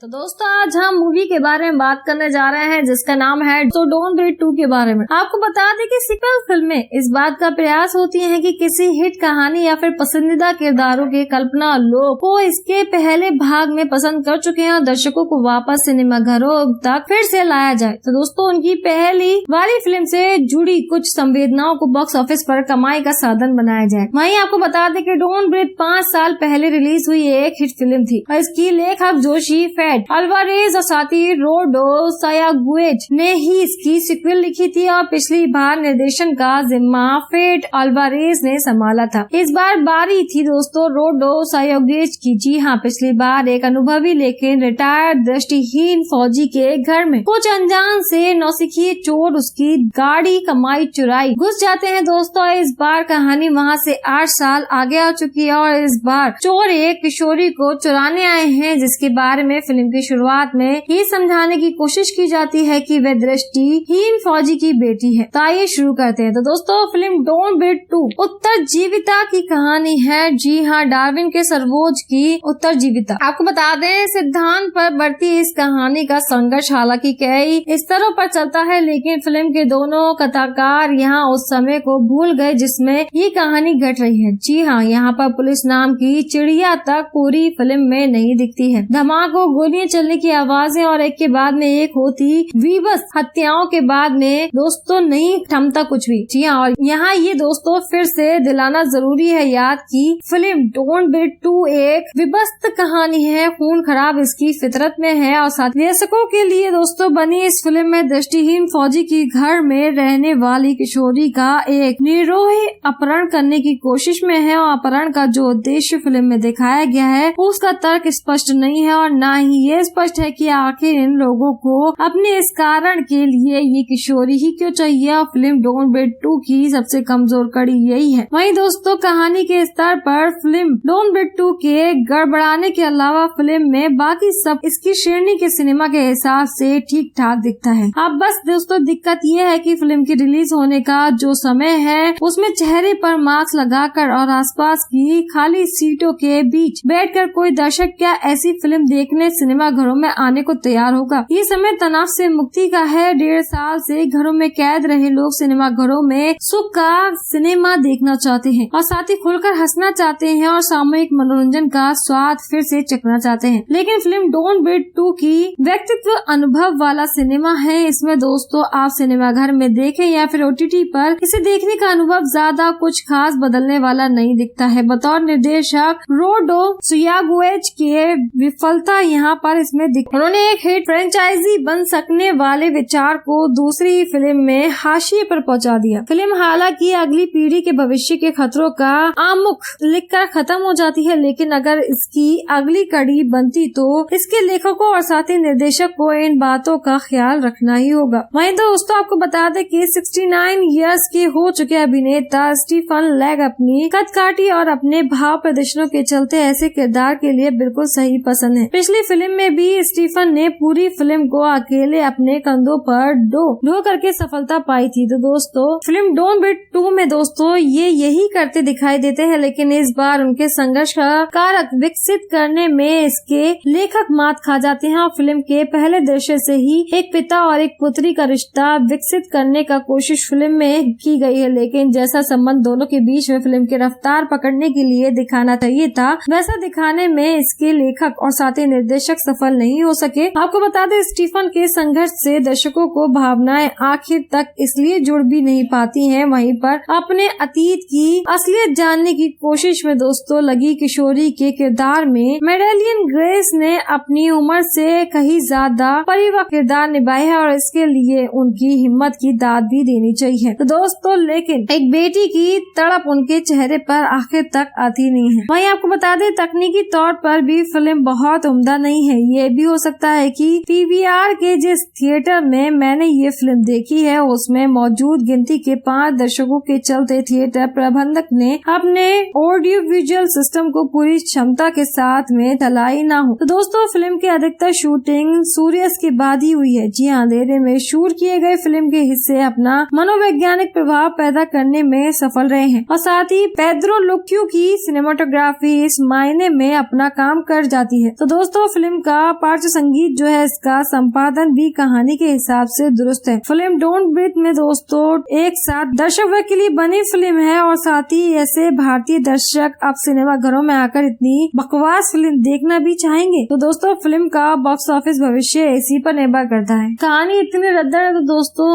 तो दोस्तों आज हम मूवी के बारे में बात करने जा रहे हैं जिसका नाम है तो डोंट ब्रीथ 2 के बारे में। आपको बता दें कि सीक्वल फिल्में इस बात का प्रयास होती हैं कि किसी हिट कहानी या फिर पसंदीदा किरदारों की कल्पना लोग को इसके पहले भाग में पसंद कर चुके हैं और दर्शकों को वापस सिनेमा घरों तक फिर से लाया जाए। तो दोस्तों उनकी पहली वाली फिल्म से जुड़ी कुछ संवेदनाओं को बॉक्स ऑफिस पर कमाई का साधन बनाया जाए। वहीं आपको बता दें कि डोंट ब्रीथ 5 साल पहले रिलीज हुई एक हिट फिल्म थी और इसकी लेखक जोशी अल्वारेज और साथी रोडो सायागुएज ने ही इसकी सिक्वल लिखी थी और पिछली बार निर्देशन का जिम्मा फेट अल्वारेज ने संभाला था। इस बार बारी थी दोस्तों रोडो सायागुएज की। जी हाँ, पिछली बार एक अनुभवी लेकिन रिटायर्ड दृष्टिहीन फौजी के घर में कुछ अनजान से नौसिखिए चोर उसकी गाड़ी कमाई चुराई घुस जाते हैं दोस्तों। इस बार कहानी वहाँ से 8 साल आगे आ चुकी है और इस बार चोर एक किशोरी को चुराने आए हैं जिसके बारे में फिल्म की शुरुआत में ये समझाने की कोशिश की जाती है कि वह दृष्टिहीन फौजी की बेटी है। तो आइए शुरू करते हैं। तो दोस्तों फिल्म डोंट ब्रीथ 2 उत्तरजीविता की कहानी है। जी हाँ, डार्विन के सर्वोज की उत्तरजीविता। आपको बता दें सिद्धांत पर बढ़ती इस कहानी का संघर्ष हालांकि कई स्तरों पर चलता है, लेकिन फिल्म के दोनों कथाकार यहाँ उस समय को भूल गए जिसमें ये कहानी घट रही है। जी हाँ, यहाँ पर पुलिस नाम की चिड़िया तक पूरी फिल्म में नहीं दिखती है। धमाकों, गोलियां चलने की आवाजें और एक के बाद में एक होती विवश हत्याओं के बाद में दोस्तों नहीं थमता कुछ भी। जी हाँ, और यहाँ ये दोस्तों फिर से दिलाना जरूरी है याद की फिल्म डोंट ब्रीथ 2 एक विभत्स कहानी है। खून खराब इसकी फितरत में है और साथ दर्शकों के लिए दोस्तों बनी इस फिल्म में दृष्टिहीन फौजी की घर में रहने वाली किशोरी का एक निर्दोष अपहरण करने की कोशिश में है और अपहरण का जो उद्देश्य फिल्म में दिखाया गया है उसका तर्क स्पष्ट नहीं है और न ही ये स्पष्ट है कि आखिर इन लोगों को अपने इस कारण के लिए ये किशोरी ही क्यों चाहिए। और फिल्म डोंट ब्रीथ 2 की सबसे कमजोर कड़ी यही है। वहीं दोस्तों कहानी के स्तर पर फिल्म डोंट ब्रीथ 2 के गड़बड़ाने के अलावा फिल्म में बाकी सब इसकी श्रेणी के सिनेमा के हिसाब से ठीक ठाक दिखता है। अब बस दोस्तों दिक्कत ये है कि फिल्म की रिलीज होने का जो समय है उसमें चेहरे पर मास्क लगाकर और आसपास की खाली सीटों के बीच बैठकर कोई दर्शक क्या ऐसी फिल्म देखने सिनेमा घरों में आने को तैयार होगा। ये समय तनाव से मुक्ति का है। 1.5 साल से घरों में कैद रहे लोग सिनेमा घरों में सुख का सिनेमा देखना चाहते हैं और साथ ही खुलकर हंसना चाहते हैं और सामूहिक मनोरंजन का स्वाद फिर से चखना चाहते हैं। लेकिन फिल्म डोंट ब्रीथ 2 की व्यक्तित्व अनुभव वाला सिनेमा है। इसमें दोस्तों आप सिनेमा घर में देखें या फिर OTT पर इसे देखने का अनुभव ज्यादा कुछ खास बदलने वाला नहीं दिखता है। बतौर निर्देशक रोडो सायागुएज के विफलता यहाँ पर इसमें उन्होंने एक हिट फ्रेंचाइजी बन सकने वाले विचार को दूसरी फिल्म में हाशिए पर पहुंचा दिया। फिल्म हालांकि अगली पीढ़ी के भविष्य के खतरों का आमुख लिखकर खत्म हो जाती है, लेकिन अगर इसकी अगली कड़ी बनती तो इसके लेखकों और साथ ही निर्देशक को इन बातों का ख्याल रखना ही होगा। वहीं दोस्तों आपको बता दें कि 69 इयर्स के हो चुके अभिनेता स्टीफन लेग अपनी कदकाठी और अपने भाव प्रदर्शनों के चलते ऐसे किरदार के लिए बिल्कुल सही पसंद है। पिछली फिल्म में भी स्टीफन ने पूरी फिल्म को अकेले अपने कंधों पर ढो करके सफलता पाई थी। तो दोस्तों फिल्म डोंट ब्रीथ 2 में दोस्तों ये यही करते दिखाई देते हैं, लेकिन इस बार उनके संघर्ष का कारक विकसित करने में इसके लेखक मात खा जाते हैं और फिल्म के पहले दृश्य से ही एक पिता और एक पुत्री का रिश्ता विकसित करने का कोशिश फिल्म में की गई है, लेकिन जैसा संबंध दोनों के बीच में फिल्म की रफ्तार पकड़ने के लिए दिखाना चाहिए था वैसा दिखाने में इसके लेखक और साथ ही निर्देशक सफल नहीं हो सके। आपको बता दें स्टीफन के संघर्ष से दर्शकों को भावनाएं आखिर तक इसलिए जुड़ भी नहीं पाती हैं। वहीं पर अपने अतीत की असलियत जानने की कोशिश में दोस्तों लगी किशोरी के किरदार में मेडेलियन ग्रेस ने अपनी उम्र से कहीं ज्यादा परिपक्व किरदार निभाया है और इसके लिए उनकी हिम्मत की दाद भी देनी चाहिए। तो दोस्तों लेकिन एक बेटी की तड़प उनके चेहरे पर आखिर तक आती नहीं है। वहीं आपको बता दें तकनीकी तौर पर भी फिल्म बहुत उम्दा नहीं है। ये भी हो सकता है कि PVR के जिस थिएटर में मैंने ये फिल्म देखी है उसमें मौजूद गिनती के 5 दर्शकों के चलते थिएटर प्रबंधक ने अपने ऑडियो विजुअल सिस्टम को पूरी क्षमता के साथ में ढलाई न हो। तो दोस्तों फिल्म की अधिकतर शूटिंग सूर्यास्त के बाद ही हुई है। जी हाँ, अंधेरे में शूट किए गए फिल्म के हिस्से अपना मनोवैज्ञानिक प्रभाव पैदा करने में सफल रहे हैं और साथ ही पेड्रो लुक्यू की सिनेमाटोग्राफी इस मायने में अपना काम कर जाती है। तो दोस्तों फिल्म फिल्म का पार्श्व संगीत जो है इसका संपादन भी कहानी के हिसाब से दुरुस्त है। फिल्म डोंट ब्रीथ में दोस्तों एक साथ दर्शकों के लिए बनी फिल्म है और साथ ही ऐसे भारतीय दर्शक अब सिनेमा घरों में आकर इतनी बकवास फिल्म देखना भी चाहेंगे। तो दोस्तों फिल्म का बॉक्स ऑफिस भविष्य इसी पर निर्भर करता है। कहानी इतनी रद्दर है तो दोस्तों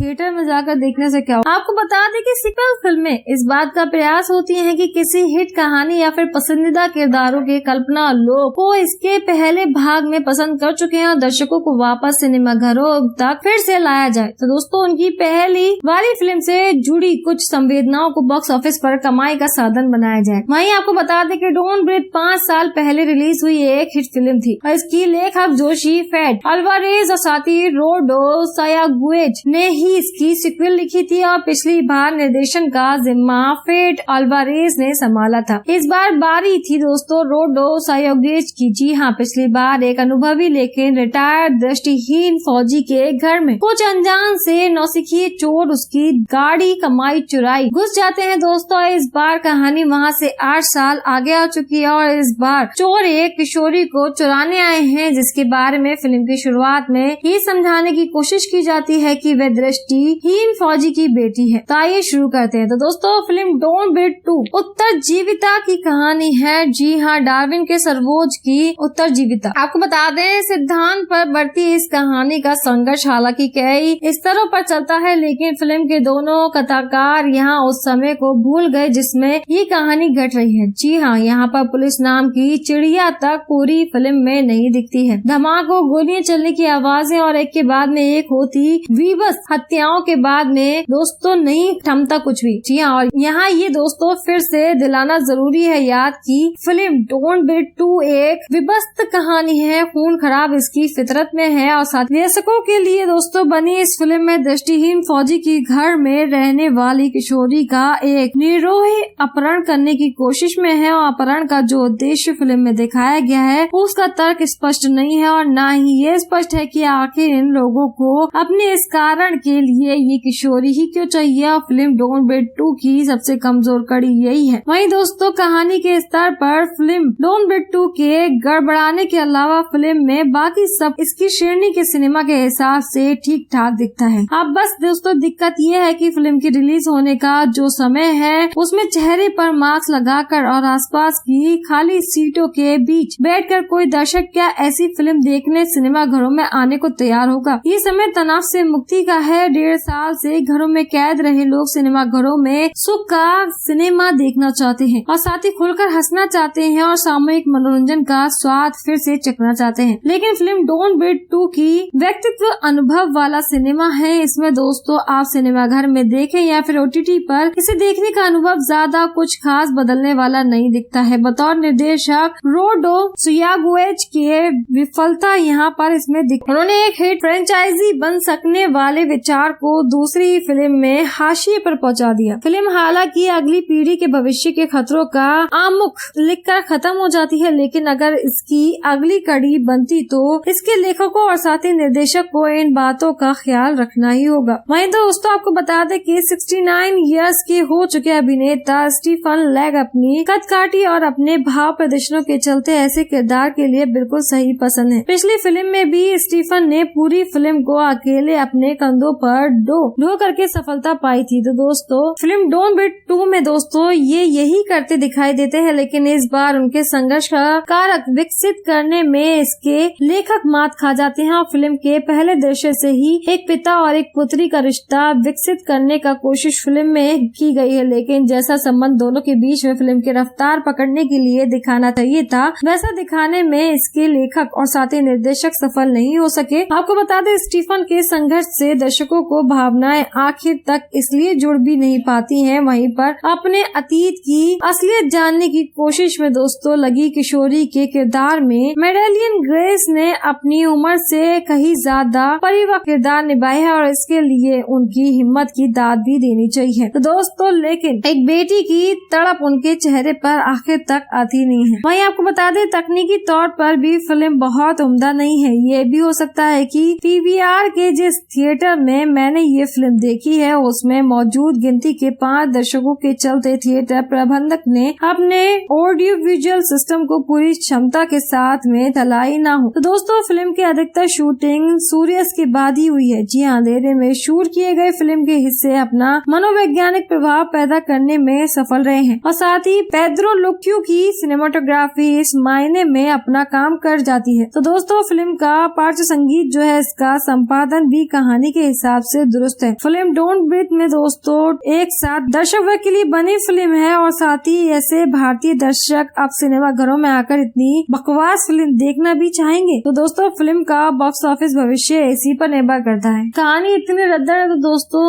थिएटर में जाकर देखने से क्या हो। आपको बता दें कि सीक्वल फिल्में इस बात का प्रयास होती हैं कि किसी हिट कहानी या फिर पसंदीदा किरदारों के कल्पना लोग को इसके पहले भाग में पसंद कर चुके हैं और दर्शकों को वापस सिनेमा घरों तक फिर से लाया जाए। तो दोस्तों उनकी पहली वाली फिल्म से जुड़ी कुछ संवेदनाओं को बॉक्स ऑफिस पर कमाई का साधन बनाया जाए। वहीं आपको बता दें कि डोंट ब्रीथ 5 साल पहले रिलीज हुई एक हिट फिल्म थी और इसकी लेखक जोशी फेड अल्वारेज और साथी रोडो सायागुएज ने ही इसकी सिक्वल लिखी थी और पिछली बार निर्देशन का जिम्मा फेड अल्वारेज ने संभाला था। इस बार बारी थी दोस्तों रोडो सायागुएज की। जी हाँ, पिछली बार एक अनुभवी लेकिन रिटायर्ड दृष्टिहीन फौजी के घर में कुछ अनजान से नौसिखिए चोर उसकी गाड़ी कमाई चुराई घुस जाते हैं दोस्तों। इस बार कहानी वहाँ से 8 साल आगे आ चुकी है और इस बार चोर एक किशोरी को चुराने आए हैं जिसके बारे में फिल्म की शुरुआत में ये समझाने की कोशिश की जाती है कि वह दृष्टिहीन फौजी की बेटी है। तो आइए शुरू करते हैं। तो दोस्तों फिल्म डोंट ब्रीथ 2 उत्तरजीविता की कहानी है। जी हाँ, डार्विन के सर्वोच्च की उत्तरजीविता। आपको बता दें सिद्धांत पर बढ़ती इस कहानी का संघर्ष हालांकि कई स्तरों पर चलता है, लेकिन फिल्म के दोनों कथाकार यहाँ उस समय को भूल गए जिसमें ये कहानी घट रही है। जी हाँ, यहाँ पर पुलिस नाम की चिड़िया तक पूरी फिल्म में नहीं दिखती है। धमाकों, गोलियां चलने की आवाजें और एक के बाद में एक होती विवश हत्याओं के बाद में दोस्तों नहीं थमता कुछ भी। जी हाँ, और यहाँ ये दोस्तों फिर से दिलाना जरूरी है याद कि फिल्म डोंट ब्रीथ 2 एक विभत्स कहानी है। खून खराब इसकी फितरत में है और साथ दर्शकों के लिए दोस्तों बनी इस फिल्म में दृष्टिहीन फौजी की घर में रहने वाली किशोरी का एक निर्दोष अपहरण करने की कोशिश में है और अपहरण का जो उद्देश्य फिल्म में दिखाया गया है उसका तर्क स्पष्ट नहीं है और न ही ये स्पष्ट है कि आखिर इन लोगों को अपने इस कारण के लिए ये किशोरी ही क्यों चाहिए। और फिल्म डोंट ब्रीथ 2 की सबसे कमजोर कड़ी यही है। वहीं दोस्तों कहानी के स्तर पर फिल्म डोंट ब्रीथ 2 के गड़बड़ाने के अलावा फिल्म में बाकी सब इसकी श्रेणी के सिनेमा के हिसाब से ठीक ठाक दिखता है। अब बस दोस्तों दिक्कत ये है कि फिल्म की रिलीज होने का जो समय है उसमें चेहरे पर मास्क लगाकर और आसपास की खाली सीटों के बीच बैठकर कोई दर्शक क्या ऐसी फिल्म देखने सिनेमा घरों में आने को तैयार होगा। ये समय तनाव से मुक्ति का है। 1.5 साल से घरों में कैद रहे लोग सिनेमा घरों में सुख का सिनेमा देखना चाहते हैं और साथ ही खुलकर हंसना चाहते हैं और सामूहिक मनोरंजन का स्वाद फिर से चखना चाहते हैं। लेकिन फिल्म डोंट ब्रीथ 2 की व्यक्तित्व अनुभव वाला सिनेमा है। इसमें दोस्तों आप सिनेमा घर में देखें या फिर OTT पर इसे देखने का अनुभव ज्यादा कुछ खास बदलने वाला नहीं दिखता है। बतौर निर्देशक रोडो सायागुएज के विफलता यहाँ पर इसमें उन्होंने एक हिट फ्रेंचाइजी बन सकने वाले विचार को दूसरी फिल्म में हाशिए पर पहुँचा दिया। फिल्म हालांकि अगली पीढ़ी के भविष्य के खतरों का आमुख लिखकर खत्म हो जाती है, लेकिन अगर इसकी अगली कड़ी बनती तो इसके लेखकों और साथ ही निर्देशक को इन बातों का ख्याल रखना ही होगा। वहीं दोस्तों आपको बता दें कि 69 इयर्स के हो चुके अभिनेता स्टीफन लेग अपनी कदकाठी और अपने भाव प्रदर्शनों के चलते ऐसे किरदार के लिए बिल्कुल सही पसंद है। पिछली फिल्म में भी स्टीफन ने पूरी फिल्म को अकेले अपने कंधों पर ढो करके सफलता पाई थी। तो दोस्तों फिल्म डोंट ब्रीथ 2 में दोस्तों ये यही करते दिखाई देते हैं, लेकिन इस बार उनके संघर्ष का कारक विकसित करने में इसके लेखक मात खा जाते हैं और फिल्म के पहले दृश्य से ही एक पिता और एक पुत्री का रिश्ता विकसित करने का कोशिश फिल्म में की गई है, लेकिन जैसा संबंध दोनों के बीच में फिल्म की रफ्तार पकड़ने के लिए दिखाना चाहिए था वैसा दिखाने में इसके लेखक और साथ ही निर्देशक सफल नहीं हो सके। आपको बता दें स्टीफन के संघर्ष से दर्शकों को भावनाएं आखिर तक इसलिए जुड़ भी नहीं पाती हैं, वहीं पर अपने अतीत की असलियत जानने की कोशिश में दोस्तों लगी किशोरी के किरदार में मेडेलियन ग्रेस ने अपनी उम्र से कहीं ज्यादा परिपक्व किरदार निभाया है और इसके लिए उनकी हिम्मत की दाद भी देनी चाहिए। तो दोस्तों लेकिन एक बेटी की तड़प उनके चेहरे पर आखिर तक आती नहीं है। वहीं आपको बता दें तकनीकी तौर पर भी फिल्म बहुत उम्दा नहीं है। ये भी हो सकता है कि PVR के जिस थिएटर में मैंने ये फिल्म देखी है उसमें मौजूद गिनती के 5 दर्शकों के चलते थिएटर प्रबंधक ने अपने ऑडियो विजुअल सिस्टम को पूरी क्षमता के साथ साथ में तलाई ना हो। तो दोस्तों फिल्म की अधिकतर शूटिंग सूर्यास्त के बाद ही हुई है। जी हाँ, अंधेरे में शूट किए गए फिल्म के हिस्से अपना मनोवैज्ञानिक प्रभाव पैदा करने में सफल रहे हैं और साथ ही पेड्रो लुक्यू की सिनेमाटोग्राफी इस मायने में अपना काम कर जाती है। तो दोस्तों फिल्म का पार्श्व संगीत जो है इसका संपादन भी कहानी के हिसाब से दुरुस्त है। फिल्म डोंट ब्रीथ में दोस्तों एक साथ दर्शकों के लिए बनी फिल्म है और साथ ही ऐसे भारतीय दर्शक अब सिनेमा घरों में आकर इतनी बकवास फिल्म देखना भी चाहेंगे। तो दोस्तों फिल्म का बॉक्स ऑफिस भविष्य इसी पर निर्भर करता है। कहानी इतनी रद्दड़ है तो दोस्तों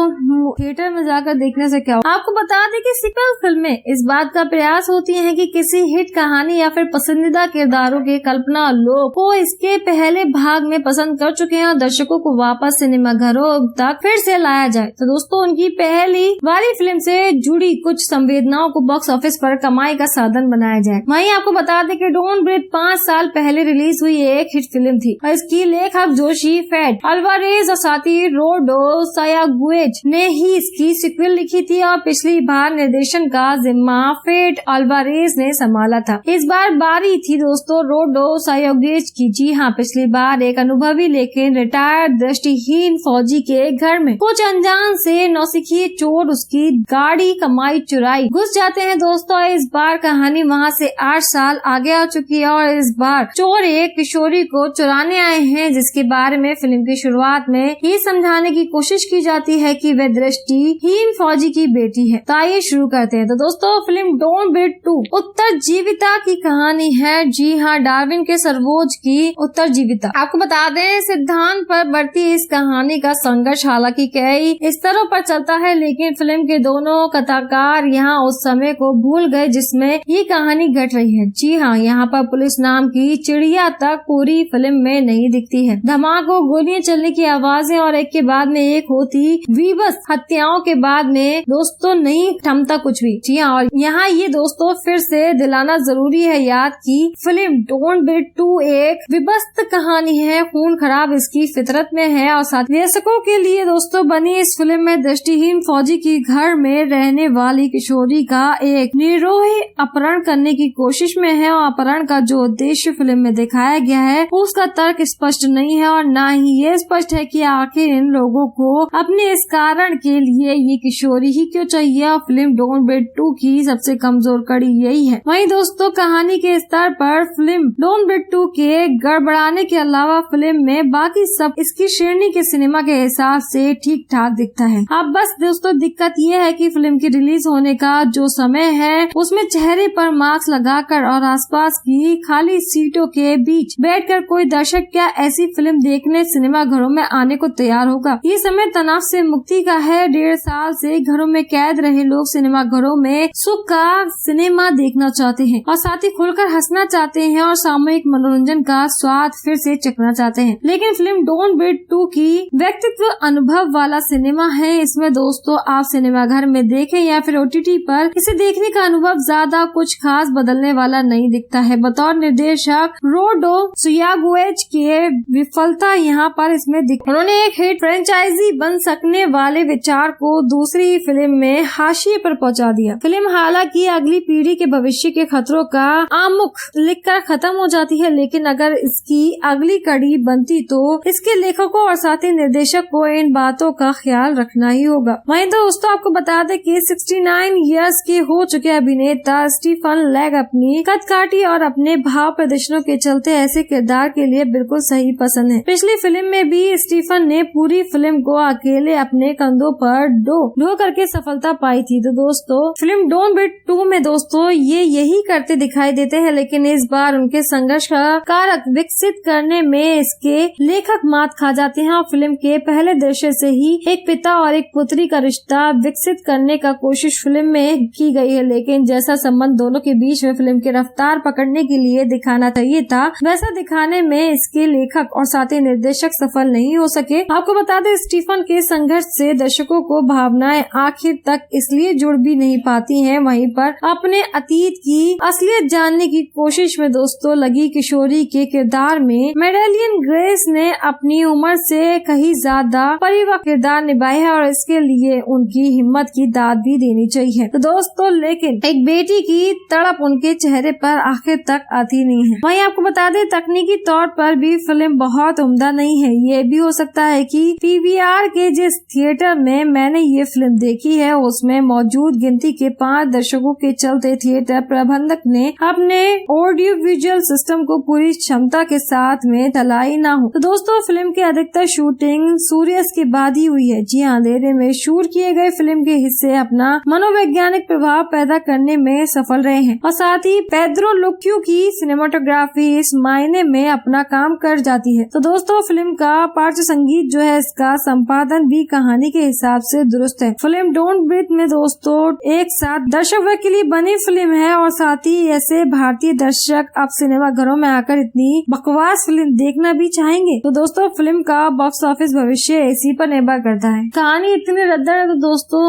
थिएटर में जाकर देखने से क्या हो। आपको बता दें कि सीक्वल फिल्में इस बात का प्रयास होती हैं कि किसी हिट कहानी या फिर पसंदीदा किरदारों के कल्पना लोग को इसके पहले भाग में पसंद कर चुके हैं और दर्शकों को वापस सिनेमा घरों तक फिर से लाया जाए। तो दोस्तों उनकी पहली वाली फिल्म से जुड़ी कुछ संवेदनाओं को बॉक्स ऑफिस पर कमाई का साधन बनाया जाए। वहीं आपको बता दें कि डोंट ब्रीथ 5 साल पहले रिलीज हुई एक हिट फिल्म थी और इसकी लेखक जोशी फेड अल्वारेज और साथ ही रोडो सायागुएज ने ही इसकी सिक्वल लिखी थी और पिछली बार निर्देशन का जिम्मा फेड अल्वारेज ने संभाला था। इस बार बारी थी दोस्तों रोडो सायागुएज की। जी हाँ, पिछली बार एक अनुभवी लेकिन रिटायर्ड दृष्टिहीन फौजी के घर में कुछ अनजान से नौसिखिए चोर उसकी गाड़ी कमाई चुराई घुस जाते हैं दोस्तों। इस बार कहानी वहाँ से 8 साल आगे आ चुकी है और इस बार चोर एक किशोरी को चुराने आए हैं जिसके बारे में फिल्म की शुरुआत में ये समझाने की कोशिश की जाती है कि वह दृष्टिहीन फौजी की बेटी है। तो आइए शुरू करते हैं। तो दोस्तों फिल्म डोंट ब्रीथ 2 उत्तरजीविता की कहानी है। जी हाँ, डार्विन के सर्वोच्च की उत्तरजीविता। आपको बता दें सिद्धांत पर बढ़ती इस कहानी का संघर्ष हालांकि कई स्तरों पर चलता है लेकिन फिल्म के दोनों कथाकार यहाँ उस समय को भूल गए जिसमें ये कहानी घट रही है। जी हाँ, यहाँ पर पुलिस नाम की चिड़िया तक पूरी फिल्म में नहीं दिखती है। धमाकों गोलियां चलने की आवाजें और एक के बाद में एक होती विवश हत्याओं के बाद में दोस्तों नहीं थमता कुछ भी। जी हाँ, और यहाँ ये दोस्तों फिर से दिलाना जरूरी है याद कि फिल्म डोंट ब्रीथ 2 एक विभत्स कहानी है। खून खराब इसकी फितरत में है और साथ दर्शकों के लिए दोस्तों बनी इस फिल्म में दृष्टिहीन फौजी की घर में रहने वाली किशोरी का एक निर्दोष अपहरण करने की कोशिश में है और अपहरण का जो उद्देश्य फिल्म में दिखाया गया है उसका तर्क स्पष्ट नहीं है और न ही ये स्पष्ट है कि आखिर इन लोगों को अपने इस कारण के लिए ये किशोरी ही क्यों चाहिए। और फिल्म डोंट ब्रीथ 2 की सबसे कमजोर कड़ी यही है। वहीं दोस्तों कहानी के स्तर पर फिल्म डोंट ब्रीथ 2 के गड़बड़ाने के अलावा फिल्म में बाकी सब इसकी श्रेणी के सिनेमा के हिसाब से ठीक ठाक दिखता है। अब बस दोस्तों दिक्कत ये है कि फिल्म की रिलीज होने का जो समय है उसमें चेहरे पर मास्क लगाकर और आसपास की खाली सीटों के बीच बैठकर कोई दर्शक क्या ऐसी फिल्म देखने सिनेमा घरों में आने को तैयार होगा। ये समय तनाव से मुक्ति का है। 1.5 साल से घरों में कैद रहे लोग सिनेमा घरों में सुख का सिनेमा देखना चाहते हैं और साथ ही खुलकर हंसना चाहते हैं और सामूहिक मनोरंजन का स्वाद फिर से चखना चाहते हैं। लेकिन फिल्म डोंट ब्रीथ 2 की व्यक्तित्व अनुभव वाला सिनेमा है। इसमें दोस्तों आप सिनेमा घर में देखें या फिर OTT पर इसे देखने का अनुभव ज्यादा कुछ खास बदलने वाला नहीं दिखता है। बतौर निर्देशक रोडो सायागुएज के विफलता यहाँ पर इसमें उन्होंने एक हिट फ्रेंचाइजी बन सकने वाले विचार को दूसरी फिल्म में हाशिए पर पहुँचा दिया। फिल्म हालांकि अगली पीढ़ी के भविष्य के खतरों का आमुख लिखकर खत्म हो जाती है लेकिन अगर इसकी अगली कड़ी बनती तो इसके लेखकों और साथ ही निर्देशक को इन बातों का ख्याल रखना ही होगा। वहीं दोस्तों आपको बता दें कि 69 इयर्स के हो चुके अभिनेता स्टीफन लेग अपनी कदकाठी और अपने भाव प्रदर्शनों के चलते ऐसे किरदार के लिए बिल्कुल सही पसंद है। पिछली फिल्म में भी स्टीफन ने पूरी फिल्म को अकेले अपने कंधों पर ढो करके सफलता पाई थी। तो दोस्तों फिल्म डोंट ब्रीथ 2 में दोस्तों ये यही करते दिखाई देते हैं लेकिन इस बार उनके संघर्ष का कारक विकसित करने में इसके लेखक मात खा जाते हैं और फिल्म के पहले दृश्य से ही एक पिता और एक पुत्री का रिश्ता विकसित करने का कोशिश फिल्म में की गई है लेकिन जैसा संबंध दोनों के बीच में फिल्म की रफ्तार पकड़ने के लिए दिखाना चाहिए था वैसा दिखाने में इसके लेखक और साथ ही निर्देशक सफल नहीं हो सके। आपको बता दें स्टीफन के संघर्ष से दर्शकों को भावनाएं आखिर तक इसलिए जुड़ भी नहीं पाती हैं। वहीं पर अपने अतीत की असलियत जानने की कोशिश में दोस्तों लगी किशोरी के किरदार में मेडेलियन ग्रेस ने अपनी उम्र से कहीं ज्यादा परिपक्व किरदार निभाया है और इसके लिए उनकी हिम्मत की दाद भी देनी चाहिए। तो दोस्तों लेकिन एक बेटी की तड़प उनके चेहरे पर आखिर तक आती नहीं नहीं है। वहीं आपको बता दें तकनीकी तौर पर भी फिल्म बहुत उम्दा नहीं है। ये भी हो सकता है कि PVR के जिस थिएटर में मैंने ये फिल्म देखी है उसमें मौजूद गिनती के 5 दर्शकों के चलते थिएटर प्रबंधक ने अपने ऑडियो विजुअल सिस्टम को पूरी क्षमता के साथ में ढलाई न हो। तो दोस्तों फिल्म की अधिकतर शूटिंग सूर्यास्त के बाद ही हुई है। जी हाँ, अंधेरे में शूट किए गए फिल्म के हिस्से अपना मनोवैज्ञानिक प्रभाव पैदा करने में सफल रहे हैं और साथ ही पेड्रो लुक्यू की सिनेमाटोग्राफी इस मायने में अपना काम कर जाती है। तो दोस्तों फिल्म का पार्श्व संगीत जो है इसका संपादन भी कहानी के हिसाब से दुरुस्त है। फिल्म डोंट ब्रीथ में दोस्तों एक साथ दर्शक वर्ग के लिए बनी फिल्म है और साथ ही ऐसे भारतीय दर्शक अब सिनेमा घरों में आकर इतनी बकवास फिल्म देखना भी चाहेंगे। तो दोस्तों फिल्म का बॉक्स ऑफिस भविष्य इसी पर निर्भर करता है। कहानी इतनी रद्दर है तो दोस्तों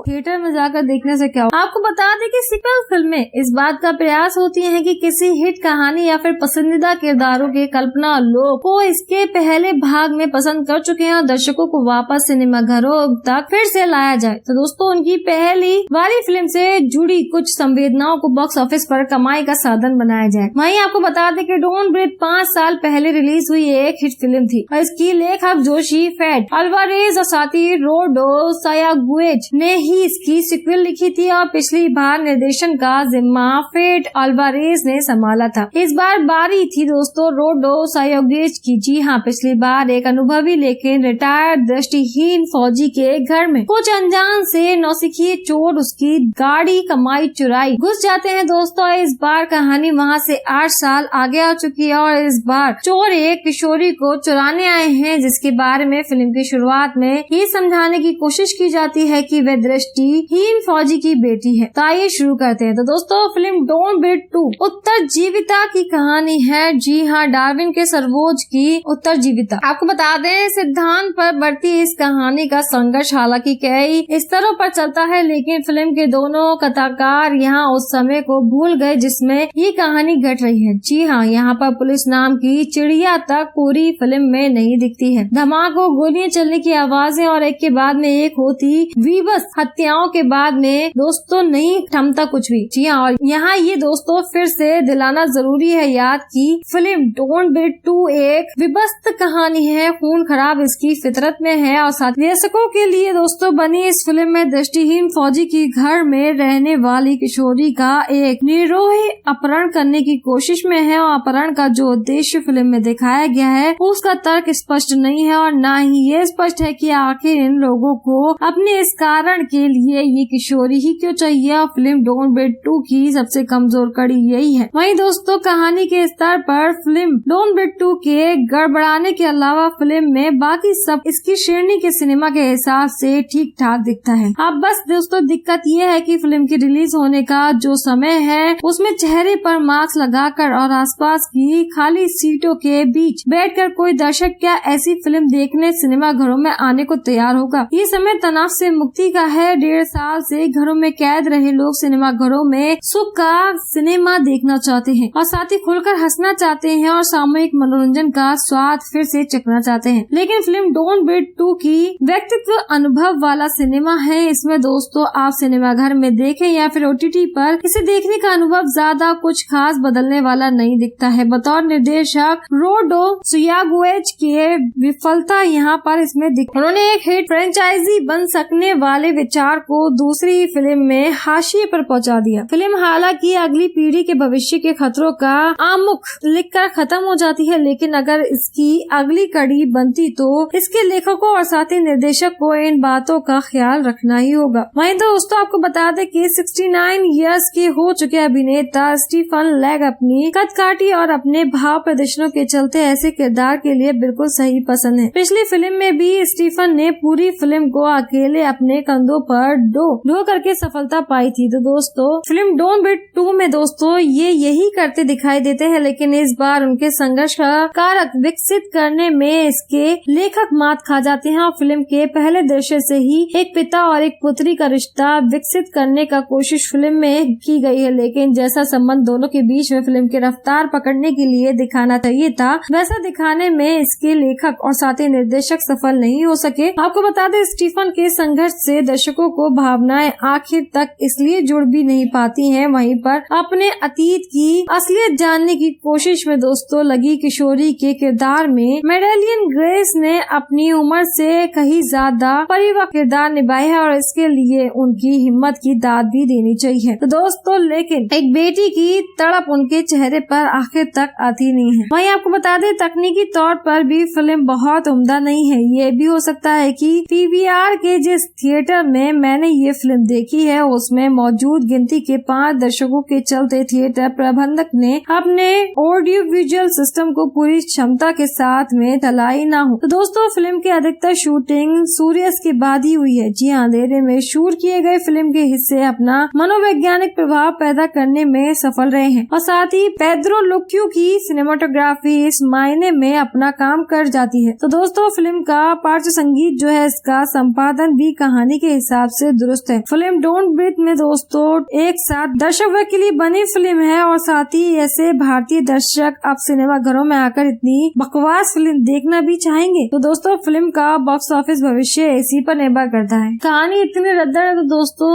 थिएटर में जाकर देखने से क्या हो। आपको बता दें कि सीक्वल फिल्में इस बात का प्रयास होती हैं कि किसी हिट कहानी या फिर पसंदीदा किरदारों के कल्पना लोग को इसके पहले भाग में पसंद कर चुके हैं और दर्शकों को वापस सिनेमा घरों तक फिर से लाया जाए। तो दोस्तों उनकी पहली वाली फिल्म से जुड़ी कुछ संवेदनाओं को बॉक्स ऑफिस पर कमाई का साधन बनाया जाए। वहीं आपको बता दें कि डोंट ब्रीथ 5 साल पहले रिलीज हुई एक हिट फिल्म थी और इसकी लेखक जोशी फेड अल्वारेज और साथी रोडो सायागुएज ने ही इसकी सिक्वल लिखी थी और पिछली बार निर्देशन का जिम्मा फेड अल्वारेज ने संभाला था। इस बार बारी थी दोस्तों रोडो सायागुएज की। जी हाँ, पिछली बार एक अनुभवी लेकिन रिटायर्ड दृष्टिहीन फौजी के घर में कुछ अनजान से नौसिखिए चोर उसकी गाड़ी कमाई चुराई घुस जाते हैं दोस्तों। इस बार कहानी वहाँ से 8 साल आगे आ चुकी है और इस बार चोर एक किशोरी को चुराने आए हैं जिसके बारे में फिल्म की शुरुआत में ये समझाने की कोशिश की जाती है कि वह दृष्टिहीन फौजी की बेटी है। तो आइए शुरू करते हैं। तो दोस्तों फिल्म डोंट ब्रीथ 2 उत्तरजीविता की कहानी है। जी हाँ, डार्विन के सर्वोच्च की उत्तरजीविता। आपको बता दें सिद्धांत पर बढ़ती इस कहानी का संघर्ष हालांकि कई स्तरों पर चलता है लेकिन फिल्म के दोनों कथाकार यहाँ उस समय को भूल गए जिसमें ये कहानी घट रही है। जी हाँ, यहाँ पर पुलिस नाम की चिड़िया तक पूरी फिल्म में नहीं दिखती है। धमाकों, गोलियां चलने की आवाजें और एक के बाद में एक होती विवश हत्याओं के बाद में दोस्तों नहीं थमता कुछ भी। जी हाँ, और यहाँ ये दोस्तों फिर से दिलाना जरूरी है याद की फिल्म डोंट ब्रीथ 2 एक विभत्स कहानी है। खून खराब इसकी फितरत में है और साथ दर्शकों के लिए दोस्तों बनी इस फिल्म में दृष्टिहीन फौजी की घर में रहने वाली किशोरी का एक निर्दोष अपहरण करने की कोशिश में है और अपहरण का जो उद्देश्य फिल्म में दिखाया गया है उसका तर्क स्पष्ट नहीं है और न ही ये स्पष्ट है कि आखिर इन लोगों को अपने इस कारण के लिए ये किशोरी ही क्यों चाहिए। और फिल्म डोंट ब्रीथ 2 की सबसे कमजोर कड़ी यही है। वहीं दोस्तों कहानी के स्तर पर फिल्म डोंट ब्रीथ 2 के गड़बड़ाने के अलावा फिल्म में बाकी सब इसकी श्रेणी के सिनेमा के हिसाब से ठीक ठाक दिखता है। अब बस दोस्तों दिक्कत ये है कि फिल्म की रिलीज होने का जो समय है उसमें चेहरे पर मास्क लगाकर और आसपास की खाली सीटों के बीच बैठकर कोई दर्शक क्या ऐसी फिल्म देखने सिनेमा घरों में आने को तैयार होगा। ये समय तनाव से मुक्ति का है। 1.5 साल से घरों में कैद रहे लोग सिनेमा घरों में सुख का सिनेमा देखना चाहते हैं और साथ ही खुलकर हंसना चाहते हैं और सामूहिक मनोरंजन का स्वाद फिर से चखना चाहते हैं। लेकिन फिल्म डोंट ब्रीथ 2 की व्यक्तित्व अनुभव वाला सिनेमा है। इसमें दोस्तों आप सिनेमा घर में देखें या फिर OTT पर इसे देखने का अनुभव ज्यादा कुछ खास बदलने वाला नहीं दिखता है। बतौर निर्देशक रोडो सायागुएज के विफलता यहाँ पर इसमें उन्होंने एक हिट फ्रेंचाइजी बन सकने वाले विचार को दूसरी फिल्म में हाशिए पर पहुँचा दिया। फिल्म हालांकि अगली पीढ़ी के भविष्य के खतरों का आमुख लिखकर खत्म हो जाती है लेकिन अगर इसकी अगली कड़ी बनती तो इसके लेखकों और साथ ही निर्देशक को इन बातों का ख्याल रखना ही होगा। वहीं दोस्तों आपको बता दें कि 69 इयर्स के हो चुके अभिनेता स्टीफन लेग अपनी कदकाठी और अपने भाव प्रदर्शनों के चलते ऐसे किरदार के लिए बिल्कुल सही पसंद है। पिछली फिल्म में भी स्टीफन ने पूरी फिल्म को अकेले अपने कंधों पर ढो करके सफलता पाई थी। तो दोस्तों फिल्म डोंट ब्रीथ 2 में दोस्तों ये यही करते दिखाई देते हैं लेकिन इस बार उनके संघर्ष का कारक विकसित करने में इसके लेखक मात खा जाते हैं और फिल्म के पहले दृश्य से ही एक पिता और एक पुत्री का रिश्ता विकसित करने का कोशिश फिल्म में की गई है लेकिन जैसा संबंध दोनों के बीच में फिल्म की रफ्तार पकड़ने के लिए दिखाना चाहिए था वैसा दिखाने में इसके लेखक और साथ ही निर्देशक सफल नहीं हो सके। आपको बता दें स्टीफन के संघर्ष से दर्शकों को भावनाएं आखिर तक इसलिए जुड़ भी नहीं पाती हैं। वहीं पर अपने अतीत की असली असलियत जानने की कोशिश में दोस्तों लगी किशोरी के किरदार में मेडेलियन ग्रेस ने अपनी उम्र से कहीं ज्यादा परिपक्व किरदार निभाया है और इसके लिए उनकी हिम्मत की दाद भी देनी चाहिए। तो दोस्तों लेकिन एक बेटी की तड़प उनके चेहरे पर आखिर तक आती नहीं है। वहीं आपको बता दें तकनीकी तौर पर भी फिल्म बहुत उम्दा नहीं है। ये भी हो सकता है कि पीवीआर के जिस थिएटर में मैंने ये फिल्म देखी है उसमें मौजूद गिनती के 5 दर्शकों के चलते थिएटर प्रबंधक ने अपने ऑडियो विजुअल सिस्टम को पूरी क्षमता के साथ में ढलाई न हो। तो दोस्तों फिल्म की अधिकतर शूटिंग सूर्यास्त के बाद ही हुई है। जी हाँ, अंधेरे में शूट किए गए फिल्म के हिस्से अपना मनोवैज्ञानिक प्रभाव पैदा करने में सफल रहे हैं और साथ ही पेड्रो लुक्यू की सिनेमाटोग्राफी इस मायने में अपना काम कर जाती है। तो दोस्तों फिल्म का पार्श्व संगीत जो है इसका संपादन भी कहानी के हिसाब से दुरुस्त है। फिल्म डोंट ब्रीथ में दोस्तों एक साथ दर्शक वर्ग के लिए बनी फिल्म है और साथ ही ऐसे भारतीय दर्शक अब सिनेमा घरों में आकर इतनी बकवास फिल्म देखना भी चाहेंगे। तो दोस्तों फिल्म का बॉक्स ऑफिस भविष्य इसी पर निर्भर करता है। कहानी इतनी रद्दर है तो दोस्तों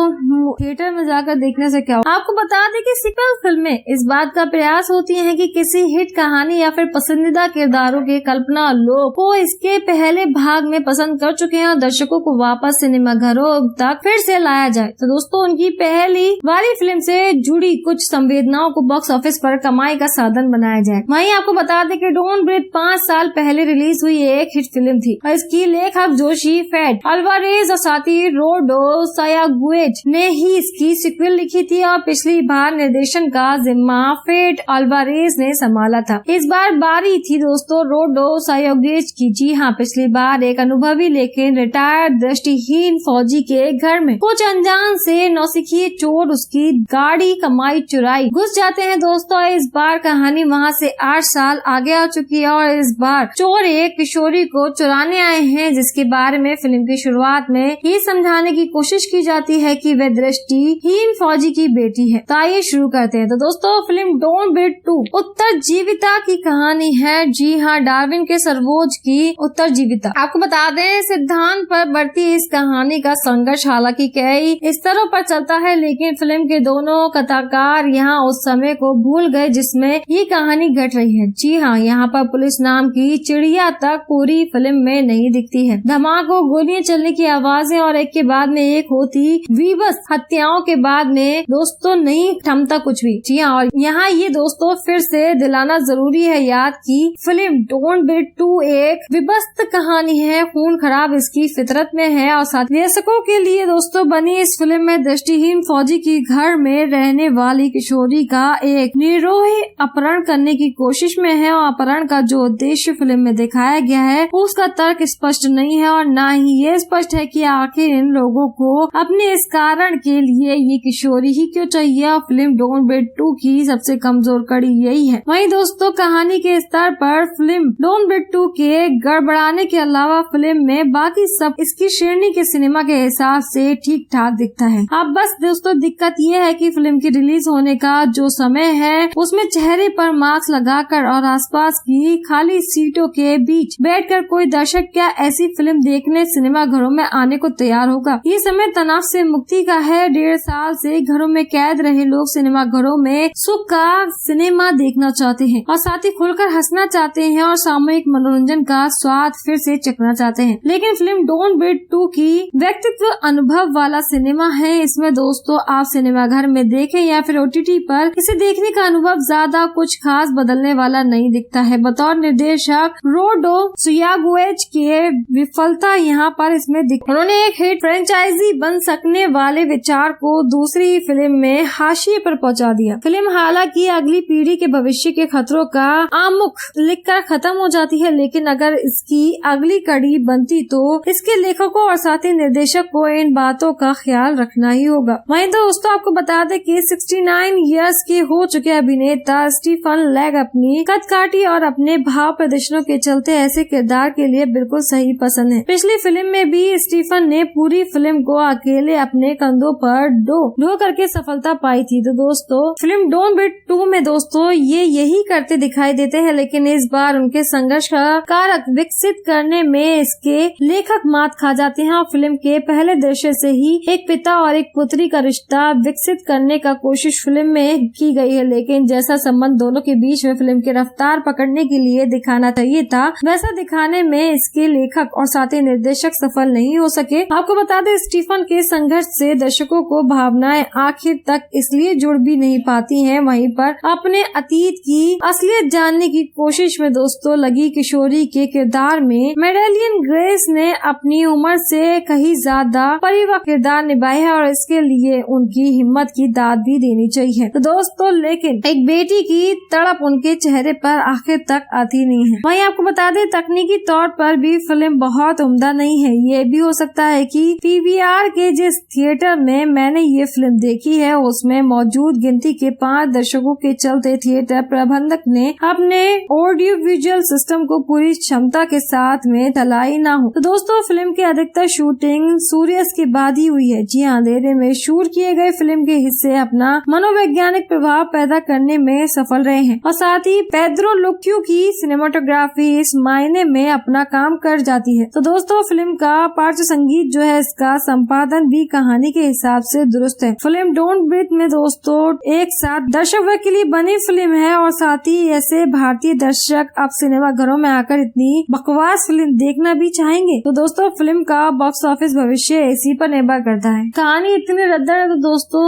थिएटर में जाकर देखने से क्या हो। आपको बता दें कि सीक्वल फिल्में इस बात का प्रयास होती हैं कि किसी हिट कहानी या फिर पसंदीदा किरदारों के कल्पना लोग को इसके पहले भाग में पसंद कर चुके हैं और दर्शकों को वापस सिनेमा घरों तक फिर से लाया जाए। तो दोस्तों उनकी पहली वाली फिल्म से जुड़ी कुछ संवेदनाओं को बॉक्स ऑफिस पर कमाई का साधन बनाया जाए। वहीं आपको बता दें कि डोंट ब्रीथ 5 साल पहले रिलीज हुई एक हिट फिल्म थी और इसकी लेखक जोशी फेड अल्वारेज और साथी रोडो सायागुएज ने ही इसकी सीक्वल लिखी थी और पिछली बार निर्देशन का जिम्मा फेड अल्वारेज ने संभाला था। इस बार बारी थी दोस्तों रोडो सायागुएज की। जी हाँ, पिछली बार एक अनुभवी लेकिन रिटायर्ड दृष्टिहीन फौजी के घर में कुछ अनजान से नौसिखिए चोर उसकी गाड़ी कमाई चुराई घुस जाते हैं दोस्तों। इस बार कहानी वहाँ से 8 साल आगे आ चुकी है और इस बार चोर एक किशोरी को चुराने आए हैं जिसके बारे में फिल्म की शुरुआत में ये समझाने की कोशिश की जाती है कि वह दृष्टिहीन फौजी की बेटी है। तो आइए शुरू करते हैं। तो दोस्तों फिल्म डोंट ब्रीथ 2 उत्तरजीविता की कहानी है। जी हाँ, डार्विन के सर्वोच्च की उत्तरजीविता। आपको बता दें सिद्धांत पर बढ़ती इस कहानी का संघर्ष हालांकि कई स्तरों पर चलता है लेकिन फिल्म के दोनों कथाकार यहाँ उस समय को भूल गए जिसमें ये कहानी घट रही है। जी हाँ, यहाँ पर पुलिस नाम की चिड़िया तक पूरी फिल्म में नहीं दिखती है। धमाकों, गोलियां चलने की आवाजें और एक के बाद में एक होती विवश हत्याओं के बाद में दोस्तों नहीं थमता कुछ भी। जी हाँ, और यहाँ ये दोस्तों फिर से दिलाना जरूरी है याद की फिल्म डोंट ब्रीथ 2 एक विभस्त कहानी है। खून खराब इसकी फितरत में है और साथ दर्शकों के लिए दोस्तों बनी इस फिल्म में दृष्टिहीन फौजी की घर में रहने वाली किशोरी का एक निर्दोष अपहरण करने की कोशिश में है और अपहरण का जो उद्देश्य फिल्म में दिखाया गया है उसका तर्क स्पष्ट नहीं है और न ही ये स्पष्ट है कि आखिर इन लोगों को अपने इस कारण के लिए ये किशोरी ही क्यों चाहिए। और फिल्म डोंट ब्रीथ 2 की सबसे कमजोर कड़ी यही है। वहीं दोस्तों कहानी के स्तर पर फिल्म डोंट ब्रीथ 2 के गड़बड़ाने के अलावा फिल्म में बाकी सब इसकी श्रेणी के सिनेमा के हिसाब से ठीक ठाक दिखता है। अब बस दोस्तों दिक्कत ये है कि फिल्म की रिलीज होने का जो समय है उसमें चेहरे पर मास्क लगाकर और आसपास की खाली सीटों के बीच बैठकर कोई दर्शक क्या ऐसी फिल्म देखने सिनेमा घरों में आने को तैयार होगा। ये समय तनाव से मुक्ति का है। 1.5 साल से घरों में कैद रहे लोग सिनेमा घरों में सुख का सिनेमा देखना चाहते हैं और साथ ही खुलकर हंसना चाहते हैं और सामूहिक मनोरंजन का स्वाद फिर से चखना चाहते हैं। लेकिन फिल्म डोंट ब्रीथ 2 की व्यक्तित्व अनुभव वाला सिनेमा है। इसमें दोस्तों आप सिनेमा घर में देखें या फिर OTT पर इसे देखने का अनुभव ज्यादा कुछ खास बदलने वाला नहीं दिखता है। बतौर निर्देशक रोडो सायागुएज के विफलता यहाँ पर इसमें उन्होंने एक हिट फ्रेंचाइजी बन सकने वाले विचार को दूसरी फिल्म में हाशिए पर पहुँचा दिया। फिल्म हालांकि अगली पीढ़ी के भविष्य के खतरों का आमुख लिखकर खत्म हो जाती है लेकिन अगर इसकी अगली कड़ी बनती तो इसके लेखकों और साथ ही निर्देशक को इन बातों का ख्याल रखना ही होगा। वहीं दोस्तों आपको बता दें कि 69 इयर्स के हो चुके अभिनेता स्टीफन लेग अपनी कदकाठी और अपने भाव प्रदर्शनों के चलते ऐसे किरदार के लिए बिल्कुल सही पसंद है। पिछली फिल्म में भी स्टीफन ने पूरी फिल्म को अकेले अपने कंधों पर ढो करके सफलता पाई थी। तो दोस्तों फिल्म डोंट ब्रीथ 2 में दोस्तों ये यही करते दिखाई देते हैं लेकिन इस बार उनके संघर्ष का कारक विकसित करने में इसके लेखक मात खा जाते हैं और फिल्म के पहले दृश्य से ही एक पिता और एक पुत्री का रिश्ता विकसित करने का कोशिश फिल्म में की गई है। लेकिन जैसा संबंध दोनों के बीच में फिल्म की रफ्तार पकड़ने के लिए दिखाना चाहिए था, वैसा दिखाने में इसके लेखक और साथ ही निर्देशक सफल नहीं हो सके। आपको बता दें, स्टीफन के संघर्ष से दर्शकों को भावनाएं आखिर तक इसलिए जुड़ भी नहीं पाती हैं। वहीं पर अपने अतीत की असलियत जानने की कोशिश में दोस्तों लगी किशोरी के किरदार में मेडेलियन ग्रेस ने अपनी उम्र से कहीं ज्यादा परिपक्व किरदार निभाया है और इसके लिए उनकी हिम्मत की दाद भी देनी चाहिए। तो दोस्तों लेकिन एक बेटी की तड़प उनके चेहरे पर आखिर तक आती नहीं है। वहीं आपको बता दें, तकनीकी तौर पर भी फिल्म बहुत उम्दा नहीं है। ये भी हो सकता है कि पीवीआर के जिस थिएटर में मैंने ये फिल्म देखी है उसमें मौजूद गिनती के 5 दर्शकों के चलते थिएटर प्रबंधक ने अपने ऑडियो विजुअल सिस्टम को पूरी क्षमता के साथ में चलाई ना हो। तो दोस्तों फिल्म की अधिकतर शूटिंग सूर्यास्त के बाद ही हुई है। जी हाँ, अंधेरे में शूट किए गए फिल्म के हिस्से अपना मनोवैज्ञानिक प्रभाव पैदा करने में सफल रहे हैं और साथ ही पेड्रो लुक्यू की सिनेमाटोग्राफी इस मायने में अपना काम कर जाती है। तो दोस्तों फिल्म का पार्श्व संगीत जो है इसका संपादन भी कहानी के हिसाब से दुरुस्त है। फिल्म डोंट ब्रीथ में दोस्तों एक साथ दर्शक वर्ग के लिए बनी फिल्म है और साथ ही ऐसे भारतीय दर्शक अब सिनेमा घरों में आकर इतनी बकवास फिल्म देखना भी चाहेंगे। तो दोस्तों फिल्म का बॉक्स ऑफिस भविष्य इसी पर निर्भर करता है। कहानी इतनी रद्दर है तो दोस्तों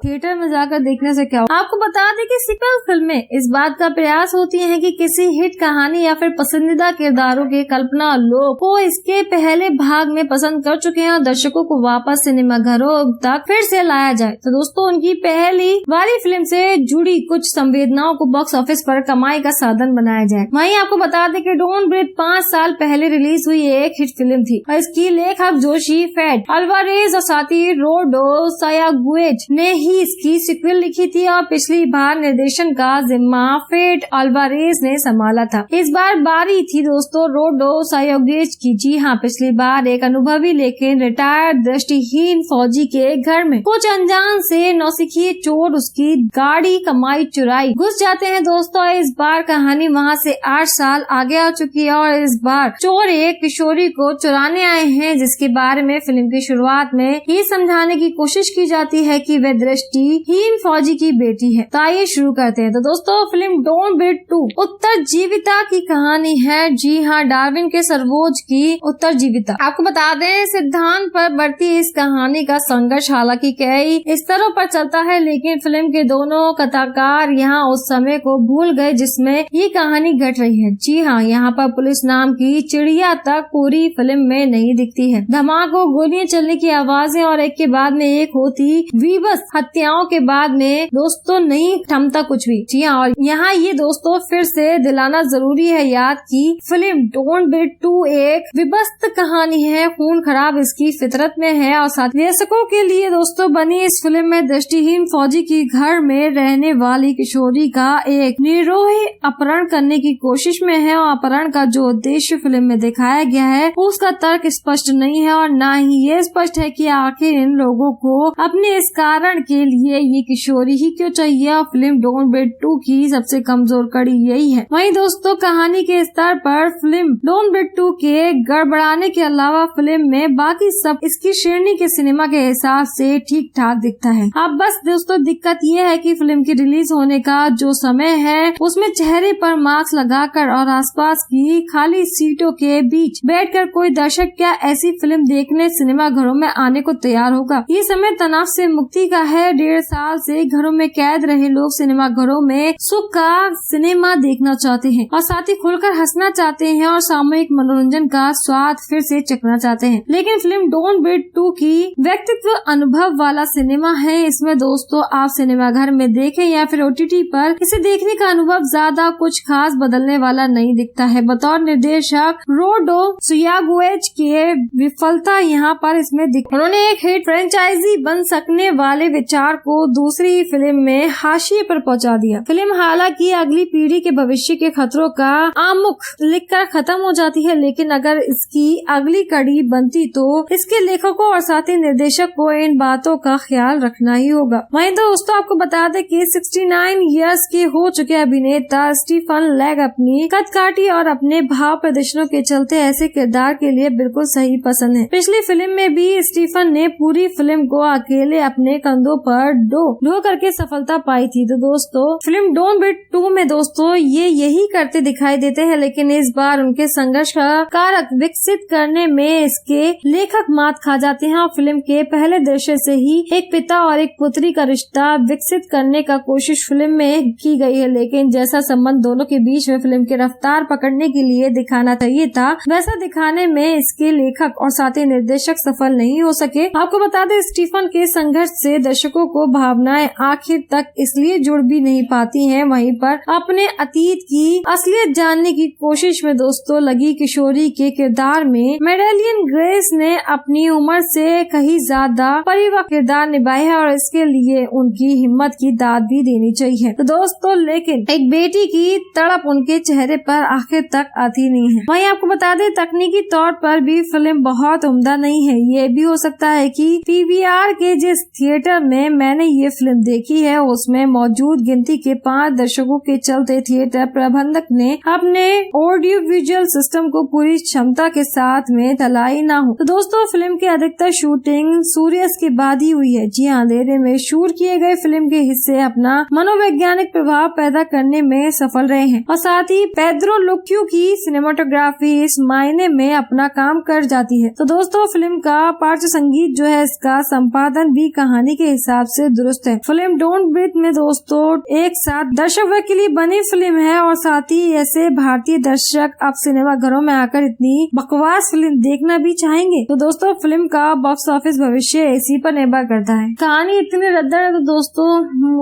थिएटर में जाकर देखने से क्या हो। आपको बता दें कि सीक्वल फिल्में इस बात का प्रयास होती हैं कि किसी हिट कहानी या फिर पसंदीदा किरदारों के कल्पना लोग को इसके पहले भाग में पसंद कर चुके हैं और दर्शकों को वापस सिनेमा घरों तक फिर से लाया जाए। तो दोस्तों उनकी पहली वाली फिल्म से जुड़ी कुछ संवेदनाओं को बॉक्स ऑफिस पर कमाई का साधन बनाया जाए। वहीं आपको बता दें कि डोंट ब्रीथ 5 साल पहले रिलीज हुई एक हिट फिल्म थी और इसकी लेखक जोशी फेड अल्वारेज और साथ ही रोडो सायागुएज ने ही इसकी सिक्वल लिखी थी और पिछली बार निर्देशन का जिम्मा फेड अल्वारेज ने संभाला था। इस बार बारी थी दोस्तों रोडो सायागुएज की। जी हाँ, पिछली बार एक अनुभवी लेकिन रिटायर्ड दृष्टिहीन फौजी के घर में कुछ अनजान से नौसिखिए चोर उसकी गाड़ी कमाई चुराई घुस जाते हैं दोस्तों। इस बार कहानी वहाँ से 8 साल आगे आ चुकी है और इस बार चोर एक किशोरी को चुराने आए हैं जिसके बारे में फिल्म की शुरुआत में ये समझाने की कोशिश की जाती है कि वह दृष्टिहीन फौजी की बेटी है। तो आइए शुरू करते हैं। तो दोस्तों फिल्म डोंट ब्रीथ 2 उत्तरजीविता की कहानी है। जी हाँ, डार्विन के सर्वोज की उत्तरजीविता। आपको बता दें, सिद्धांत पर बढ़ती इस कहानी का संघर्ष हालांकि कई स्तरों पर चलता है, लेकिन फिल्म के दोनों कथाकार यहाँ उस समय को भूल गए जिसमें ये कहानी घट रही है। जी हाँ, यहाँ पर पुलिस नाम की चिड़िया तक पूरी फिल्म में नहीं दिखती है। धमाकों, गोलियां चलने की आवाजें और एक के बाद में एक होती विवश हत्याओं के बाद में दोस्तों नहीं थमता कुछ भी। जी हाँ, और यहाँ ये दोस्तों फिर से दिलाना जरूरी है याद की फिल्म डोंट ब्रीथ 2 एक विभत्स कहानी है। खून खराब इसकी फितरत में है और साथ दर्शकों के लिए दोस्तों बनी इस फिल्म में दृष्टिहीन फौजी की घर में रहने वाली किशोरी का एक निर्दोष अपहरण करने की कोशिश में है और अपहरण का जो उद्देश्य फिल्म में दिखाया गया है उसका तर्क स्पष्ट नहीं है और न ही ये स्पष्ट है कि आखिर इन लोगों को अपने इस कारण के लिए ये किशोरी ही क्यों चाहिए। और फिल्म डोंट ब्रीथ 2 की सबसे कमजोर कड़ी यही है। वहीं दोस्तों कहानी के स्तर पर फिल्म डोंट ब्रीथ 2 के गड़बड़ाने के अलावा फिल्म में बाकी सब इसकी श्रेणी के सिनेमा के हिसाब से ठीक ठाक दिखता है। अब बस दोस्तों दिक्कत ये है कि फिल्म की रिलीज होने का जो समय है उसमें चेहरे पर मास्क लगाकर और आसपास की खाली सीटों के बीच बैठकर कोई दर्शक क्या ऐसी फिल्म देखने सिनेमा घरों में आने को तैयार होगा। ये समय तनाव से मुक्ति का है। 1.5 साल से घरों में कैद रहे लोग सिनेमा घरों में सुख का सिनेमा देखना चाहते हैं और साथ ही खुलकर हंसना चाहते हैं और सामूहिक मनोरंजन का स्वाद फिर से चखना चाहते हैं। लेकिन फिल्म डोंट ब्रीथ 2 की व्यक्तित्व अनुभव वाला सिनेमा है। इसमें दोस्तों आप सिनेमा घर में देखें या फिर OTT पर इसे देखने का अनुभव ज्यादा कुछ खास बदलने वाला नहीं दिखता है। बतौर निर्देशक रोडो सायागुएज के विफलता यहाँ पर इसमें उन्होंने एक हिट फ्रेंचाइजी बन सकने वाले विचार को दूसरी फिल्म में हाशिए पर पहुँचा दिया। फिल्म हालांकि अगली पीढ़ी के भविष्य के खतरों का आमुख लिखकर खत्म हो जाती है, लेकिन अगर इसकी अगली कड़ी बनती तो इसके लेखकों और साथ ही निर्देशक को इन बातों का ख्याल रखना ही होगा। वहीं दोस्तों आपको बता दें कि 69 इयर्स के हो चुके अभिनेता स्टीफन लेग अपनी कदकाठी और अपने भाव प्रदर्शनों के चलते ऐसे किरदार के लिए बिल्कुल सही पसंद है। पिछली फिल्म में भी स्टीफन ने पूरी फिल्म को अकेले अपने कंधों पर ढो करके सफलता पाई थी। तो दोस्तों फिल्म डोंट ब्रीथ 2 में दोस्तों ये यही करते दिखाई देते हैं, लेकिन इस बार उनके संघर्ष का कारक विकसित करने में इसके लेखक मात खा जाते हैं और फिल्म के पहले दृश्य से ही एक पिता और एक पुत्री का रिश्ता विकसित करने का कोशिश फिल्म में की गई है, लेकिन जैसा संबंध दोनों के बीच में फिल्म की रफ्तार पकड़ने के लिए दिखाना चाहिए था, वैसा दिखाने में इसके लेखक और साथ ही निर्देशक सफल नहीं हो सके। आपको बता दें स्टीफन के संघर्ष से दर्शकों को भावनाएं आखिर तक इसलिए जुड़ भी नहीं पाती हैं, वहीं पर अपने अतीत की असलियत जानने की कोशिश में दोस्तों लगी किशोरी के किरदार में मेडेलियन ग्रेस ने अपनी उम्र से कहीं ज्यादा परिपक्व किरदार निभाया है और इसके लिए उनकी हिम्मत की दाद भी देनी चाहिए। तो दोस्तों लेकिन एक बेटी की तड़प उनके चेहरे पर आखिर तक आती नहीं है। वहीं आपको बता दें तकनीकी तौर पर भी फिल्म बहुत उम्दा नहीं है। ये भी हो सकता है कि पीवीआर के जिस थिएटर में मैंने ये फिल्म देखी है उसमें मौजूद गिनती के 5 दर्शकों के चलते थिएटर प्रबंधक ने अपने ऑडियो विजुअल सिस्टम को पूरी क्षमता के साथ में तलाई ना हो। तो दोस्तों फिल्म की अधिकतर शूटिंग सूर्यास्त के बाद ही हुई है। जी हाँ, अंधेरे में शूट किए गए फिल्म के हिस्से अपना मनोवैज्ञानिक प्रभाव पैदा करने में सफल रहे हैं और साथ ही पेड्रो लुक्यू की सिनेमाटोग्राफी इस मायने में अपना काम कर जाती है। तो दोस्तों फिल्म का पार्श्व संगीत जो है इसका संपादन भी कहानी के हिसाब से दुरुस्त है। फिल्म डोंट ब्रीथ में दोस्तों एक साथ दर्शक वर्ग के लिए बनी फिल्म है और साथ ही ऐसे भारतीय दर्शक अब सिनेमा घरों में आकर इतनी बकवास फिल्म देखना भी चाहेंगे। तो दोस्तों फिल्म का बॉक्स ऑफिस भविष्य इसी पर निर्भर करता है। कहानी इतनी रद्दर है तो दोस्तों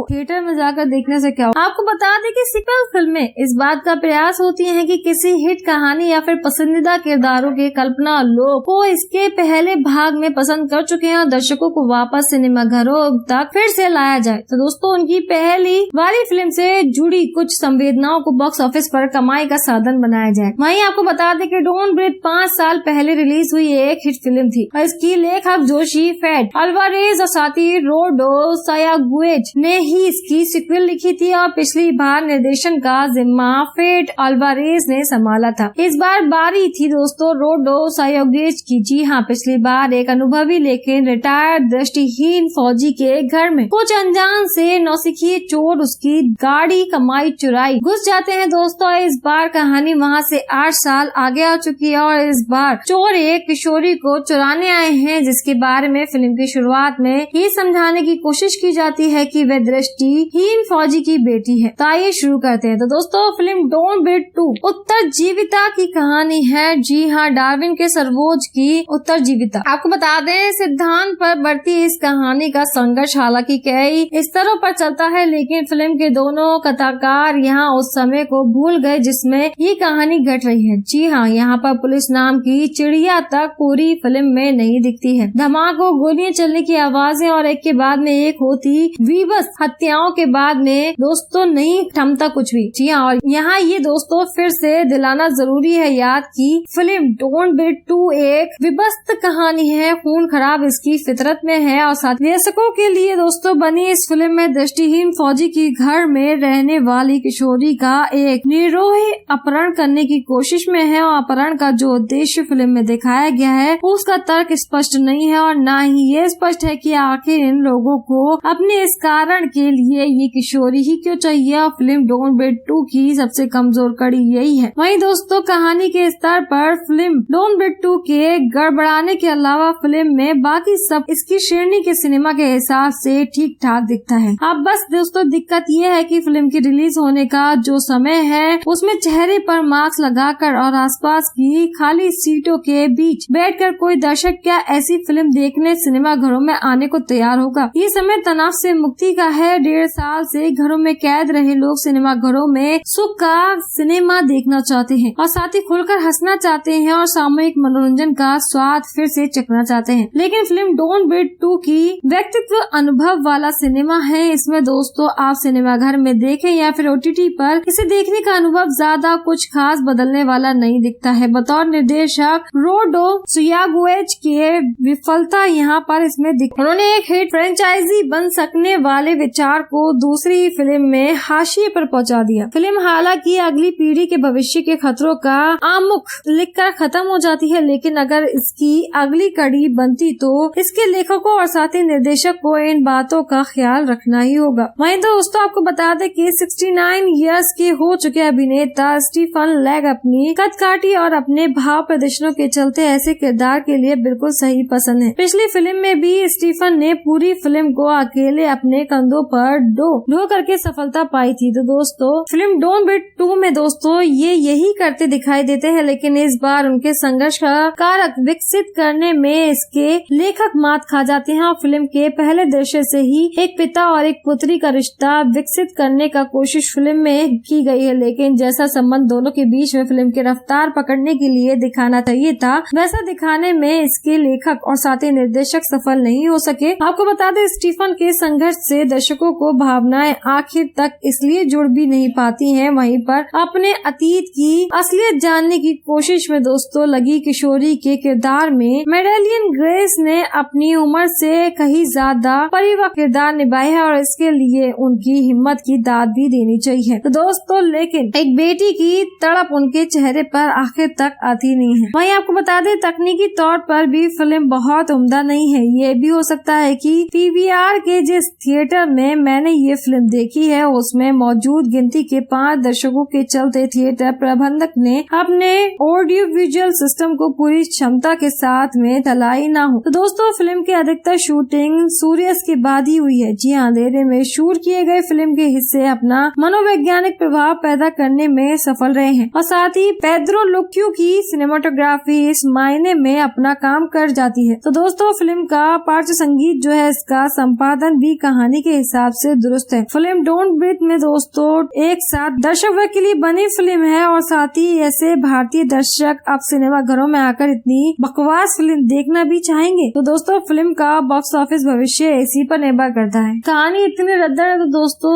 थिएटर में जाकर देखने से क्या होगा। आपको बता दें कि सीक्वल फिल्में इस बात का प्रयास होती हैं कि किसी हिट कहानी या फिर पसंदीदा किरदारों के कल्पना लोग को इसके पहले भाग में पसंद कर चुके हैं और दर्शकों को वापस सिनेमा घरों तक फिर से लाया जाए। तो दोस्तों उनकी पहली वाली फिल्म से जुड़ी कुछ संवेदनाओं को बॉक्स ऑफिस पर कमाई का साधन बनाया जाए। वहीं आपको बता दें कि डोंट ब्रीथ 5 साल पहले रिलीज हुई एक हिट फिल्म थी और इसकी लेखक जोशी फेड अल्वारेज और साथ ही रोडो सायागुएज ने ही इसकी सिक्वल लिखी थी और पिछली बार निर्देशन का जिम्मा फेड अल्वारेज ने संभाला था। इस बार बारी थी दोस्तों रोडो सायागुएज की। जी हाँ, पिछली बार एक अनुभवी लेकिन रिटायर्ड दृष्टिहीन फौजी के घर में कुछ अनजान से नौसिखिए चोर उसकी गाड़ी कमाई चुराई घुस जाते हैं दोस्तों। इस बार कहानी वहाँ से 8 साल आगे आ चुकी है और इस बार चोर एक किशोरी को चुराने आए हैं, जिसके बारे में फिल्म की शुरुआत में ये समझाने की कोशिश की जाती है कि वह दृष्टिहीन फौजी की बेटी है। तो आइए शुरू करते हैं। तो दोस्तों फिल्म डोंट ब्रीथ 2 उत्तरजीविता की कहानी है। जी हाँ, डार्विन के सर्वोच्च की उत्तरजीविता। आपको बता दें सिद्धांत पर बढ़ती इस कहानी का संघर्ष हालांकि कई स्तरों पर चलता है, लेकिन फिल्म के दोनों कथाकार यहाँ उस समय को भूल गए जिसमें ये कहानी घट रही है। जी हाँ, यहाँ पर पुलिस नाम की चिड़िया तक पूरी फिल्म में नहीं दिखती है। धमाकों, गोलियां चलने की आवाजें और एक के बाद में एक होती विवश हत्याओं के बाद में दोस्तों नहीं थमता कुछ भी। जी हाँ, और यहाँ ये दोस्तों फिर से दिलाना जरूरी है याद कि फिल्म डोंट ब्रीथ 2 एक विभत्स कहानी है, खून खराब इसकी फितरत में है और साथ दर्शकों के लिए दोस्तों बनी इस फिल्म में दृष्टिहीन फौजी की घर में रहने वाली किशोरी का एक निर्दोष अपहरण करने की कोशिश में है और अपहरण का जो उद्देश्य फिल्म में दिखाया गया है उसका तर्क स्पष्ट नहीं है और न ही ये स्पष्ट है कि आखिर इन लोगों को अपने इस कारण के लिए ये किशोरी ही क्यों चाहिए। और फिल्म डोंट ब्रीथ 2 की सबसे कमजोर कड़ी यही है। वहीं दोस्तों कहानी के स्तर पर फिल्म डोंट ब्रीथ 2 के गड़बड़ाने के अलावा फिल्म में बाकी सब इसकी श्रेणी के सिनेमा के हिसाब से ठीक ठाक दिखता है। अब बस दोस्तों दिक्कत ये है कि फिल्म की रिलीज होने का जो समय है उसमें चेहरे पर मास्क लगाकर और आसपास की खाली सीटों के बीच बैठकर कोई दर्शक क्या ऐसी फिल्म देखने सिनेमा घरों में आने को तैयार होगा। ये समय तनाव से मुक्ति का है। 1.5 साल से घरों में कैद रहे लोग सिनेमा घरों में सुख का सिनेमा देखना चाहते हैं और साथ ही खुलकर हंसना चाहते हैं और सामूहिक मनोरंजन का स्वाद फिर से चखना चाहते हैं। लेकिन फिल्म डोंट ब्रीथ 2 की व्यक्तित्व अनुभव वाला सिनेमा है। इसमें दोस्तों आप सिनेमा घर में देखें या फिर OTT पर इसे देखने का अनुभव ज्यादा कुछ खास बदलने वाला नहीं दिखता है। बतौर निर्देशक रोडो सायागुएज के विफलता यहाँ पर इसमें उन्होंने एक हिट फ्रेंचाइजी बन सकने वाले विचार को दूसरी फिल्म में हाशिए पर पहुँचा दिया। फिल्म हालांकि अगली पीढ़ी के भविष्य के खतरों का आमुख लिखकर खत्म हो जाती है, लेकिन अगर इसकी अगली कड़ी बनती तो इसके लेखकों और साथ ही निर्देशक को इन बातों का ख्याल रखना ही होगा। होगा। वहीं दोस्तों आपको बता दें कि 69 इयर्स के हो चुके अभिनेता स्टीफन लेग अपनी कदकाठी और अपने भाव प्रदर्शनों के चलते ऐसे किरदार के लिए बिल्कुल सही पसंद है। पिछली फिल्म में भी स्टीफन ने पूरी फिल्म को अकेले अपने कंधों पर ढो करके सफलता पाई थी। तो दोस्तों फिल्म डोंट ब्रीथ 2 में दोस्तों ये यही करते दिखाई देते हैं, लेकिन इस बार उनके संघर्ष का कारक विकसित करने में इसके लेखक मात खा जाते हैं और फिल्म के पहले दृश्य से ही एक पिता और एक पुत्री का रिश्ता विकसित करने का कोशिश फिल्म में की गई है, लेकिन जैसा संबंध दोनों के बीच में फिल्म की रफ्तार पकड़ने के लिए दिखाना चाहिए था, वैसा दिखाने में इसके लेखक और साथ ही निर्देशक सफल नहीं हो सके। आपको बता दें स्टीफन के संघर्ष से दर्शकों को भावनाएं आखिर तक इसलिए जुड़ भी नहीं पाती हैं, वहीं पर अपने अतीत की असलियत जानने की कोशिश में दोस्तों लगी किशोरी के किरदार में मेडेलियन ग्रेस ने अपनी उम्र से कहीं ज्यादा परिपक्व किरदार निभाया है और इसके लिए उनकी हिम्मत की दाद भी देनी चाहिए। तो दोस्तों लेकिन एक बेटी की तड़प उनके चेहरे पर आखिर तक आती नहीं है। वहीं आपको बता दें तकनीकी तौर पर भी फिल्म बहुत उम्दा नहीं है। ये भी हो सकता है कि PVR के जिस थिएटर में मैंने ये फिल्म देखी है उसमें मौजूद गिनती के 5 दर्शकों के चलते थिएटर प्रबंधक ने अपने ऑडियो विजुअल सिस्टम को पूरी क्षमता के साथ में ढलाई न हो। तो दोस्तों फिल्म की अधिकतर शूटिंग सूर्यास्त के बाद ही हुई है। जी हाँ, अंधेरे में शूट किए गए फिल्म के हिस्से अपना मनोवैज्ञानिक प्रभाव पैदा करने में सफल रहे हैं और साथ ही पेड्रो लुक्यू की सिनेमाटोग्राफी इस मायने में अपना काम कर जाती है। तो दोस्तों फिल्म का पार्श्व संगीत जो है इसका संपादन भी कहानी के हिसाब से दुरुस्त है। फिल्म डोंट ब्रीथ में दोस्तों एक साथ दर्शक वर्ग के लिए बनी फिल्म है और साथ ही ऐसे भारतीय दर्शक अब सिनेमा घरों में आकर इतनी बकवास फिल्म देखना भी चाहेंगे। तो दोस्तों फिल्म का बॉक्स ऑफिस भविष्य इसी पर निर्भर करता है। कहानी इतनी रद्दड़ है तो दोस्तों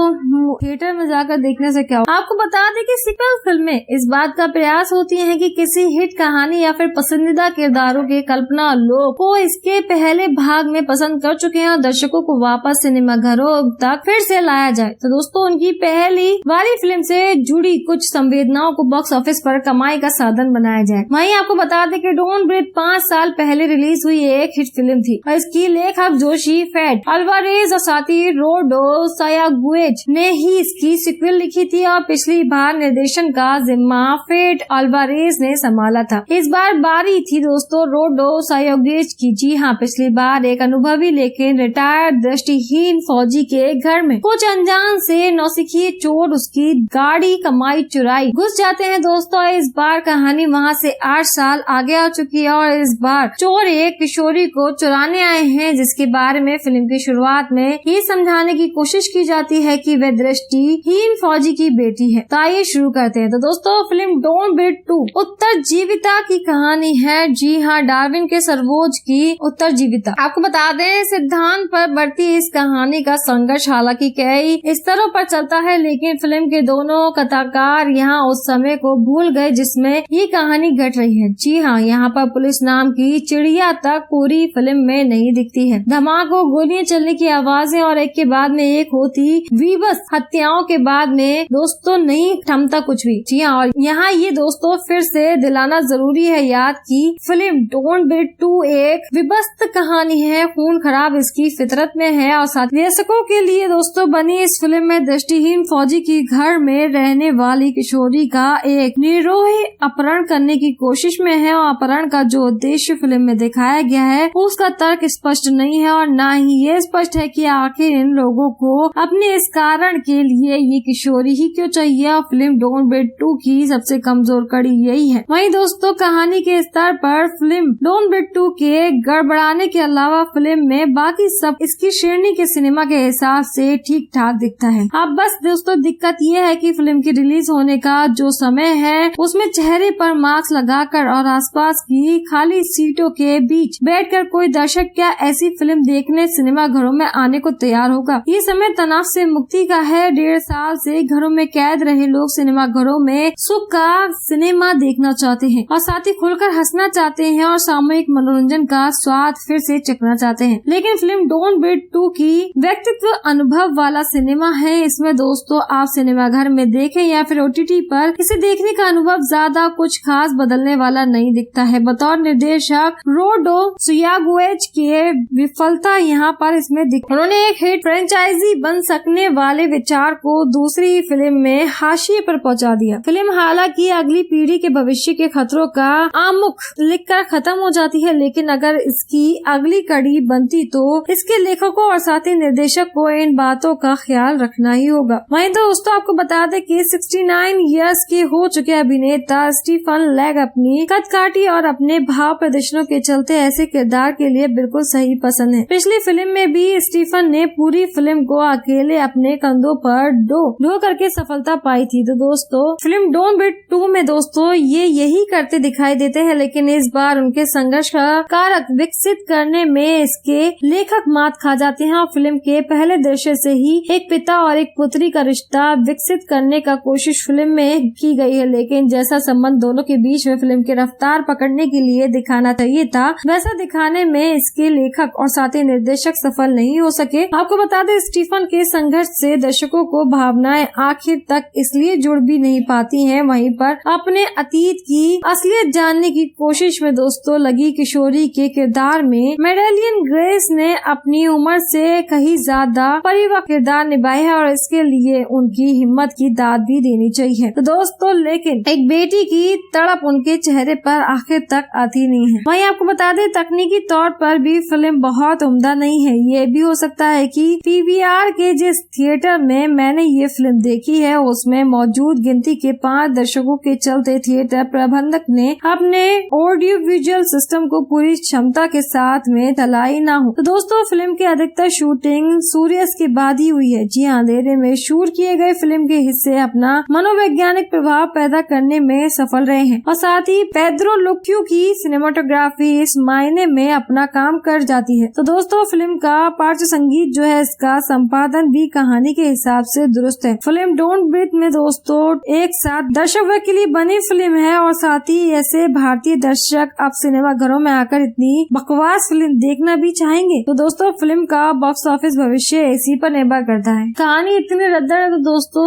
थिएटर में जाकर देखने से क्या हो। आपको बता दें कि सीक्वल फिल्में इस बात का प्रयास होती हैं कि किसी हिट कहानी या फिर पसंदीदा किरदारों के कल्पना लोग को इसके पहले भाग में पसंद कर चुके हैं और दर्शकों को वापस सिनेमा घरों तक फिर से लाया जाए। तो दोस्तों उनकी पहली वाली फिल्म से जुड़ी कुछ संवेदनाओं को बॉक्स ऑफिस पर कमाई का साधन बनाया जाए। वहीं आपको बता दें कि डोंट ब्रीथ 5 साल पहले रिलीज हुई एक हिट फिल्म थी और इसकी लेखक जोशी फेड अल्वारेज और साथ ही रोडो सायागुएज ने ही इसकी सिक्वल लिखी थी और पिछली बार निर्देशन का जिम्मा फेड अल्वारेज ने संभाला था। इस बार बारी थी दोस्तों रोडो सायागुएज की। जी हाँ, पिछली बार एक अनुभवी लेकिन रिटायर्ड दृष्टिहीन फौजी के घर में कुछ अनजान से नौसिखिए चोर उसकी गाड़ी कमाई चुराई घुस जाते हैं दोस्तों। इस बार कहानी वहाँ से 8 साल आगे आ चुकी है और इस बार चोर एक किशोरी को चुराने आए हैं, जिसके बारे में फिल्म की शुरुआत में ये समझाने की कोशिश की जाती है कि वह दृष्टिहीन फौजी की बेटी है। तो आइए शुरू करते हैं। तो दोस्तों फिल्म डोंट ब्रीथ 2 उत्तरजीविता की कहानी है। जी हाँ, डार्विन के सर्वोज की उत्तरजीविता। आपको बता दें सिद्धांत पर बढ़ती इस कहानी का संघर्ष हालांकि कई स्तरों पर चलता है, लेकिन फिल्म के दोनों कथाकार यहाँ उस समय को भूल गए जिसमें ये कहानी घट रही है। जी हाँ, यहाँ पर पुलिस नाम की चिड़िया तक पूरी फिल्म में नहीं दिखती है। धमाकों, गोलियां चलने की आवाजें और एक के बाद में एक होती विवश हत्याओं के बाद में दोस्तों नहीं थमता कुछ भी। जी हाँ, और यहाँ ये दोस्तों फिर से दिलाना जरूरी है याद कि फिल्म डोंट ब्रीथ 2 एक विभत्स कहानी है, खून खराब इसकी फितरत में है और साथ दर्शकों के लिए दोस्तों बनी इस फिल्म में दृष्टिहीन फौजी की घर में रहने वाली किशोरी का एक निर्दोष अपहरण करने की कोशिश में है और अपहरण का जो उद्देश्य फिल्म में दिखाया गया है उसका तर्क स्पष्ट नहीं है और न ही ये स्पष्ट है कि आखिर इन लोगों को अपने इस कारण के लिए ये किशोरी ही क्यों चाहिए। और फिल्म डोंट ब्रीथ 2 की सबसे कमजोर कड़ी यही है। वहीं दोस्तों कहानी के स्तर पर फिल्म डोंट ब्रीथ 2 के गड़बड़ाने के अलावा फिल्म में बाकी सब इसकी श्रेणी के सिनेमा के हिसाब से ठीक ठाक दिखता है। अब बस दोस्तों दिक्कत ये है कि फिल्म की रिलीज होने का जो समय है उसमें चेहरे पर मास्क लगाकर और आसपास की खाली सीटों के बीच बैठकर कोई दर्शक क्या ऐसी फिल्म देखने सिनेमा घरों में आने को तैयार होगा। ये समय तनाव से मुक्ति का है। 1.5 साल से घरों में कैद रहे लोग सिनेमा घरों में सुख का सिनेमा देखना चाहते हैं और साथ ही खुलकर हंसना चाहते हैं और सामूहिक मनोरंजन का स्वाद फिर से चखना चाहते हैं। लेकिन फिल्म डोंट ब्रीथ 2 की व्यक्तित्व अनुभव वाला सिनेमा है। इसमें दोस्तों आप सिनेमा घर में देखें या फिर OTT पर इसे देखने का अनुभव ज्यादा कुछ खास बदलने वाला नहीं दिखता है। बतौर निर्देशक रोडो सायागुएज के विफलता यहाँ पर इसमें उन्होंने एक हिट फ्रेंचाइज फ्रेंचाइजी बन सकने वाले विचार को दूसरी फिल्म में हाशिए पर पहुंचा दिया। फिल्म हालांकि अगली पीढ़ी के भविष्य के खतरों का आमुख लिखकर खत्म हो जाती है, लेकिन अगर इसकी अगली कड़ी बनती तो इसके लेखकों और साथ ही निर्देशक को इन बातों का ख्याल रखना ही होगा। वहीं दोस्तों आपको बता दें कि 69 इयर्स के हो चुके अभिनेता स्टीफन लेग अपनी कदकाठी और अपने भाव प्रदर्शनों के चलते ऐसे किरदार के लिए बिल्कुल सही पसंद है। पिछली फिल्म में भी स्टीफन ने पूरी फिल्म को अकेले अपने कंधों पर ढो करके सफलता पाई थी। तो दोस्तों फिल्म डोंट ब्रीथ 2 में दोस्तों ये यही करते दिखाई देते हैं, लेकिन इस बार उनके संघर्ष का कारक विकसित करने में इसके लेखक मात खा जाते हैं और फिल्म के पहले दृश्य से ही एक पिता और एक पुत्री का रिश्ता विकसित करने का कोशिश फिल्म में की गई है, लेकिन जैसा संबंध दोनों के बीच में फिल्म की रफ्तार पकड़ने के लिए दिखाना चाहिए था, वैसा दिखाने में इसके लेखक और साथ ही निर्देशक सफल नहीं हो सके। आपको बता दें स्टीफन के संघर्ष से दर्शकों को भावनाएं आखिर तक इसलिए जुड़ भी नहीं पाती हैं, वहीं पर अपने अतीत की असलियत जानने की कोशिश में दोस्तों लगी किशोरी के किरदार में मेडेलियन ग्रेस ने अपनी उम्र से कहीं ज्यादा परिपक्व किरदार निभाया है और इसके लिए उनकी हिम्मत की दाद भी देनी चाहिए। तो दोस्तों लेकिन एक बेटी की तड़प उनके चेहरे पर आखिर तक आती नहीं है। वहीं आपको बता दें तकनीकी तौर पर भी फिल्म बहुत उम्दा नहीं है। ये भी हो सकता है कि पीवीआर के जिस थिएटर में मैंने ये फिल्म देखी है उसमें मौजूद गिनती के 5 दर्शकों के चलते थिएटर प्रबंधक ने अपने ऑडियो विजुअल सिस्टम को पूरी क्षमता के साथ में ढलाई न हो। तो दोस्तों फिल्म की अधिकतर शूटिंग सूर्यास्त के बाद ही हुई है। जी हाँ, अंधेरे में शूट किए गए फिल्म के हिस्से अपना मनोवैज्ञानिक प्रभाव पैदा करने में सफल रहे हैं और साथ ही पेड्रो लुक्यू की सिनेमाटोग्राफी इस मायने में अपना काम कर जाती है। तो दोस्तों फिल्म का पार्श्व संगीत जो है इसका संपादन भी कहानी के हिसाब से दुरुस्त है। फिल्म डोंट ब्रीथ में दोस्तों एक साथ दर्शक वर्ग के लिए बनी फिल्म है और साथ ही ऐसे भारतीय दर्शक अब सिनेमा घरों में आकर इतनी बकवास फिल्म देखना भी चाहेंगे। तो दोस्तों फिल्म का बॉक्स ऑफिस भविष्य इसी पर निर्भर करता है। कहानी इतनी रद्दड़ है तो दोस्तों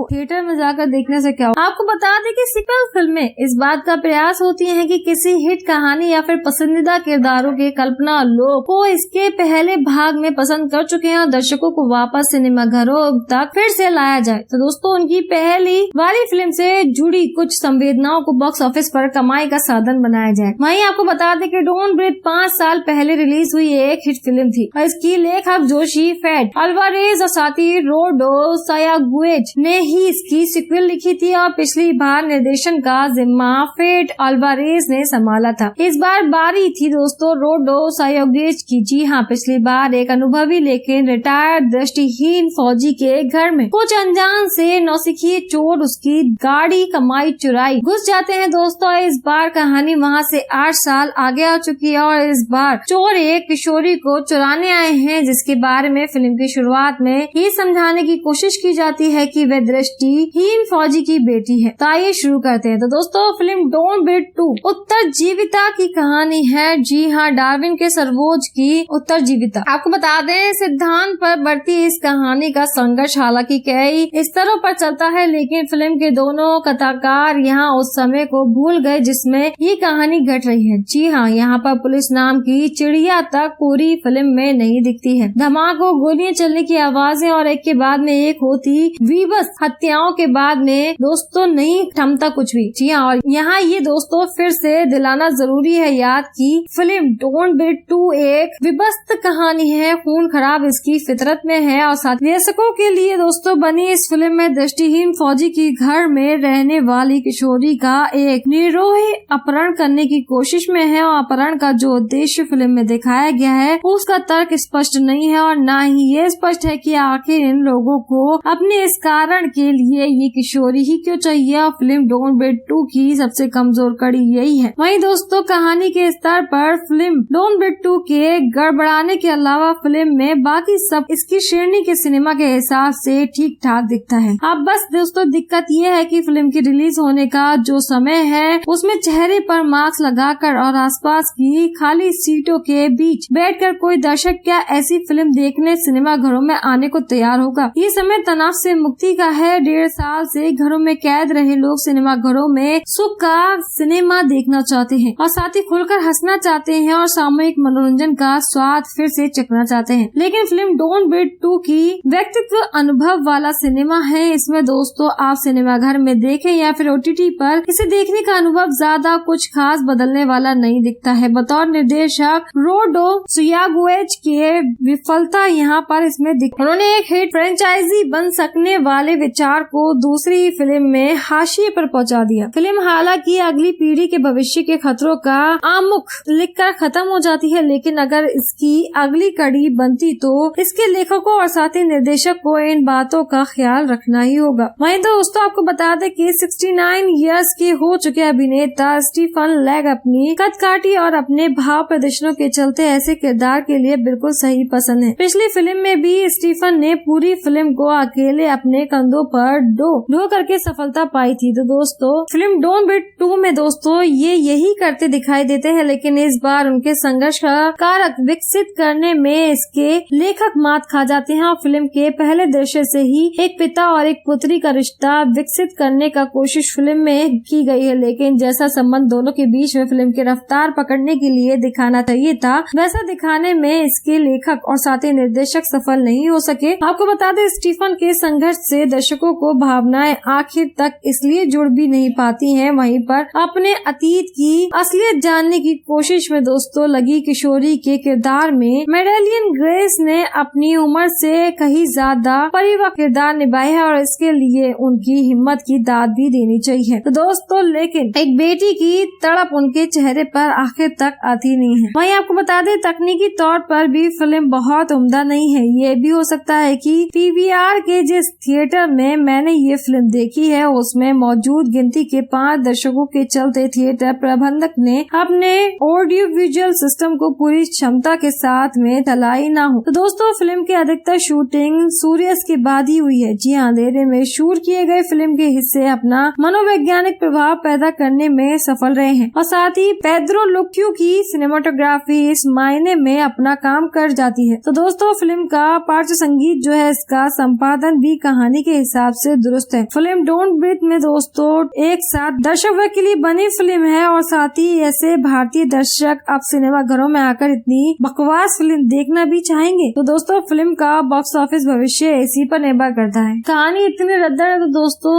थिएटर में जाकर देखने से क्या हो। आपको बता दें कि सीक्वल फिल्में इस बात का प्रयास होती हैं कि किसी हिट कहानी या फिर पसंदीदा किरदारों के कल्पना लोग को इसके पहले भाग में पसंद कर चुके हैं और दर्शकों को वापस सिनेमा घरों तक फिर से लाया जाए। तो दोस्तों उनकी पहली वाली फिल्म से जुड़ी कुछ संवेदनाओं को बॉक्स ऑफिस पर कमाई का साधन बनाया जाए। वहीं आपको बता दें कि डोंट ब्रीथ 5 साल पहले रिलीज हुई एक हिट फिल्म थी और इसकी लेखक जोशी फेड अल्वारेज और साथ ही रोडो सायागुएज ने ही इसकी सिक्वल लिखी थी और पिछली बार निर्देशन का जिम्मा फेड अल्वारेज ने संभाला था। इस बार बारी थी दोस्तों रोडो सायागुएज की। जी हाँ, पिछली बार एक अनुभवी लेकिन रिटायर्ड दृष्टिहीन फौजी के घर में कुछ अनजान से नौसिखिए चोर उसकी गाड़ी कमाई चुराई घुस जाते हैं दोस्तों। इस बार कहानी वहाँ से 8 साल आगे आ चुकी है और इस बार चोर एक किशोरी को चुराने आए हैं, जिसके बारे में फिल्म की शुरुआत में ये समझाने की कोशिश की जाती है कि वह दृष्टिहीन फौजी की बेटी है। तो आइए शुरू करते हैं। तो दोस्तों फिल्म डोंट ब्रीथ 2 उत्तरजीविता की कहानी है। जी हाँ, डार्विन के सर्वोज की उत्तरजीविता। आपको बता दें सिद्धांत पर बढ़ती इस कहानी का संघर्ष हालांकि कई स्तरों पर चलता है, लेकिन फिल्म के दोनों कथाकार यहाँ उस समय को भूल गए जिसमें ये कहानी घट रही है। जी हाँ, यहाँ पर पुलिस नाम की चिड़िया तक पूरी फिल्म में नहीं दिखती है। धमाकों, गोलियां चलने की आवाजें और एक के बाद में एक होती विवश हत्याओं के बाद में दोस्तों नहीं थमता कुछ भी। जी हाँ, और यहाँ ये दोस्तों फिर से दिलाना जरूरी है याद कि फिल्म डोंट ब्रीथ 2 एक विभस्त कहानी है, खून खराब इसकी फितरत में है और साथ दर्शकों के लिए दोस्तों बनी इस फिल्म में दृष्टिहीन फौजी की घर में रहने वाली किशोरी का एक निर्दोष अपहरण करने की कोशिश में है और अपहरण का जो उद्देश्य फिल्म में दिखाया गया है उसका तर्क स्पष्ट नहीं है और न ही ये स्पष्ट है कि आखिर इन लोगों को अपने इस कारण के लिए ये किशोरी ही क्यों चाहिए और फिल्म डोंट ब्रीथ 2 की सबसे कमजोर कड़ी यही है। वहीं दोस्तों कहानी के स्तर पर फिल्म डोंट ब्रीथ 2 के गड़बड़ाने के अलावा फिल्म में बाकी सब इसकी श्रेणी के सिनेमा के हिसाब से ठीक ठाक दिखता है। अब बस दोस्तों दिक्कत ये है कि फिल्म की रिलीज होने का जो समय है उसमें चेहरे पर मास्क लगाकर और आसपास की खाली सीटों के बीच बैठकर कोई दर्शक क्या ऐसी फिल्म देखने सिनेमा घरों में आने को तैयार होगा। ये समय तनाव से मुक्ति का है। 1.5 साल से घरों में कैद रहे लोग सिनेमा घरों में सुख का सिनेमा देखना चाहते हैं और साथ ही खुलकर हंसना चाहते हैं और सामूहिक मनोरंजन का स्वाद फिर से चखना चाहते हैं। लेकिन फिल्म डोंट डोंट ब्रीथ 2 की व्यक्तित्व अनुभव वाला सिनेमा है। इसमें दोस्तों आप सिनेमा घर में देखें या फिर OTT पर इसे देखने का अनुभव ज्यादा कुछ खास बदलने वाला नहीं दिखता है। बतौर निर्देशक रोडो सुयागुएज के विफलता यहाँ पर इसमें उन्होंने एक हिट फ्रेंचाइजी बन सकने वाले विचार को दूसरी फिल्म में हाशिए पर पहुंचा दिया। फिल्म हालांकि अगली पीढ़ी के भविष्य के खतरों का आमुख लिखकर खत्म हो जाती है, लेकिन अगर इसकी अगली कड़ी बनती तो इसके लेखकों और साथ ही निर्देशक को इन बातों का ख्याल रखना ही होगा। वहीं दोस्तों आपको बता दें कि 69 इयर्स के हो चुके अभिनेता स्टीफन लेग अपनी कदकाठी और अपने भाव प्रदर्शनों के चलते ऐसे किरदार के लिए बिल्कुल सही पसंद है। पिछली फिल्म में भी स्टीफन ने पूरी फिल्म को अकेले अपने कंधों पर ढो करके सफलता पाई थी। तो दोस्तों फिल्म डोंट ब्रीथ 2 में दोस्तों ये यही करते दिखाई देते हैं, लेकिन इस बार उनके संघर्ष का कारक विकसित करने में इसके लेखक मात खा जाते हैं और फिल्म के पहले दृश्य से ही एक पिता और एक पुत्री का रिश्ता विकसित करने का कोशिश फिल्म में की गई है, लेकिन जैसा संबंध दोनों के बीच में फिल्म की रफ्तार पकड़ने के लिए दिखाना चाहिए था, वैसा दिखाने में इसके लेखक और साथ ही निर्देशक सफल नहीं हो सके। आपको बता दें स्टीफन के संघर्ष से दर्शकों को भावनाएं आखिर तक इसलिए जुड़ भी नहीं पाती हैं। वहीं पर अपने अतीत की असलियत जानने की कोशिश में दोस्तों लगी किशोरी के किरदार में मेडेलियन ग्रेस ने अपनी उम्र से कहीं ज्यादा परिपक्व किरदार निभाया है और इसके लिए उनकी हिम्मत की दाद भी देनी चाहिए। तो दोस्तों लेकिन एक बेटी की तड़प उनके चेहरे पर आखिर तक आती नहीं है। वहीं आपको बता दें तकनीकी तौर पर भी फिल्म बहुत उम्दा नहीं है। ये भी हो सकता है कि PVR के जिस थिएटर में मैंने ये फिल्म देखी है उसमें मौजूद गिनती के 5 दर्शकों के चलते थिएटर प्रबंधक ने अपने ऑडियो विजुअल सिस्टम को पूरी क्षमता के साथ में चलाई ना हो। तो दोस्तों फिल्म की अधिकतर शूटिंग सूर्यास्त के बाद ही हुई है। जी हाँ, अंधेरे में शूट किए गए फिल्म के हिस्से अपना मनोवैज्ञानिक प्रभाव पैदा करने में सफल रहे हैं और साथ ही पेड्रो लुक्यू की सिनेमाटोग्राफी इस मायने में अपना काम कर जाती है। तो दोस्तों फिल्म का पार्श्व संगीत जो है इसका संपादन भी कहानी के हिसाब से दुरुस्त है। फिल्म डोंट ब्रीथ में दोस्तों एक साथ दर्शक के लिए बनी फिल्म है और साथ ही ऐसे भारतीय दर्शक अब सिनेमा घरों में आकर इतनी बकवास फिल्म देखना भी चाहेंगे। तो दोस्तों फिल्म का बॉक्स ऑफिस भविष्य इसी पर निर्भर करता है। कहानी इतनी रद्दर है तो दोस्तों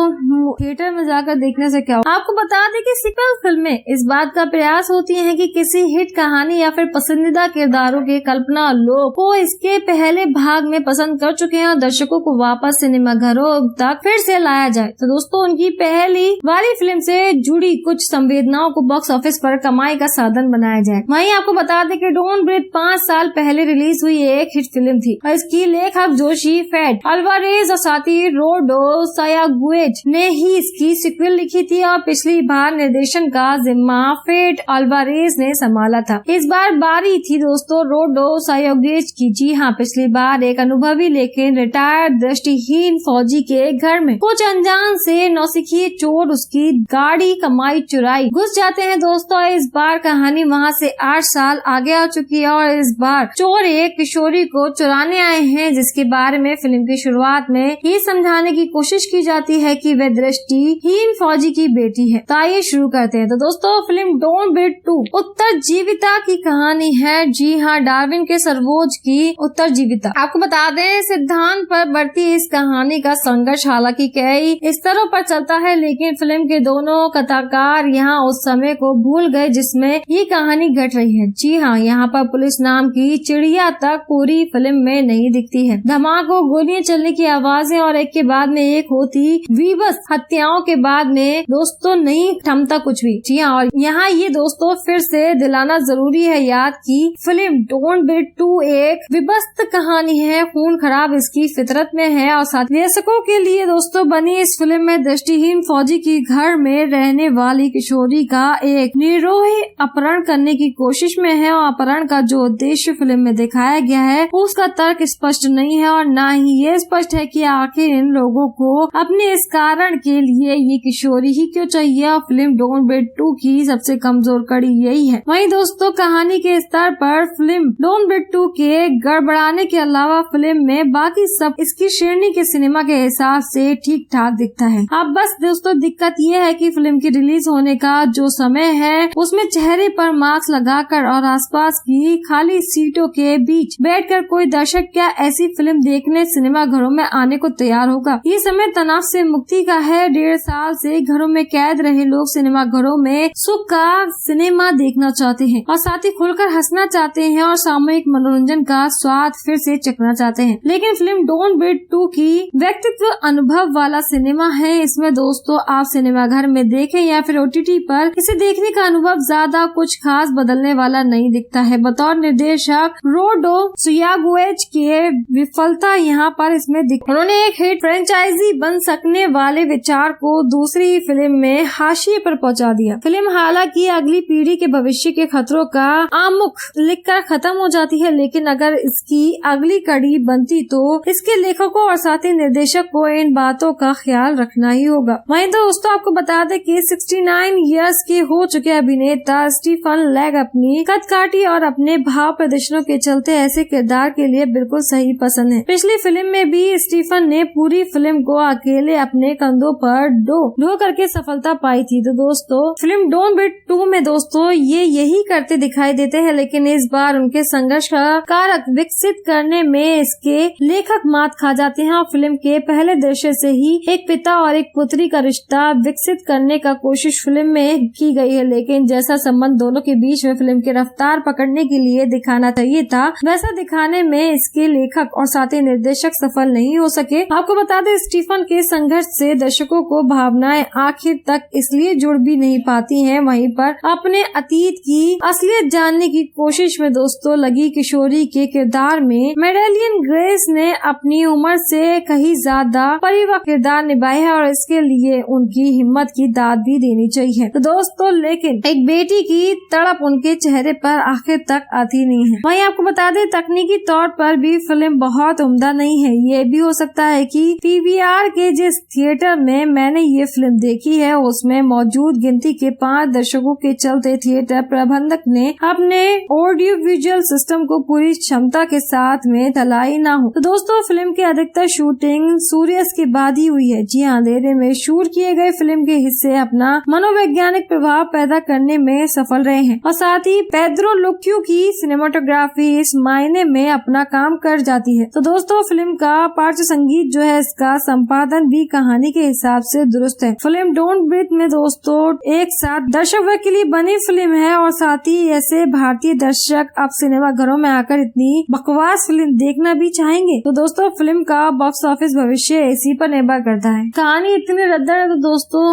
थिएटर में जाकर देखने से क्या हो। आपको बता दें कि सीक्वल फिल्में इस बात का प्रयास होती हैं कि किसी हिट कहानी या फिर पसंदीदा किरदारों की कल्पना लोग को इसके पहले भाग में पसंद कर चुके हैं और दर्शकों को वापस सिनेमा घरों तक फिर से लाया जाए। तो दोस्तों उनकी पहली वाली फिल्म से जुड़ी कुछ संवेदनाओं को बॉक्स ऑफिस पर कमाई का साधन बनाया जाए। वहीं आपको बता दें कि डोंट ब्रीथ 5 साल पहले रिलीज हुई एक हिट फिल्म थी और इसकी लेखक जोशी फेड अल्वारेज और साथ ही रोडो सायागुएज ने ही इसकी सिक्वल लिखी थी और पिछली बार निर्देशन का जिम्मा फेड अल्वारेज ने संभाला था। इस बार बारी थी दोस्तों रोडो सायागुएज की। जी हाँ, पिछली बार एक अनुभवी लेकिन रिटायर्ड दृष्टिहीन फौजी के घर में कुछ अनजान से नौसिखिए चोर उसकी गाड़ी कमाई चुराई घुस जाते हैं दोस्तों। इस बार कहानी वहाँ से 8 साल आगे आ चुकी है और इस बार चोर एक किशोरी को चुराने आए हैं, जिसके बारे में फिल्म की शुरुआत में ये समझाने की कोशिश की जाती है कि वह दृष्टिहीन फौजी की बेटी है। तो आइए शुरू करते हैं। तो दोस्तों फिल्म डोंट ब्रीथ 2 उत्तरजीविता की कहानी है। जी हाँ, डार्विन के सर्वोच्च की उत्तरजीविता। आपको बता दें सिद्धांत पर बढ़ती इस कहानी का संघर्ष हालांकि कई स्तरों पर चलता है, लेकिन फिल्म के दोनों कथाकार यहाँ उस समय को भूल गए जिसमें ये कहानी घट रही है। जी हाँ, यहाँ पर पुलिस नाम की चिड़िया तक पूरी फिल्म में नहीं दिखती है। धमाकों, गोलियां चलने की आवाजें और एक के बाद में एक होती विवश हत्याओं के बाद में दोस्तों नहीं थमता कुछ भी। जी हाँ, और यहाँ ये दोस्तों फिर से दिलाना जरूरी है याद की फिल्म डोंट ब्रीथ 2 एक विभस्त कहानी है। खून खराब इसकी फितरत में है और साथ दर्शकों के लिए दोस्तों बनी इस फिल्म में दृष्टिहीन फौजी की घर में रहने वाली किशोरी का एक निर्दोष अपहरण करने की कोशिश में है और अपहरण का जो उद्देश्य फिल्म में दिखाया गया है उसका तर्क स्पष्ट नहीं है और न ही ये स्पष्ट है कि आखिर इन लोगों को अपने इस कारण के लिए ये किशोरी ही क्यों चाहिए। और फिल्म डोंट ब्रीथ 2 की सबसे कमजोर कड़ी यही है। वहीं दोस्तों कहानी के स्तर पर फिल्म डोंट ब्रीथ 2 के गड़बड़ाने के अलावा फिल्म में बाकी सब इसकी श्रेणी के सिनेमा के हिसाब से ठीक ठाक दिखता है। अब बस दोस्तों दिक्कत ये है कि फिल्म की रिलीज होने का जो समय है उसमें चेहरे पर मास्क लगाकर और आसपास की खाली सीटों के बीच बैठकर कोई दर्शक क्या ऐसी फिल्म देखने सिनेमा घरों में आने को तैयार होगा। ये समय तनाव से मुक्ति का है। 1.5 साल से घरों में कैद रहे लोग सिनेमा घरों में सुख का सिनेमा देखना चाहते हैं और साथ ही खुलकर हंसना चाहते हैं और सामूहिक मनोरंजन का स्वाद फिर से चखना चाहते हैं। लेकिन फिल्म डोंट ब्रीथ 2 की व्यक्तित्व अनुभव वाला सिनेमा है। इसमें दोस्तों आप सिनेमा घर में देखें या फिर OTT पर इसे देखने का अनुभव ज्यादा कुछ खास बदलने वाला नहीं दिखता है। बतौर निर्देशक रोडो सुयागुएज के विफलता यहाँ पर इसमें उन्होंने एक हिट फ्रेंचाइजी बन सकने वाले विचार को दूसरी फिल्म में हाशिए पर पहुंचा दिया। फिल्म हालांकि अगली पीढ़ी के भविष्य के खतरों का आमुख लिखकर खत्म हो जाती है, लेकिन अगर इसकी अगली कड़ी बनती तो इसके लेखकों और साथ ही निर्देशक को इन बातों का ख्याल रखना ही होगा। वहीं दोस्तों आपको बता दें कि 69 इयर्स के हो चुके अभिनेता स्टीफन लेग अपनी कदकाठी और अपने भाव प्रदर्शनों के चलते ऐसे किरदार के लिए बिल्कुल सही पसंद है। पिछली फिल्म में भी स्टीफन ने पूरी फिल्म को अकेले अपने कंधों पर ढो करके सफलता पाई थी। तो दोस्तों फिल्म डोंट ब्रीथ 2 में दोस्तों ये यही करते दिखाई देते हैं, लेकिन इस बार उनके संघर्ष का कारक विकसित करने में इसके लेखक मात खा जाते हैं और फिल्म के पहले दृश्य से ही एक पिता और एक पुत्री का रिश्ता विकसित करने का कोशिश फिल्म में की गई है, लेकिन जैसा संबंध दोनों के बीच में फिल्म की रफ्तार पकड़ने के लिए दिखाना चाहिए था, वैसा दिखाने में इसके लेखक और साथ ही निर्देशक सफल नहीं हो सके। आपको बता दें स्टीफन के संघर्ष से दर्शकों को भावनाएं आखिर तक इसलिए जुड़ भी नहीं पाती हैं। वहीं पर अपने अतीत की असलियत जानने की कोशिश में दोस्तों लगी किशोरी के किरदार में मेडेलियन ग्रेस ने अपनी उम्र से कहीं ज्यादा परिपक्व किरदार निभाया है और इसके लिए उनकी हिम्मत की दाद भी देनी चाहिए। तो दोस्तों लेकिन एक बेटी की तड़प उनके चेहरे पर आखिर तक आती नहीं है। वहीं आपको बता दें तकनीकी तौर पर भी फिल्म बहुत उम्दा नहीं है। ये भी हो सकता है कि PVR के जिस थिएटर में मैंने ये फिल्म देखी है उसमें मौजूद गिनती के 5 दर्शकों के चलते थिएटर प्रबंधक ने अपने ऑडियो विजुअल सिस्टम को पूरी क्षमता के साथ में चलाई ना हो। तो दोस्तों फिल्म की अधिकतर शूटिंग सूर्यास्त के बाद ही हुई है। जी हाँ, अंधेरे में शूट किए गए फिल्म के हिस्से अपना मनोवैज्ञानिक प्रभाव पैदा करने में सफल रहे हैं और साथ ही पेड्रो लुक्यू की सिनेमाटोग्राफी इस मायने में अपना काम कर जाती है। तो दोस्तों फिल्म का पार्श्व संगीत जो है इसका संपादन भी कहानी के हिसाब से दुरुस्त है। फिल्म डोंट ब्रीथ में दोस्तों एक साथ दर्शक के लिए बनी फिल्म है और साथ ही ऐसे भारतीय दर्शक अब सिनेमा घरों में आकर इतनी बकवास फिल्म देखना भी चाहेंगे। तो दोस्तों फिल्म का बॉक्स ऑफिस भविष्य इसी पर निर्भर करता है। कहानी इतनी रद्दर है तो दोस्तों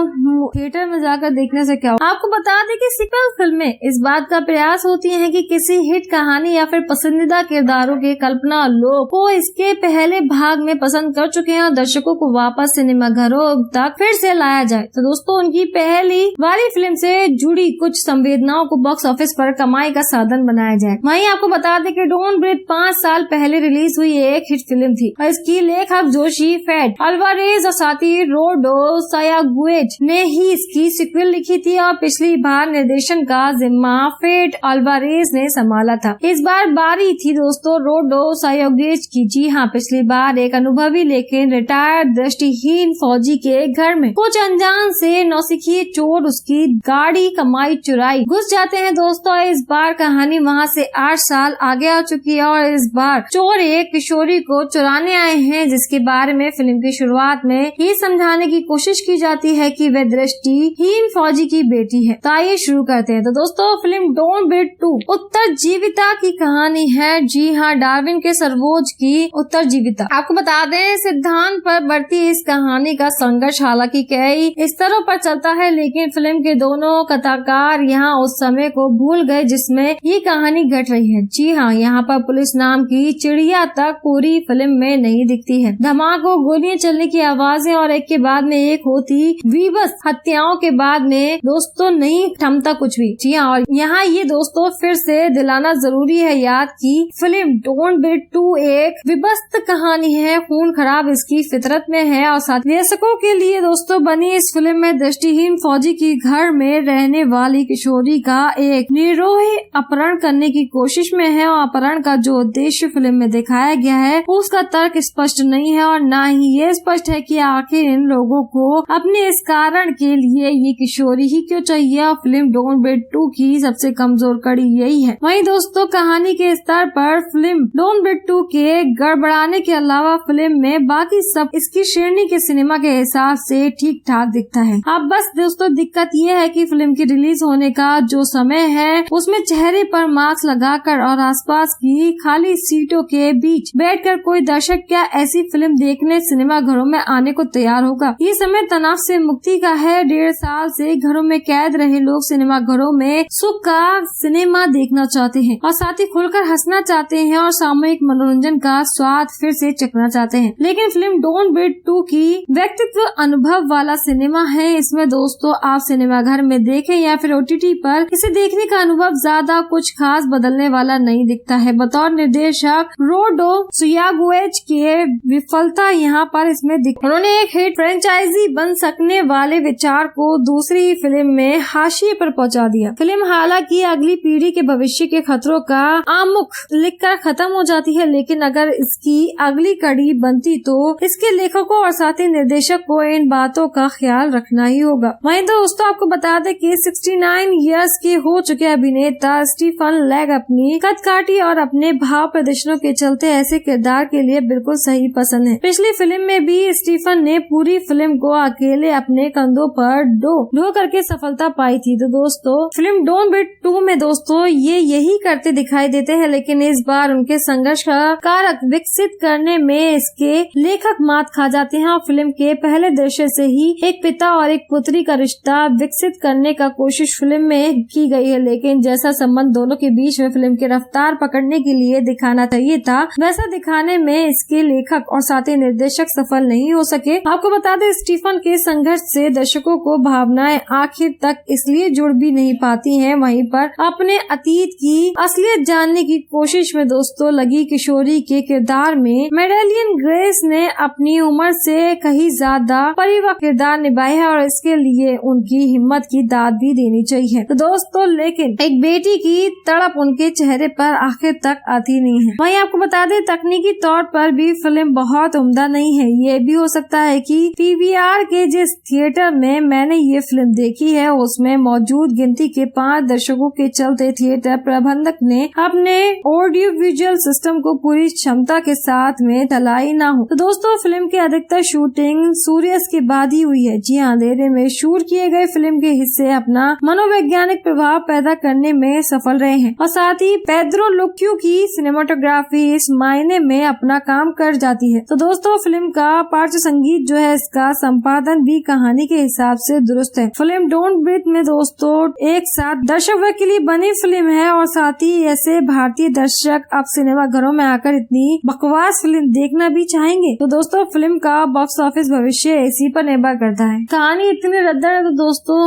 थिएटर में जाकर देखने से क्या हो। आपको बता दें कि सीक्वल फिल्में इस बात का प्रयास होती हैं कि किसी हिट कहानी या फिर पसंदीदा किरदारों के कल्पना लोग को इसके पहले भाग में पसंद कर चुके हैं और दर्शकों को वापस सिनेमा घरों तक फिर से लाया जाए। तो दोस्तों उनकी पहली वाली फिल्म से जुड़ी कुछ संवेदनाओं को बॉक्स ऑफिस पर कमाई का साधन बनाया जाए। वहीं आपको बता दें कि डोंट ब्रीथ 5 साल पहले रिलीज हुई एक हिट फिल्म थी और इसकी लेखक जोशी फेड अल्वारेज और साथ ही रोडो सायागुएज ने ही इसकी सिक्वल लिखी थी और पिछली बार निर्देशन का जिम्मा फेड अल्वारेज ने संभाला था। इस बार बारी थी दोस्तों रोडो सायागुएज की। जी हाँ, पिछली बार एक अनुभवी लेकिन रिटायर्ड दृष्टिहीन फौजी के घर में कुछ अनजान से नौसिखिए चोर उसकी गाड़ी कमाई चुराई घुस जाते हैं दोस्तों। इस बार कहानी वहाँ से 8 साल आगे आ चुकी है और इस बार चोर एक किशोरी को चुराने आए हैं जिसके बारे में फिल्म की शुरुआत में ये समझाने की कोशिश की जाती है कि वह दृष्टिहीन फौजी की बेटी है। तो आइए शुरू करते हैं। तो दोस्तों फिल्म डोंट ब्रीथ 2 उत्तरजीविता की कहानी है। जी हाँ, डार्विन के सर्वोज की उत्तरजीविता। आपको बता दें सिद्धांत पर बढ़ती इस कहानी का संघर्ष हालांकि कई स्तरों पर चलता है, लेकिन फिल्म के दोनों कथाकार यहाँ उस समय को भूल गए जिसमें ये कहानी घट रही है। जी हाँ, यहाँ पर पुलिस नाम की चिड़िया तक पूरी फिल्म में नहीं दिखती है। धमाकों, गोलियां चलने की आवाजें और एक के बाद में एक होती विवश हत्याओं के बाद में दोस्तों नहीं थमता कुछ भी। जी हाँ, और यहाँ ये दोस्तों फिर से दिलाना जरूरी है याद की फिल्म डोंट ब्रीथ 2 एक विभत्स कहानी है। खून खराब इसकी फितरत में है और साथ दर्शकों के लिए दोस्तों बनी इस फिल्म में दृष्टिहीन फौजी की घर में रहने वाली किशोरी का एक निर्दोष अपहरण करने की कोशिश में है और अपहरण का जो उद्देश्य फिल्म में दिखाया गया है उसका तर्क स्पष्ट नहीं है और न ही ये स्पष्ट है कि आखिर इन लोगों को अपने इस कारण के लिए ये किशोरी ही क्यों चाहिए। और फिल्म डोंट ब्रीथ 2 की सबसे कमजोर कड़ी यही है। वहीं दोस्तों कहानी के स्तर पर फिल्म डोंट ब्रीथ 2 के गड़बड़ाने के अलावा फिल्म में बाकी सब इसकी श्रेणी के सिनेमा के हिसाब से ठीक ठाक दिखता है। अब बस दोस्तों दिक्कत ये है कि फिल्म की रिलीज होने का जो समय है उसमें चेहरे पर मास्क लगाकर और आसपास की खाली सीटों के बीच बैठकर कोई दर्शक क्या ऐसी फिल्म देखने सिनेमा घरों में आने को तैयार होगा। ये समय तनाव से मुक्ति का है। 1.5 साल से घरों में कैद रहे लोग सिनेमा घरों में सुख का सिनेमा देखना चाहते हैं और साथ ही खुलकर हंसना चाहते हैं और सामूहिक मनोरंजन का स्वाद फिर से चखना चाहते हैं। लेकिन फिल्म डोंट ब्रीथ 2 की व्यक्तित्व अनुभव वाला सिनेमा है। इसमें दोस्तों आप सिनेमा घर में देखें या फिर OTT पर इसे देखने का अनुभव ज्यादा कुछ खास बदलने वाला नहीं दिखता है। बतौर निर्देशक रोडो सुयागुएज के विफलता यहाँ पर इसमें उन्होंने एक हिट फ्रेंचाइजी बन सकने वाले विचार को दूसरी फिल्म में हाशिए पर पहुँचा दिया। फिल्म हालांकि अगली पीढ़ी के भविष्य के खतरों का आमुख लिखकर खत्म हो जाती है, लेकिन अगर इसकी अगली कड़ी बनती तो इसके लेखकों और साथ ही निर्देशक को इन बातों का ख्याल रखना ही होगा। वहीं दोस्तों आपको बता दें कि 69 इयर्स के हो चुके अभिनेता स्टीफन लेग अपनी कदकाठी और अपने भाव प्रदर्शनों के चलते ऐसे किरदार के लिए बिल्कुल सही पसंद है। पिछली फिल्म में भी स्टीफन ने पूरी फिल्म को अकेले अपने कंधों पर ढो करके सफलता पाई थी। तो दोस्तों फिल्म डोंट ब्रीथ 2 में दोस्तों ये यही करते दिखाई देते हैं, लेकिन इस बार उनके संघर्ष का कारक विकसित करने में इसके लेखक मात खा जाते हैं और फिल्म के पहले दृश्य से ही एक पिता और एक पुत्री का रिश्ता विकसित करने का कोशिश फिल्म में की गई है। लेकिन जैसा संबंध दोनों के बीच में फिल्म की रफ्तार पकड़ने के लिए दिखाना चाहिए था, वैसा दिखाने में इसके लेखक और साथ ही निर्देशक सफल नहीं हो सके। आपको बता दें स्टीफन के संघर्ष से दर्शकों को भावनाएं आखिर तक इसलिए जुड़ भी नहीं पाती हैं। वहीं पर अपने अतीत की असलियत जानने की कोशिश में दोस्तों लगी किशोरी के किरदार में मेडेलियन ग्रेस ने अपनी उम्र से कहीं ज्यादा परिपक्व किरदार निभाया है और इसके लिए उनकी हिम्मत की दाद भी देनी चाहिए। तो दोस्तों लेकिन एक बेटी की तड़प उनके चेहरे पर आखिर तक आती नहीं है। वहीं आपको बता दें तकनीकी तौर पर भी फिल्म बहुत उम्दा नहीं है। ये भी हो सकता है कि PVR के जिस थिएटर में मैंने ये फिल्म देखी है उसमें मौजूद गिनती के 5 दर्शकों के चलते थिएटर प्रबंधक ने अपने ऑडियो विजुअल सिस्टम को पूरी क्षमता के साथ में चलाई ना हो। तो दोस्तों फिल्म की अधिकतर शूटिंग सूर्यास्त के बाद ही हुई है। जी हाँ, अंधेरे में शूट किए गए फिल्म के हिस्से अपना मनोवैज्ञानिक प्रभाव पैदा करने में सफल रहे हैं और साथ ही पेड्रो लुक्यू की सिनेमाटोग्राफी इस मायने में अपना काम कर जाती है। तो दोस्तों फिल्म का पार्श्व संगीत जो है इसका संपादन भी कहानी के हिसाब से दुरुस्त है। फिल्म डोंट ब्रीथ में दोस्तों एक साथ दर्शकों के लिए बनी फिल्म है और साथ ही ऐसे भारतीय दर्शक अब सिनेमा घरों में आकर इतनी बकवास फिल्म देखना भी चाहेंगे। तो दोस्तों फिल्म का बॉक्स ऑफिस भविष्य इसी पर निर्भर करता है। कहानी इतनी रद्दर है तो दोस्तों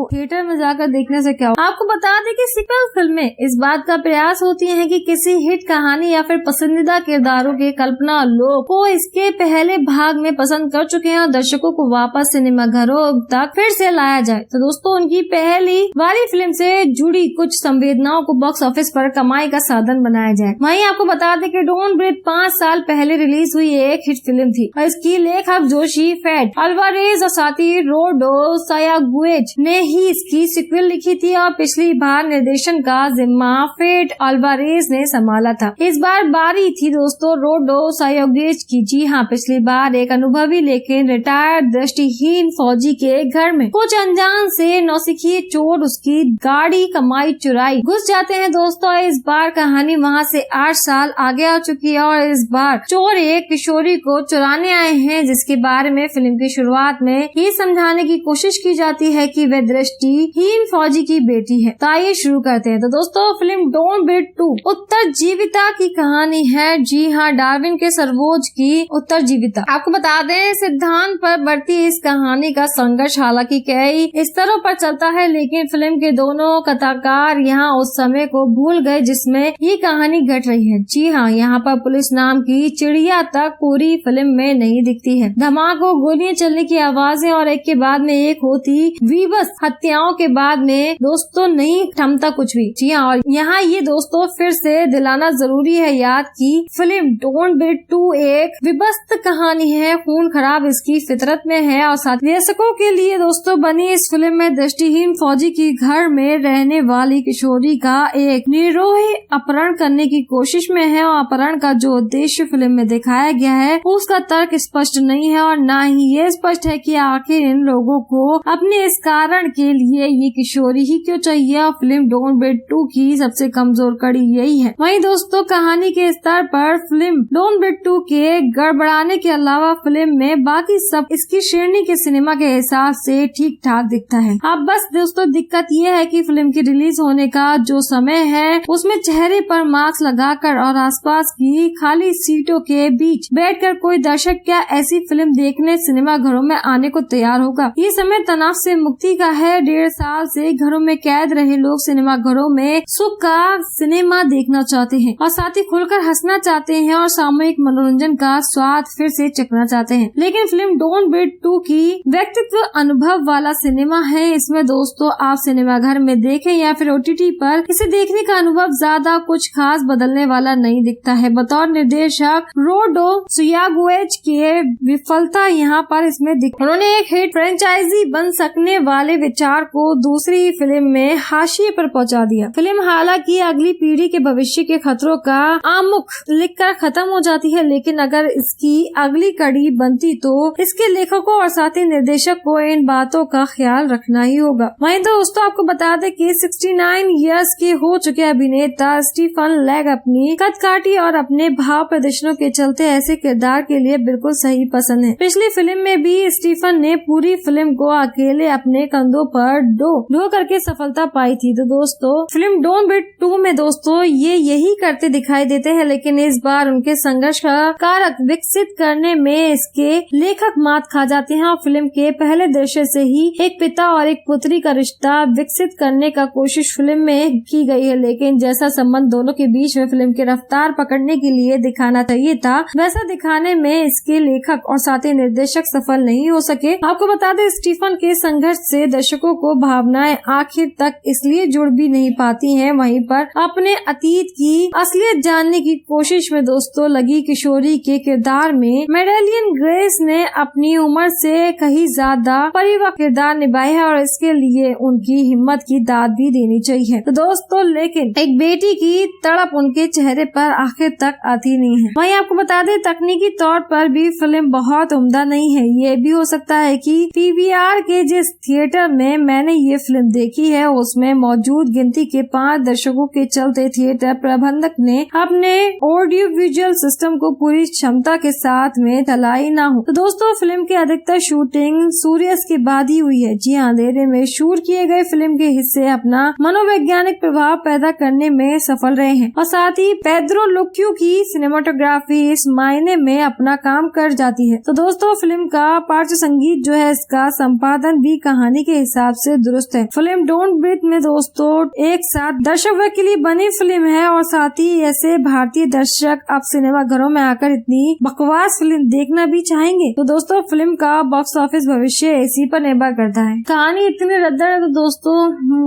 थिएटर में जाकर देखने से क्या हो। आपको बता दें कि सीक्वल फिल्में इस बात का प्रयास होती हैं कि किसी हिट कहानी या फिर पसंदीदा किरदारों के कल्पना लोग को इसके पहले भाग में पसंद कर चुके हैं और दर्शकों को वापस सिनेमा घरों तक फिर से लाया जाए। तो दोस्तों उनकी पहली वाली फिल्म से जुड़ी कुछ संवेदनाओं को बॉक्स ऑफिस पर कमाई का साधन बनाया जाए। वहीं आपको बता दें कि डोंट ब्रीथ 5 साल पहले रिलीज हुई एक हिट फिल्म थी और इसकी लेखक जोशी फेड अल्वारेज और साथ ही रोडो सायागुएज ने ही इसकी सिक्वल लिखी थी और पिछली बार निर्देशन का जिम्मा फेड अल्वारेज ने संभाला था। इस बार बारी थी दोस्तों रोडो सायागुएज की। जी हाँ, पिछली बार एक अनुभवी लेकिन रिटायर्ड दृष्टिहीन फौजी के घर में कुछ अनजान से नौसिखिए चोर उसकी गाड़ी कमाई चुराई घुस जाते हैं दोस्तों। इस बार कहानी वहाँ से 8 साल आगे आ चुकी है और इस बार चोर एक किशोरी को चुराने आए हैं, जिसके बारे में फिल्म की शुरुआत में ये समझाने की कोशिश की जाती है कि वह दृष्टिहीन फौजी की बेटी है। तो आइए शुरू करते हैं। तो दोस्तों फिल्म डोंट ब्रीथ 2 उत्तरजीविता की कहानी है। जी हाँ, डार्विन के सर्वोज की उत्तरजीविता। आपको बता दें सिद्धांत पर बढ़ती इस कहानी का संघर्ष हालांकि कई स्तरों पर चलता है, लेकिन फिल्म के दोनों कथाकार यहाँ उस समय को भूल गए जिसमें ये कहानी घट रही है। जी हाँ, यहाँ पर पुलिस नाम की चिड़िया तक पूरी फिल्म में नहीं दिखती है। धमाकों, गोलियां चलने की आवाजें और एक के बाद में एक होती विवश हत्याओं के बाद में दोस्तों नहीं थमता कुछ भी। जी हाँ, और यहाँ ये दोस्तों फिर से दिलाना जरूरी है याद कि फिल्म डोंट ब्रीथ 2 एक विभत्स कहानी है। खून खराब इसकी फितरत में है और साथ दर्शकों के लिए दोस्तों बनी इस फिल्म में दृष्टिहीन फौजी की घर में रहने वाली किशोरी का एक निर्दोष अपहरण करने की कोशिश कोशिश में है और अपहरण का जो उद्देश्य फिल्म में दिखाया गया है उसका तर्क स्पष्ट नहीं है और न ही ये स्पष्ट है कि आखिर इन लोगों को अपने इस कारण के लिए ये किशोरी ही क्यों चाहिए। और फिल्म डोंट ब्रीथ 2 की सबसे कमजोर कड़ी यही है। वहीं दोस्तों कहानी के स्तर पर फिल्म डोंट ब्रीथ 2 के गड़बड़ाने के अलावा फिल्म में बाकी सब इसकी श्रेणी के सिनेमा के हिसाब से ठीक ठाक दिखता है। अब बस दोस्तों दिक्कत ये है कि फिल्म की रिलीज होने का जो समय है उसमें चेहरे पर मास्क लगाकर और आसपास की खाली सीटों के बीच बैठकर कोई दर्शक क्या ऐसी फिल्म देखने सिनेमा घरों में आने को तैयार होगा। ये समय तनाव से मुक्ति का है। 1.5 साल से घरों में कैद रहे लोग सिनेमा घरों में सुख का सिनेमा देखना चाहते हैं और साथ ही खुलकर हंसना चाहते हैं और सामूहिक मनोरंजन का स्वाद फिर से चखना चाहते हैं। लेकिन फिल्म डोंट ब्रीथ 2 की व्यक्तित्व अनुभव वाला सिनेमा है। इसमें दोस्तों आप सिनेमा घर में देखें या फिर OTT पर इसे देखने का अनुभव ज्यादा कुछ खास बदलने वाला नहीं दिखता है। बतौर निर्देशक रोडो सुयागुएच के विफलता यहाँ पर इसमें उन्होंने एक हिट फ्रेंचाइजी बन सकने वाले विचार को दूसरी फिल्म में हाशिए पर पहुँचा दिया। फिल्म हालांकि अगली पीढ़ी के भविष्य के खतरों का आमुख लिखकर खत्म हो जाती है, लेकिन अगर इसकी अगली कड़ी बनती तो इसके लेखकों और साथ ही निर्देशक को इन बातों का ख्याल रखना ही होगा। वहीं दोस्तों आपको बता दें कि 69 इयर्स के हो चुके अभिनेता स्टीफन लेग अपनी कदकाठी और अपने भाव प्रदर्शनों के चलते ऐसे किरदार के लिए बिल्कुल सही पसंद है। पिछली फिल्म में भी स्टीफन ने पूरी फिल्म को अकेले अपने कंधों पर ढो करके सफलता पाई थी। तो दोस्तों फिल्म डोंट ब्रीथ 2 में दोस्तों ये यही करते दिखाई देते हैं, लेकिन इस बार उनके संघर्ष का कारक विकसित करने में इसके लेखक मात खा जाते हैं और फिल्म के पहले दृश्य से ही एक पिता और एक पुत्री का रिश्ता विकसित करने का कोशिश फिल्म में की गई है। लेकिन जैसा संबंध दोनों के बीच में फिल्म की रफ्तार पकड़ने के लिए दिखाना चाहिए था, वैसा दिखाने में इसके लेखक और साथ ही निर्देशक सफल नहीं हो सके। आपको बता दें स्टीफन के संघर्ष से दर्शकों को भावनाएं आखिर तक इसलिए जुड़ भी नहीं पाती हैं। वहीं पर अपने अतीत की असलियत जानने की कोशिश में दोस्तों लगी किशोरी के किरदार में मेडेलियन ग्रेस ने अपनी उम्र से कहीं ज्यादा परिपक्व किरदार निभाया है और इसके लिए उनकी हिम्मत की दाद भी देनी चाहिए। तो दोस्तों लेकिन एक बेटी की तड़प उनके चेहरे पर आखिर तक आती नहीं है। वहीं आपको बता दें तकनीकी तौर पर भी फिल्म बहुत उम्दा नहीं है। ये भी हो सकता है कि PVR के जिस थिएटर में मैंने ये फिल्म देखी है उसमें मौजूद गिनती के 5 दर्शकों के चलते थिएटर प्रबंधक ने अपने ऑडियो विजुअल सिस्टम को पूरी क्षमता के साथ में चलाई ना हो। तो दोस्तों फिल्म की अधिकतर शूटिंग सूर्यास्त के बाद ही हुई है। जी हाँ, अंधेरे में शूट किए गए फिल्म के हिस्से अपना मनोवैज्ञानिक प्रभाव पैदा करने में सफल रहे हैं और साथ ही पेड्रो लुक्यू की सिनेमाटोग्राफी इस मायने में अपना काम कर जाती है। तो दोस्तों फिल्म का पार्श्व संगीत जो है इसका संपादन भी कहानी के हिसाब से दुरुस्त है। फिल्म डोंट ब्रीथ में दोस्तों एक साथ दर्शकों के लिए बनी फिल्म है और साथ ही ऐसे भारतीय दर्शक अब सिनेमा घरों में आकर इतनी बकवास फिल्म देखना भी चाहेंगे। तो दोस्तों फिल्म का बॉक्स ऑफिस भविष्य इसी पर निर्भर करता है। कहानी इतनी रद्दर है तो दोस्तों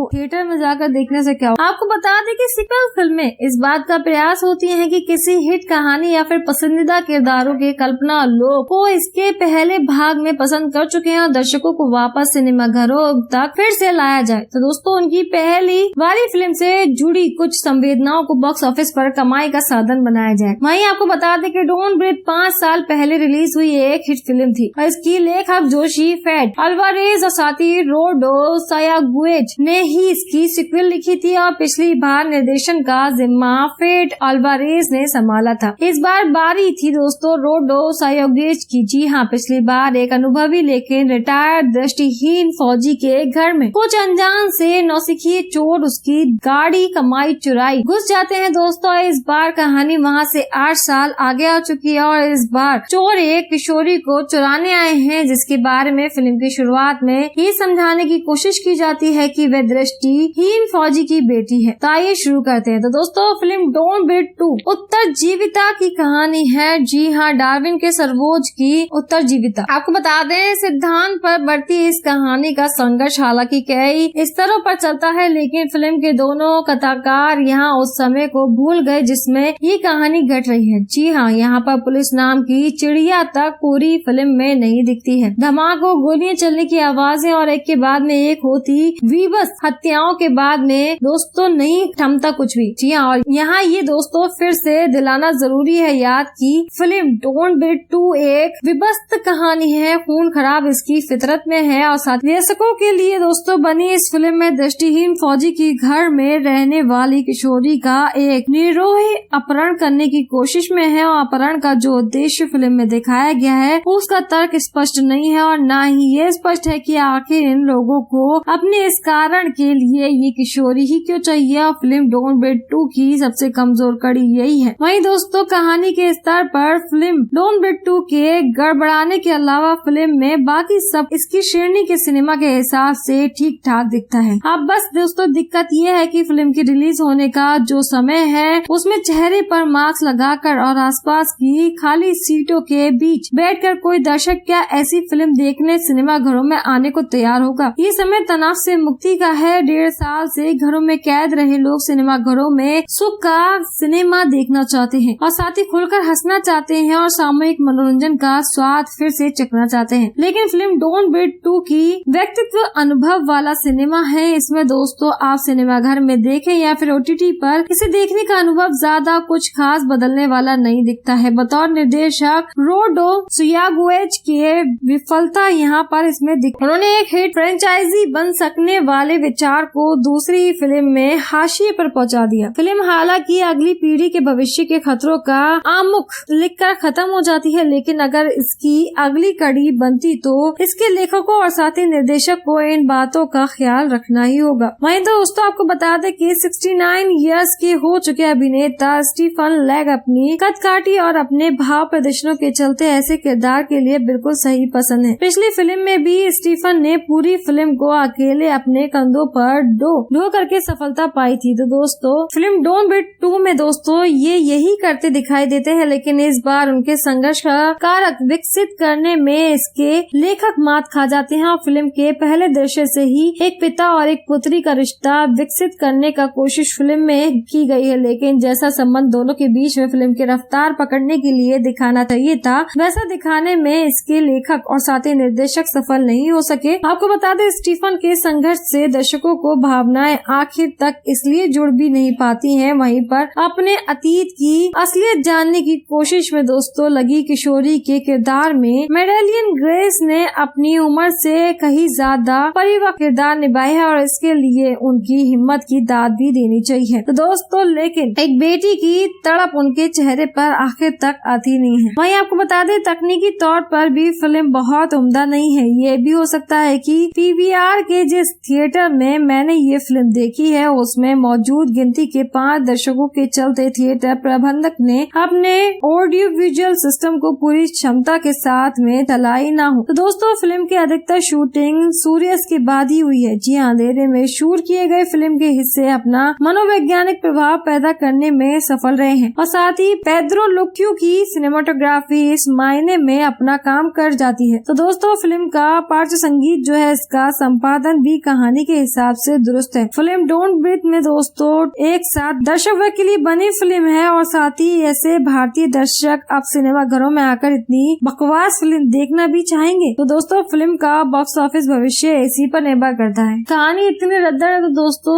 थिएटर में जाकर देखने से क्या हो। आपको बता दें कि सीक्वल फिल्में इस बात का प्रयास होती हैं कि किसी हिट कहानी या फिर पसंदीदा किरदारों के कल्पना लोग को इसके पहले भाग में पसंद कर चुके हैं और दर्शकों को वापस सिनेमा घरों तक फिर से लाया जाए। तो दोस्तों उनकी पहली वाली फिल्म से जुड़ी कुछ संवेदनाओं को बॉक्स ऑफिस पर कमाई का साधन बनाया जाए। वहीं आपको बता दें कि डोंट ब्रीथ 5 साल पहले रिलीज हुई एक हिट फिल्म थी और इसकी लेखक जोशी फेड अल्वारेज और साथ ही रोडो सायागुएज ने ही इसकी सिक्वल लिखी थी और पिछली बार निर्देशन का जिम्मा फेड अल्वारेज ने संभाला था। इस बार बारी थी दोस्तों रोडो सायागुएज की। जी हाँ, पिछली बार एक अनुभवी लेकिन रिटायर्ड दृष्टिहीन फौजी के घर में कुछ अनजान से नौसिखिए चोर उसकी गाड़ी कमाई चुराई घुस जाते हैं दोस्तों। इस बार कहानी वहाँ से 8 साल आगे आ चुकी है और इस बार चोर एक किशोरी को चुराने आए हैं जिसके बारे में फिल्म की शुरुआत में ये समझाने की कोशिश की जाती है कि वह दृष्टिहीन फौजी की बेटी है। तो आइए शुरू करते हैं। तो दोस्तों फिल्म डोंट ब्रीथ 2 उत्तरजीविता की कहानी है। जी हाँ, डार्विन के सर्वोज की उत्तरजीविता। आपको बता दें सिद्धांत पर बढ़ती इस कहानी का संघर्ष हालांकि कई स्तरों पर चलता है, लेकिन फिल्म के दोनों कथाकार यहाँ उस समय को भूल गए जिसमें ये कहानी घट रही है। जी हाँ, यहाँ पर पुलिस नाम की चिड़िया तक पूरी फिल्म में नहीं दिखती है। धमाकों, गोलियां चलने की आवाजें और एक के बाद में एक होती विवश हत्याओं के बाद में दोस्तों नहीं थमता कुछ भी। जी हाँ, और यहाँ आइए दोस्तों फिर से दिलाना जरूरी है याद कि फिल्म डोंट ब्रीथ 2 एक विभत्स कहानी है, खून खराब इसकी फितरत में है और साथ दर्शकों के लिए दोस्तों बनी इस फिल्म में दृष्टिहीन फौजी की घर में रहने वाली किशोरी का एक निर्दोष अपहरण करने की कोशिश में है और अपहरण का जो उद्देश्य फिल्म में दिखाया गया है उसका तर्क स्पष्ट नहीं है और न ही ये स्पष्ट है कि आखिर इन लोगों को अपने इस कारण के लिए ये किशोरी ही क्यों चाहिए। और फिल्म डोंट ब्रीथ 2 की सबसे कमजोर कड़ी यही है। वहीं दोस्तों कहानी के स्तर पर फिल्म डोंट ब्रीथ 2 के गड़बड़ाने के अलावा फिल्म में बाकी सब इसकी श्रेणी के सिनेमा के हिसाब से ठीक ठाक दिखता है। अब बस दोस्तों दिक्कत ये है कि फिल्म की रिलीज होने का जो समय है उसमें चेहरे पर मास्क लगाकर और आसपास की खाली सीटों के बीच बैठकर कोई दर्शक क्या ऐसी फिल्म देखने सिनेमा घरों में आने को तैयार होगा। ये समय तनाव से मुक्ति का है। 1.5 साल से घरों में कैद रहे लोग सिनेमा घरों में सुख का सिनेमा देखना चाहते हैं और साथ ही खुलकर हंसना चाहते हैं और सामूहिक मनोरंजन का स्वाद फिर से चखना चाहते हैं। लेकिन फिल्म डोंट ब्रीथ 2 की व्यक्तित्व अनुभव वाला सिनेमा है। इसमें दोस्तों आप सिनेमा घर में देखें या फिर OTT पर इसे देखने का अनुभव ज्यादा कुछ खास बदलने वाला नहीं दिखता है। बतौर निर्देशक रोडो सुयागुएज के विफलता यहाँ पर इसमें उन्होंने एक हिट फ्रेंचाइजी बन सकने वाले विचार को दूसरी फिल्म में हाशिए पर पहुंचा दिया। फिल्म हालांकि अगली पीढ़ी के भविष्य के खतरों का आमुख लिखकर खत्म हो जाती है, लेकिन अगर इसकी अगली कड़ी बनती तो इसके लेखकों और साथ ही निर्देशक को इन बातों का ख्याल रखना ही होगा। वहीं दोस्तों आपको बता दें कि 69 इयर्स के हो चुके अभिनेता स्टीफन लेग अपनी कदकाठी और अपने भाव प्रदर्शनों के चलते ऐसे किरदार के लिए बिल्कुल सही पसंद है। पिछली फिल्म में भी स्टीफन ने पूरी फिल्म को अकेले अपने कंधों पर ढो करके सफलता पाई थी। तो दोस्तों फिल्म डोंट ब्रीथ 2 में दोस्तों ये यही करते दिखाई देते हैं, लेकिन इस बार उनके संघर्ष का कारक विकसित करने में इसके लेखक मात खा जाते हैं और फिल्म के पहले दृश्य से ही एक पिता और एक पुत्री का रिश्ता विकसित करने का कोशिश फिल्म में की गई है, लेकिन जैसा संबंध दोनों के बीच में फिल्म की रफ्तार पकड़ने के लिए दिखाना चाहिए था वैसा दिखाने में इसके लेखक और साथ ही निर्देशक सफल नहीं हो सके। आपको बता दें स्टीफन के संघर्ष से दर्शकों को भावनाएं आखिर तक इसलिए जुड़ भी नहीं पाती हैं। वहीं पर अपने अतीत की असलियत जानने की कोशिश में दोस्तों लगी किशोरी के किरदार में मेडेलियन ग्रेस ने अपनी उम्र से कहीं ज्यादा परिपक्व किरदार निभाया है और इसके लिए उनकी हिम्मत की दाद भी देनी चाहिए। तो दोस्तों लेकिन एक बेटी की तड़प उनके चेहरे पर आखिर तक आती नहीं है। वहीं आपको बता दें तकनीकी तौर पर भी फिल्म बहुत उम्दा नहीं है। ये भी हो सकता है कि PVR के जिस थिएटर में मैंने ये फिल्म देखी है उसमें मौजूद गिनती के 5 दर्शकों के चलते थिएटर प्रबंधक ने अपने ऑडियो विजुअल सिस्टम को पूरी क्षमता के साथ में ढलाई न हो। तो दोस्तों फिल्म की अधिकतर शूटिंग सूर्यास्त के बाद ही हुई है। जी अंधेरे में शूट किए गए फिल्म के हिस्से अपना मनोवैज्ञानिक प्रभाव पैदा करने में सफल रहे हैं और साथ ही पेड्रो लुक्यू की सिनेमाटोग्राफी इस मायने में अपना काम कर जाती है। तो दोस्तों फिल्म का पार्श्व संगीत जो है इसका संपादन भी कहानी के हिसाब से दुरुस्त है। फिल्म डोंट ब्रीथ में दोस्तों एक साथ दर्शक वर्ग के लिए बनी फिल्म है और साथ ही ऐसे भारतीय दर्शक अब सिनेमा घरों में आकर इतनी बकवास फिल्म देखना भी चाहेंगे। तो दोस्तों फिल्म का बॉक्स ऑफिस भविष्य इसी पर निर्भर करता है। कहानी इतनी रद्दड़ है तो दोस्तों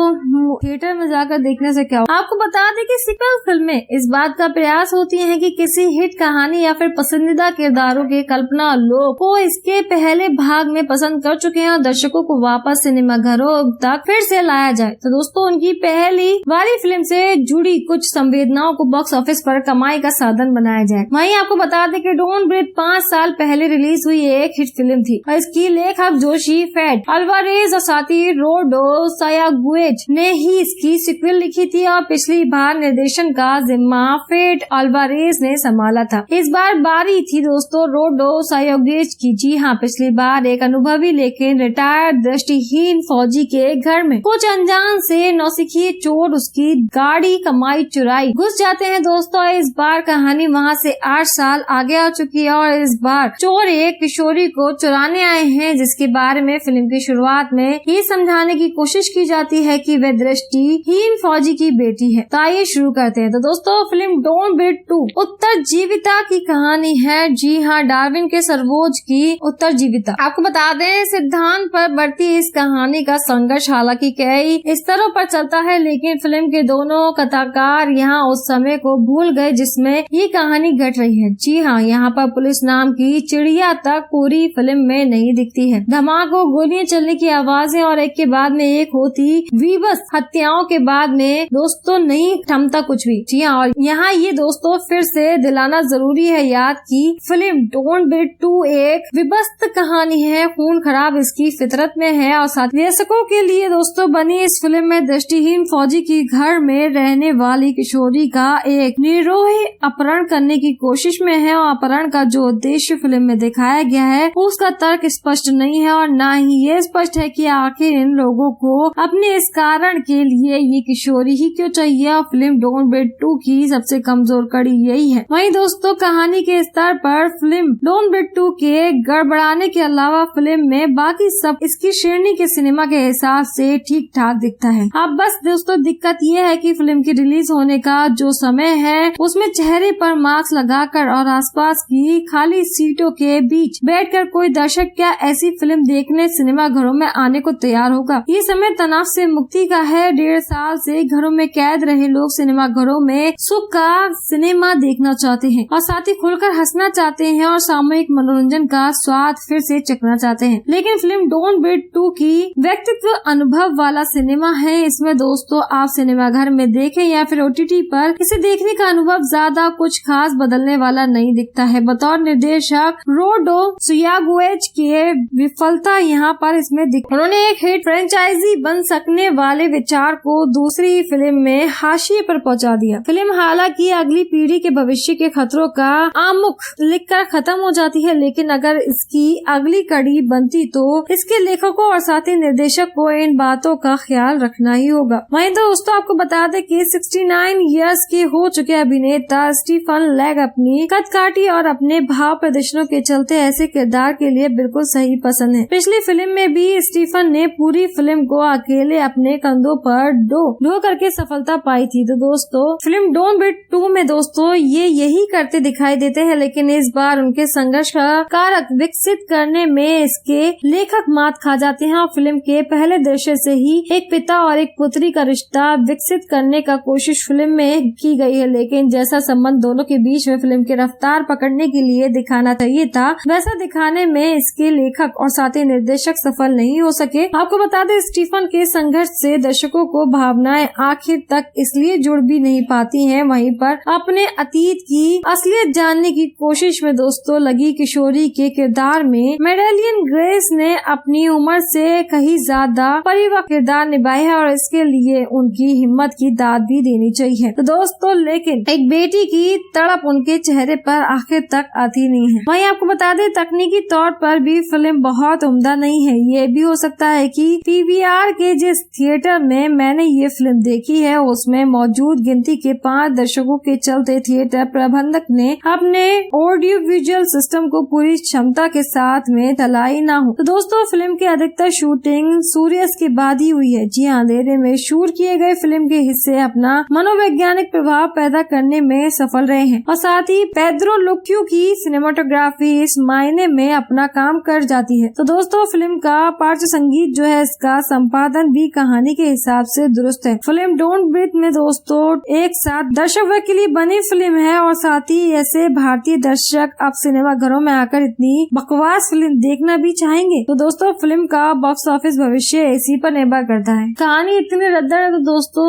थिएटर में जाकर देखने से क्या हो। आपको बता दें कि सीक्वल फिल्में इस बात का प्रयास होती हैं कि किसी हिट कहानी या फिर पसंदीदा किरदारों के कल्पना लोग को इसके पहले भाग में पसंद कर चुके हैं और दर्शकों को वापस सिनेमा घरों तक फिर से लाया जाए। तो दोस्तों उनकी पहली वाली फिल्म से जुड़ी कुछ संवेदनाओं को बॉक्स ऑफिस पर कमाई का साधन बनाया जाए। वहीं आपको बता दें कि डोंट ब्रीथ 5 साल पहले रिलीज हुई एक हिट फिल्म थी और इसकी लेखक जोशी फेड अल्वारेज और साथ ही रोडो सायागुएज ने ही इसकी सिक्वल लिखी थी और पिछली बार निर्देशन का जिम्मा फेड अल्वारेज ने संभाला था। इस बार बारी थी दोस्तों रोडो सायागुएज की। जी हाँ, पिछली बार एक अनुभवी लेकिन रिटायर्ड दृष्टिहीन फौजी के घर में कुछ अनजान से नौसिखिए चोर उसकी गाड़ी कमाई चुराई घुस जाते हैं दोस्तों। इस बार कहानी वहाँ से 8 साल आगे आ चुकी है और इस बार चोर एक किशोरी को चुराने आए हैं जिसके बारे में फिल्म की शुरुआत में ये समझाने की कोशिश की जाती है कि वह दृष्टिहीन फौजी की बेटी है। तो आइए शुरू करते हैं। तो दोस्तों फिल्म डोंट ब्रीथ 2 उत्तरजीविता की कहानी है। जी हाँ, डार्विन के सर्वोज की उत्तरजीविता। आपको बता दें सिद्धांत पर बढ़ती इस कहानी का संघर्ष हालांकि कई स्तरों पर चलता है, लेकिन फिल्म के दोनों कथा कलाकार यहाँ उस समय को भूल गए जिसमें ये कहानी घट रही है। जी हाँ, यहाँ पर पुलिस नाम की चिड़िया तक पूरी फिल्म में नहीं दिखती है। धमाकों, गोलियां चलने की आवाजें और एक के बाद में एक होती विवश हत्याओं के बाद में दोस्तों नहीं थमता कुछ भी। जी हाँ, और यहाँ ये दोस्तों फिर से दिलाना जरूरी है याद की फिल्म डोंट ब्रीथ 2 एक विभत्स कहानी है, खून खराब इसकी फितरत में है और साथ दर्शकों के लिए दोस्तों बनी इस फिल्म में दृष्टिहीन फौजी की घर में रहने वाली किशोरी का एक निर्दोष अपहरण करने की कोशिश में है और अपहरण का जो उद्देश्य फिल्म में दिखाया गया है उसका तर्क स्पष्ट नहीं है और न ही ये स्पष्ट है कि आखिर इन लोगों को अपने इस कारण के लिए ये किशोरी ही क्यों चाहिए। और फिल्म डोंट ब्रीथ 2 की सबसे कमजोर कड़ी यही है। वहीं दोस्तों कहानी के स्तर पर फिल्म डोंट ब्रीथ 2 के गड़बड़ाने के अलावा फिल्म में बाकी सब इसकी श्रेणी के सिनेमा के हिसाब से ठीक ठाक दिखता है। अब बस दोस्तों दिक्कत ये है कि फिल्म की रिलीज होने का जो समय है उसमें चेहरे पर मास्क लगाकर और आसपास की खाली सीटों के बीच बैठकर कोई दर्शक क्या ऐसी फिल्म देखने सिनेमा घरों में आने को तैयार होगा। ये समय तनाव से मुक्ति का है। 1.5 साल से घरों में कैद रहे लोग सिनेमा घरों में सुख का सिनेमा देखना चाहते हैं और साथ ही खुलकर हंसना चाहते हैं और सामूहिक मनोरंजन का स्वाद फिर से चखना चाहते हैं। लेकिन फिल्म डोंट ब्रीथ 2 की व्यक्तित्व अनुभव वाला सिनेमा है। इसमें दोस्तों आप सिनेमा घर में देखें या फिर OTT पर इसे देखने का अनुभव ज्यादा कुछ खास बदलने वाला नहीं दिखता है। बतौर निर्देशक रोडो सुयागुएज के विफलता यहाँ पर इसमें उन्होंने एक हिट फ्रेंचाइजी बन सकने वाले विचार को दूसरी फिल्म में हाशिए पर पहुँचा दिया। फिल्म हालांकि अगली पीढ़ी के भविष्य के खतरों का आमुख लिखकर खत्म हो जाती है, लेकिन अगर इसकी अगली कड़ी बनती तो इसके लेखकों और साथ ही निर्देशक को इन बातों का ख्याल रखना ही होगा। वहीं दोस्तों आपको बता दें कि 69 इयर्स के हो चुके अभिनेता स्टीफन लेग अपनी कदकाठी और अपने भाव प्रदर्शनों के चलते ऐसे किरदार के लिए बिल्कुल सही पसंद है। पिछली फिल्म में भी स्टीफन ने पूरी फिल्म को अकेले अपने कंधों पर ढो करके सफलता पाई थी। तो दोस्तों फिल्म डोंट ब्रीथ 2 में दोस्तों ये यही करते दिखाई देते हैं, लेकिन इस बार उनके संघर्ष का कारक विकसित करने में इसके लेखक मात खा जाते हैं और फिल्म के पहले दृश्य से ही एक पिता और एक पुत्री का रिश्ता विकसित करने का कोशिश फिल्म में की गई है, लेकिन जैसा संबंध दोनों के बीच में फिल्म की रफ्तार पकड़ने के लिए दिखाना चाहिए था वैसा दिखाने में इसके लेखक और साथ ही निर्देशक सफल नहीं हो सके। आपको बता दें स्टीफन के संघर्ष से दर्शकों को भावनाएं आखिर तक इसलिए जुड़ भी नहीं पाती हैं। वहीं पर अपने अतीत की असलियत जानने की कोशिश में दोस्तों लगी किशोरी के किरदार में मेडेलियन ग्रेस ने अपनी उम्र से कहीं ज्यादा परिपक्व किरदार निभाया है और इसके लिए उनकी हिम्मत की दाद भी देनी चाहिए। तो दोस्तों लेकिन एक बेटी की तड़प उनके चेहरे पर आखिर तक आती नहीं है। वहीं आपको बता दें तकनीकी तौर पर भी फिल्म बहुत उम्दा नहीं है। ये भी हो सकता है कि PVR के जिस थिएटर में मैंने ये फिल्म देखी है उसमें मौजूद गिनती के 5 दर्शकों के चलते थिएटर प्रबंधक ने अपने ऑडियो विजुअल सिस्टम को पूरी क्षमता के साथ में ढलाई न हो। तो दोस्तों फिल्म की अधिकतर शूटिंग सूर्यास्त के बाद ही हुई है। जी हाँ, अंधेरे में शूट किए गए फिल्म के हिस्से अपना मनोवैज्ञानिक प्रभाव पैदा करने में सफल रहे हैं और साथ ही पेड्रो लुक्यू की सिनेमाटोग्राफी इस मायने में अपना काम कर जाती है। तो दोस्तों फिल्म का पार्श्व संगीत जो है इसका संपादन भी कहानी के हिसाब से दुरुस्त है। फिल्म डोंट ब्रीथ में दोस्तों एक साथ दर्शक के लिए बनी फिल्म है और साथ ही ऐसे भारतीय दर्शक अब सिनेमा घरों में आकर इतनी बकवास फिल्म देखना भी चाहेंगे। तो दोस्तों फिल्म का बॉक्स ऑफिस भविष्य इसी पर निर्भर करता है। कहानी इतनी रद्दर है तो दोस्तों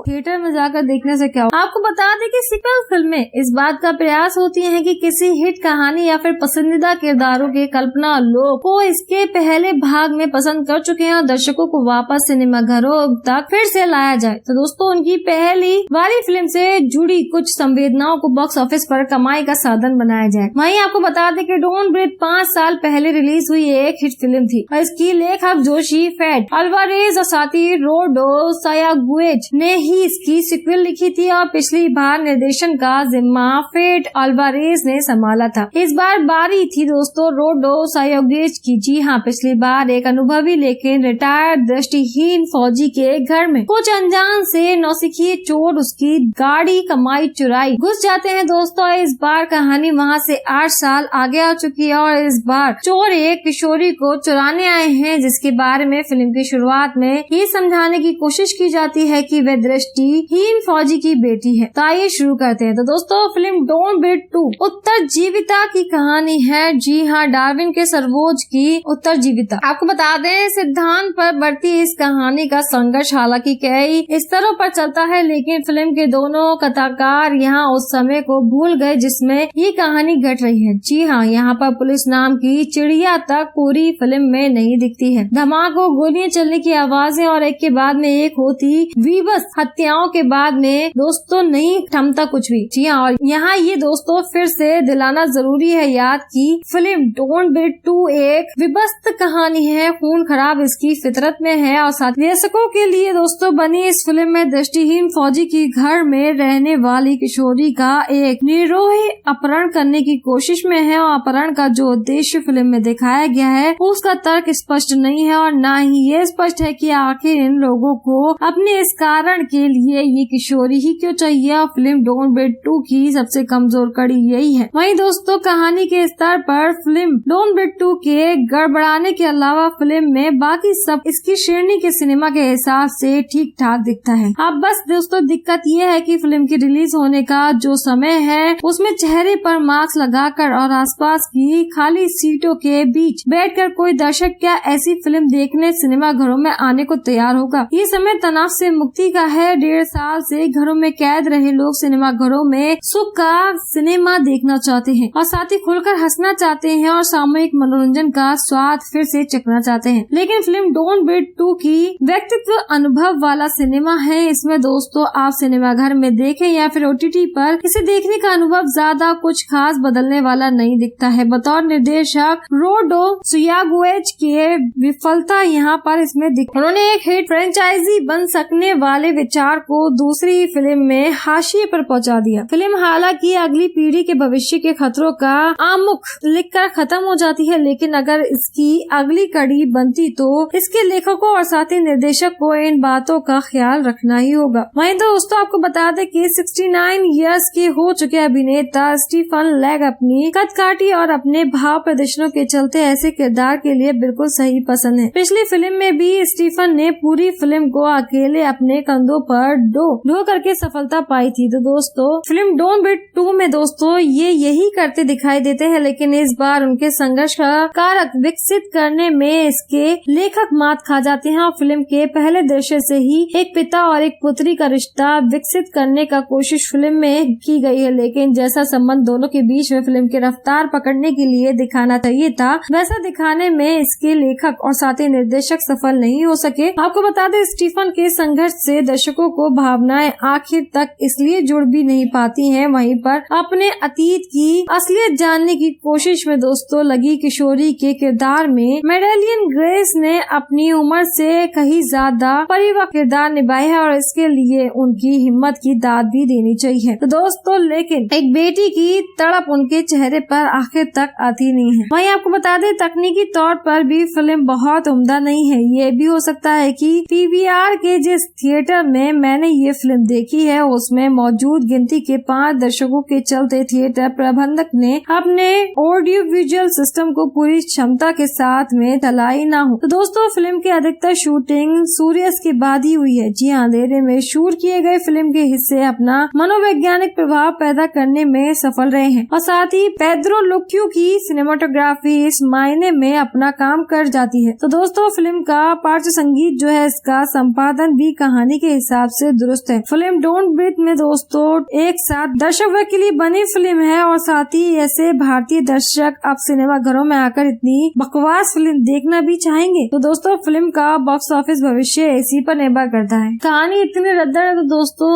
थिएटर में जाकर देखने से क्या हो। आपको बता दें कि सीक्वल फिल्में इस बात का प्रयास होती हैं कि किसी हिट कहानी या फिर पसंदीदा किरदारों की कल्पना लोग को इसके पहले भाग में पसंद कर चुके हैं और दर्शकों को वापस सिनेमा घरों तक फिर से लाया जाए। तो दोस्तों उनकी पहली वाली फिल्म से जुड़ी कुछ संवेदनाओं को बॉक्स ऑफिस पर कमाई का साधन बनाया जाए। वहीं आपको बता दें कि डोंट ब्रीथ 5 साल पहले रिलीज हुई एक हिट फिल्म थी और इसकी लेखक जोशी फेड अल्वारेज और साथ ही रोडो सायागुएज ने ही इसकी सिक्वल लिखी थी और पिछली बार निर्देशन का जिम्मा फेड अल्वारेज ने संभाला था। इस बार बारी थी दोस्तों रोडो सायागुएज की। जी हाँ, पिछली बार एक अनुभवी लेकिन रिटायर्ड दृष्टिहीन फौजी के घर में कुछ अनजान से नौसिखिए चोर उसकी गाड़ी कमाई चुराई घुस जाते हैं दोस्तों। इस बार कहानी वहाँ से 8 साल आगे आ चुकी है और इस बार चोर एक किशोरी को चुराने आए हैं जिसके बारे में फिल्म की शुरुआत में ये समझाने की कोशिश की जाती है कि वह दृष्टि दृष्टिहीन फौजी की बेटी है। तो आइए शुरू करते हैं। तो दोस्तों फिल्म डोंट ब्रीथ 2 उत्तरजीविता की कहानी है। जी हाँ, डार्विन के सर्वोच्च की उत्तरजीविता। आपको बता दें सिद्धांत पर बढ़ती इस कहानी का संघर्ष हालांकि कई स्तरों पर चलता है, लेकिन फिल्म के दोनों कथाकार यहाँ उस समय को भूल गए जिसमें ये कहानी घट रही है। जी हाँ, यहाँ पर पुलिस नाम की चिड़िया तक पूरी फिल्म में नहीं दिखती है। धमाकों, गोलियां चलने की आवाजें और एक के बाद में एक होती विवश हत्याओं के बाद में दोस्तों नहीं थमता कुछ भी। जी हाँ, और यहाँ ये दोस्तों फिर से दिलाना जरूरी है याद की फिल्म डोंट ब्रीथ 2 एक विभत्स कहानी है, खून खराब इसकी फितरत में है। और साथ दर्शकों के लिए दोस्तों बनी इस फिल्म में दृष्टिहीन फौजी की घर में रहने वाली किशोरी का एक निर्दोष अपहरण करने की कोशिश में है, और अपहरण का जो उद्देश्य फिल्म में दिखाया गया है उसका तर्क स्पष्ट नहीं है, और न ही ये स्पष्ट है कि आखिर इन लोगों को अपने इस कारण के लिए ये किशोरी ही क्यों चाहिए। और फिल्म डोंट ब्रीथ 2 की सबसे कमजोर कड़ी यही है। वहीं दोस्तों कहानी के स्तर पर फिल्म डोंट ब्रीथ 2 के गड़बड़ाने के अलावा फिल्म में बाकी सब इसकी श्रेणी के सिनेमा के हिसाब से ठीक ठाक दिखता है। अब बस दोस्तों दिक्कत ये है कि फिल्म की रिलीज होने का जो समय है उसमें चेहरे पर मास्क लगाकर और आसपास की खाली सीटों के बीच बैठकर कोई दर्शक क्या ऐसी फिल्म देखने सिनेमा घरों में आने को तैयार होगा। ये समय तनाव से मुक्ति का है। 1.5 साल से घरों में कैद रहे लोग सिनेमा घरों में सुख का सिनेमा देखना चाहते हैं और साथ ही खुलकर हंसना चाहते हैं और सामूहिक मनोरंजन का स्वाद फिर से चखना चाहते हैं। लेकिन फिल्म डोंट ब्रीथ 2 की व्यक्तित्व अनुभव वाला सिनेमा है। इसमें दोस्तों आप सिनेमा घर में देखें या फिर OTT पर इसे देखने का अनुभव ज्यादा कुछ खास बदलने वाला नहीं दिखता है। बतौर निर्देशक रोडो सुयागुएज के विफलता यहाँ पर इसमें उन्होंने एक हिट फ्रेंचाइजी बन सकने वाले विचार को दूसरी फिल्म में हाशिए पर पहुँचा दिया। फिल्म हालांकि अगली पीढ़ी के भविष्य के खतरों का आमुख लिखकर खत्म हो जाती है, लेकिन अगर इसकी अगली कड़ी बनती तो इसके लेखकों और साथ ही निर्देशक को इन बातों का ख्याल रखना ही होगा। वहीं दोस्तों आपको बता दें कि 69 इयर्स के हो चुके अभिनेता स्टीफन लेग अपनी कदकाठी और अपने भाव प्रदर्शनों के चलते ऐसे किरदार के लिए बिल्कुल सही पसंद है। पिछली फिल्म में भी स्टीफन ने पूरी फिल्म को अकेले अपने कंधों पर ढो करके सफलता पाई थी। तो दोस्तों फिल्म डोंट ब्रीथ 2 में दोस्तों ये यही करते दिखाई देते हैं, लेकिन इस बार उनके संघर्ष का कारक विकसित करने में इसके लेखक मात खा जाते हैं और फिल्म के पहले दृश्य से ही एक पिता और एक पुत्री का रिश्ता विकसित करने का कोशिश फिल्म में की गई है, लेकिन जैसा संबंध दोनों के बीच में फिल्म की रफ्तार पकड़ने के लिए दिखाना चाहिए था वैसा दिखाने में इसके लेखक और साथ ही निर्देशक सफल नहीं हो सके। आपको बता दें स्टीफन के संघर्ष से दर्शकों को भावनाएं आखिर तक इसलिए जुड़ भी नहीं पाती हैं। वहीं पर अपने अतीत की असलियत जानने की कोशिश में दोस्तों लगी किशोरी के किरदार में मेडेलियन ग्रेस ने अपनी उम्र से कहीं ज्यादा परिपक्व किरदार निभाया है और इसके लिए उनकी हिम्मत की दाद भी देनी चाहिए। तो दोस्तों लेकिन एक बेटी की तड़प उनके चेहरे पर आखिर तक आती नहीं है। वहीं आपको बता दें तकनीकी तौर पर भी फिल्म बहुत उम्दा नहीं है। ये भी हो सकता है कि PVR के जिस थिएटर में मैंने ये फिल्म देखी है उसमें मौजूद गिनती के 5 दर्शकों के चलते थिएटर प्रबंधक ने अपने ऑडियो विजुअल सिस्टम को पूरी क्षमता के साथ में चलाई ना हो। तो दोस्तों फिल्म की अधिकतर शूटिंग सूर्यास्त के बाद ही हुई है। जी हाँ, अंधेरे में शूट किए गए फिल्म के हिस्से अपना मनोवैज्ञानिक प्रभाव पैदा करने में सफल रहे हैं और साथ ही पेड्रो लुक्यू की सिनेमाटोग्राफी इस मायने में अपना काम कर जाती है। तो दोस्तों फिल्म का पार्श्व संगीत जो है इसका संपादन भी कहानी के हिसाब से दुरुस्त है। फिल्म डोंट ब्रीथ में दोस्तों एक साथ दर्शक वर्ग के लिए बनी फिल्म है और साथ ही ऐसे भारतीय दर्शक अब सिनेमा घरों में आकर इतनी बकवास फिल्म देखना भी चाहेंगे। तो दोस्तों फिल्म का बॉक्स ऑफिस भविष्य इसी पर निर्भर करता है। कहानी इतनी रद्दर है तो दोस्तों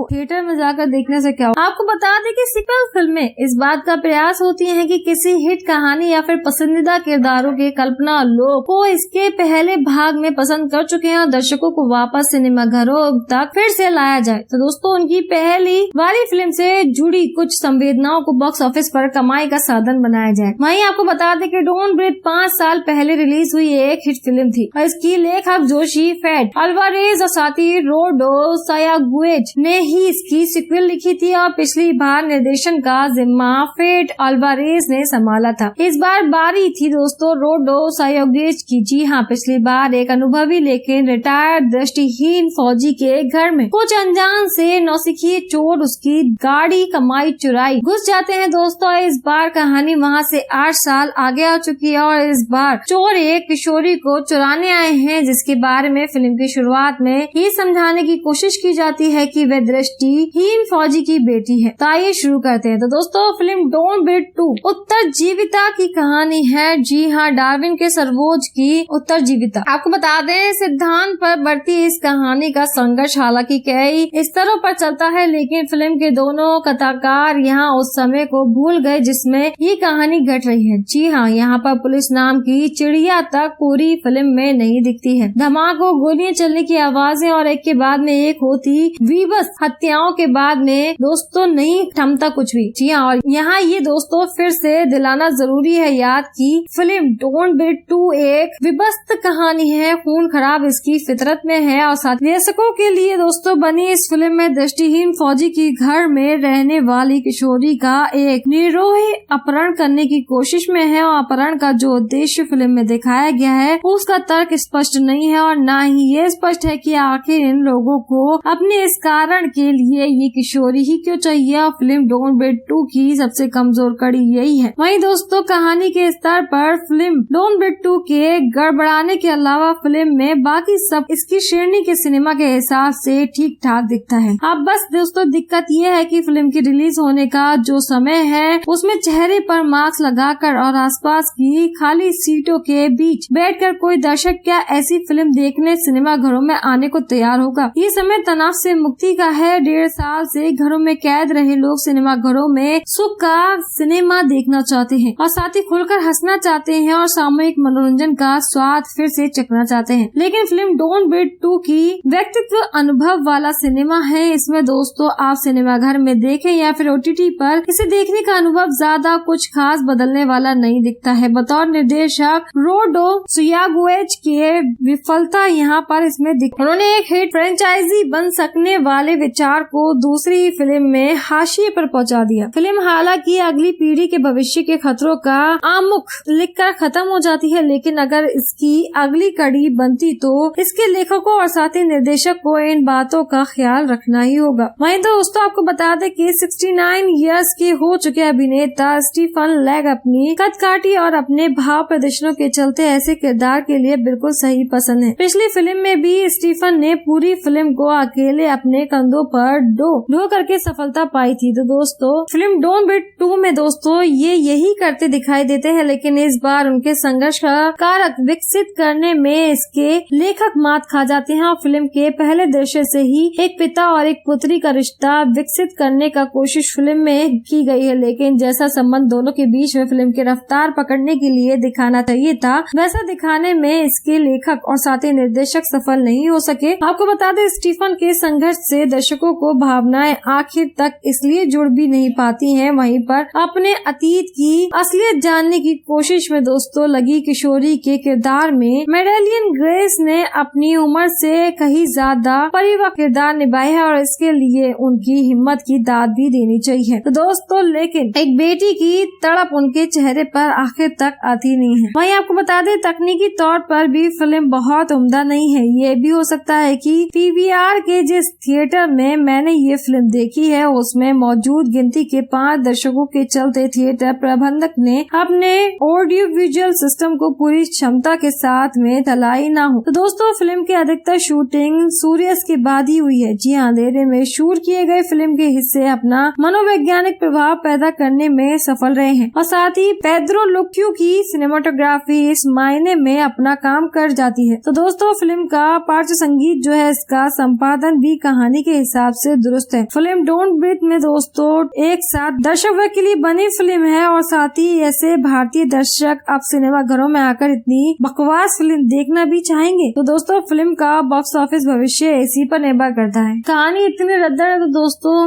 थिएटर में जाकर देखने से क्या हो। आपको बता दें कि सीक्वल फिल्में इस बात का प्रयास होती हैं कि किसी हिट कहानी या फिर पसंदीदा किरदारों के कल्पना लोग को इसके पहले भाग में पसंद कर चुके हैं और दर्शकों को वापस सिनेमा घरों तक फिर से लाया जाए। तो दोस्तों उनकी पहली वाली फिल्म से जुड़ी कुछ संवेदनाओं को बॉक्स ऑफिस पर कमाई का साधन बनाया जाए। वहीं आपको बता दें कि डोंट ब्रीथ 5 साल पहले रिलीज हुई एक हिट फिल्म थी और इसकी लेखक जोशी फेड अल्वारेज और साथ ही रोडो सायागुएज ने ही इसकी सिक्वल लिखी थी और पिछली बार निर्देशन का जिम्मा फेड अल्वारेज ने संभाला था। इस बार बारी थी दोस्तों रोडो सायागुएज की। जी हाँ, पिछली बार एक अनुभवी लेकिन रिटायर्ड दृष्टिहीन फौजी के घर में कुछ अनजान से नौसिखिए चोर उसकी गाड़ी कमाई चुराई घुस जाते हैं दोस्तों। इस बार कहानी वहाँ से 8 साल आगे आ चुकी है और इस बार चोर एक किशोरी को चुराने आए हैं, जिसके बारे में फिल्म की शुरुआत में ये समझाने की कोशिश की जाती है कि वह दृष्टिहीन फौजी की बेटी है। तो आइए शुरू करते हैं। तो दोस्तों फिल्म डोंट ब्रीथ 2 उत्तरजीविता की कहानी है। जी हाँ, डार्विन के सर्वोज की उत्तरजीविता। आपको बता दें सिद्धांत पर बढ़ती इस कहानी का संघर्ष हालांकि कई स्तरों पर चलता है, लेकिन फिल्म के दोनों कथाकार यहाँ उस समय को भूल गए जिसमें ये कहानी घट रही है। जी हाँ, यहाँ पर पुलिस नाम की चिड़िया तक पूरी फिल्म में नहीं दिखती है। धमाकों, गोलियां चलने की आवाजें और एक के बाद में एक होती विवश हत्याओं के बाद में दोस्तों नहीं थमता कुछ भी। जी हाँ, और यहाँ ये दोस्तों फिर से दिलाना जरूरी है याद की फिल्म डोंट ब्रीथ 2 एक विभत्स कहानी है। खून खराब इसकी फितरत में है और साथ दर्शकों के लिए दोस्तों बनी इस फिल्म में दृष्टिहीन फौजी की घर में रहने वाली किशोरी का एक निर्दोष अपहरण करने की कोशिश में है और अपहरण का जो उद्देश्य फिल्म में दिखाया गया है उसका तर्क स्पष्ट नहीं है और न ही ये स्पष्ट है कि आखिर इन लोगों को अपने इस कारण के लिए ये किशोरी ही क्यों चाहिए। और फिल्म डोंट ब्रीथ 2 की सबसे कमजोर कड़ी यही है। वहीं दोस्तों कहानी के स्तर पर फिल्म डोंट ब्रीथ 2 के गड़बड़ाने के अलावा फिल्म में बाकी सब इसकी श्रेणी के सिनेमा के हिसाब से ठीक ठाक दिखता है। अब बस दोस्तों दिक्कत ये है कि फिल्म की रिलीज होने का जो समय है उसमें चेहरे पर मास्क लगाकर और आसपास की खाली सीटों के बीच बैठकर कोई दर्शक क्या ऐसी फिल्म देखने सिनेमा घरों में आने को तैयार होगा। ये समय तनाव से मुक्ति का है। 1.5 साल से घरों में कैद रहे लोग सिनेमा घरों में सुख का सिनेमा देखना चाहते हैं और साथ ही खुलकर हंसना चाहते हैं और सामूहिक मनोरंजन का स्वाद फिर से चखना चाहते हैं। लेकिन फिल्म डोंट ब्रीथ 2 की व्यक्तित्व अनुभव वाला सिनेमा है। इसमें दोस्तों आप सिनेमा घर में देखें या फिर OTT पर इसे देखने का अनुभव ज्यादा कुछ खास बदलने वाला नहीं दिखता है। बतौर निर्देशक रोडो सुयागुएज के विफलता यहाँ पर इसमें उन्होंने एक हिट फ्रेंचाइजी बन सकने वाले विचार को दूसरी फिल्म में हाशिए पर पहुँचा दिया। फिल्म हालांकि अगली पीढ़ी के भविष्य के खतरों का आमुख लिखकर खत्म हो जाती है, लेकिन अगर इसकी अगली कड़ी बनती तो इसके लेखकों और साथ ही निर्देशक को इन बातों का ख्याल रखना ही होगा। वहीं दोस्तों आपको बता दें कि 69 इयर्स के हो चुके अभिनेता स्टीफन लेग अपनी कदकाठी और अपने भाव प्रदर्शनों के चलते ऐसे किरदार के लिए बिल्कुल सही पसंद है। पिछली फिल्म में भी स्टीफन ने पूरी फिल्म को अकेले अपने कंधों पर ढो करके सफलता पाई थी। तो दोस्तों फिल्म डोंट ब्रीथ 2 में दोस्तों ये यही करते दिखाई देते हैं, लेकिन इस बार उनके संघर्ष का कारक विकसित करने में इसके लेखक मात खा जाते हैं और फिल्म के पहले दृश्य से ही एक पिता और एक पुत्री का रिश्ता विकसित करने का कोशिश फिल्म में की गई है, लेकिन जैसा संबंध दोनों के बीच में फिल्म की रफ्तार पकड़ने के लिए दिखाना चाहिए था वैसा दिखाने में इसके लेखक और साथ ही निर्देशक सफल नहीं हो सके। आपको बता दें स्टीफन के संघर्ष से दर्शकों को भावनाएं आखिर तक इसलिए जुड़ भी नहीं पाती हैं। वहीं पर अपने अतीत की असलियत जानने की कोशिश में दोस्तों लगी किशोरी के किरदार में मेडेलियन ग्रेस ने अपनी उम्र से कहीं ज्यादा परिपक्व किरदार निभाया है और इसके लिए उनकी हिम्मत की दाद भी देनी चाहिए। तो दोस्तों लेकिन एक बेटी की तड़प उनके चेहरे पर आखिर तक आती नहीं है। वहीं आपको बता दें तकनीकी तौर पर भी फिल्म बहुत उम्दा नहीं है। ये भी हो सकता है कि PVR के जिस थिएटर में मैंने ये फिल्म देखी है उसमें मौजूद गिनती के 5 दर्शकों के चलते थिएटर प्रबंधक ने अपने ऑडियो विजुअल सिस्टम को पूरी क्षमता के साथ में ढलाई न हो। तो दोस्तों फिल्म की अधिकतर शूटिंग सूर्यास्त के बाद ही हुई है। जी हाँ, अंधेरे में शूट किए गए फिल्म के हिस्से अपना मनोवैज्ञानिक प्रभाव पैदा करने में सफल रहे हैं और साथ ही पेड्रो लुक्यू की सिनेमाटोग्राफी इस मायने में अपना काम कर जाती है। तो दोस्तों फिल्म का पार्श्व संगीत जो है इसका संपादन भी कहानी के हिसाब से दुरुस्त है। फिल्म डोंट ब्रीथ में दोस्तों एक साथ दर्शक वर्ग के लिए बनी फिल्म है और साथ ही ऐसे भारतीय दर्शक अब सिनेमा घरों में आकर इतनी बकवास फिल्म देखना भी चाहेंगे। तो दोस्तों फिल्म का बॉक्स ऑफिस भविष्य इसी पर निर्भर करता है। कहानी इतनी रद्दर है तो दोस्तों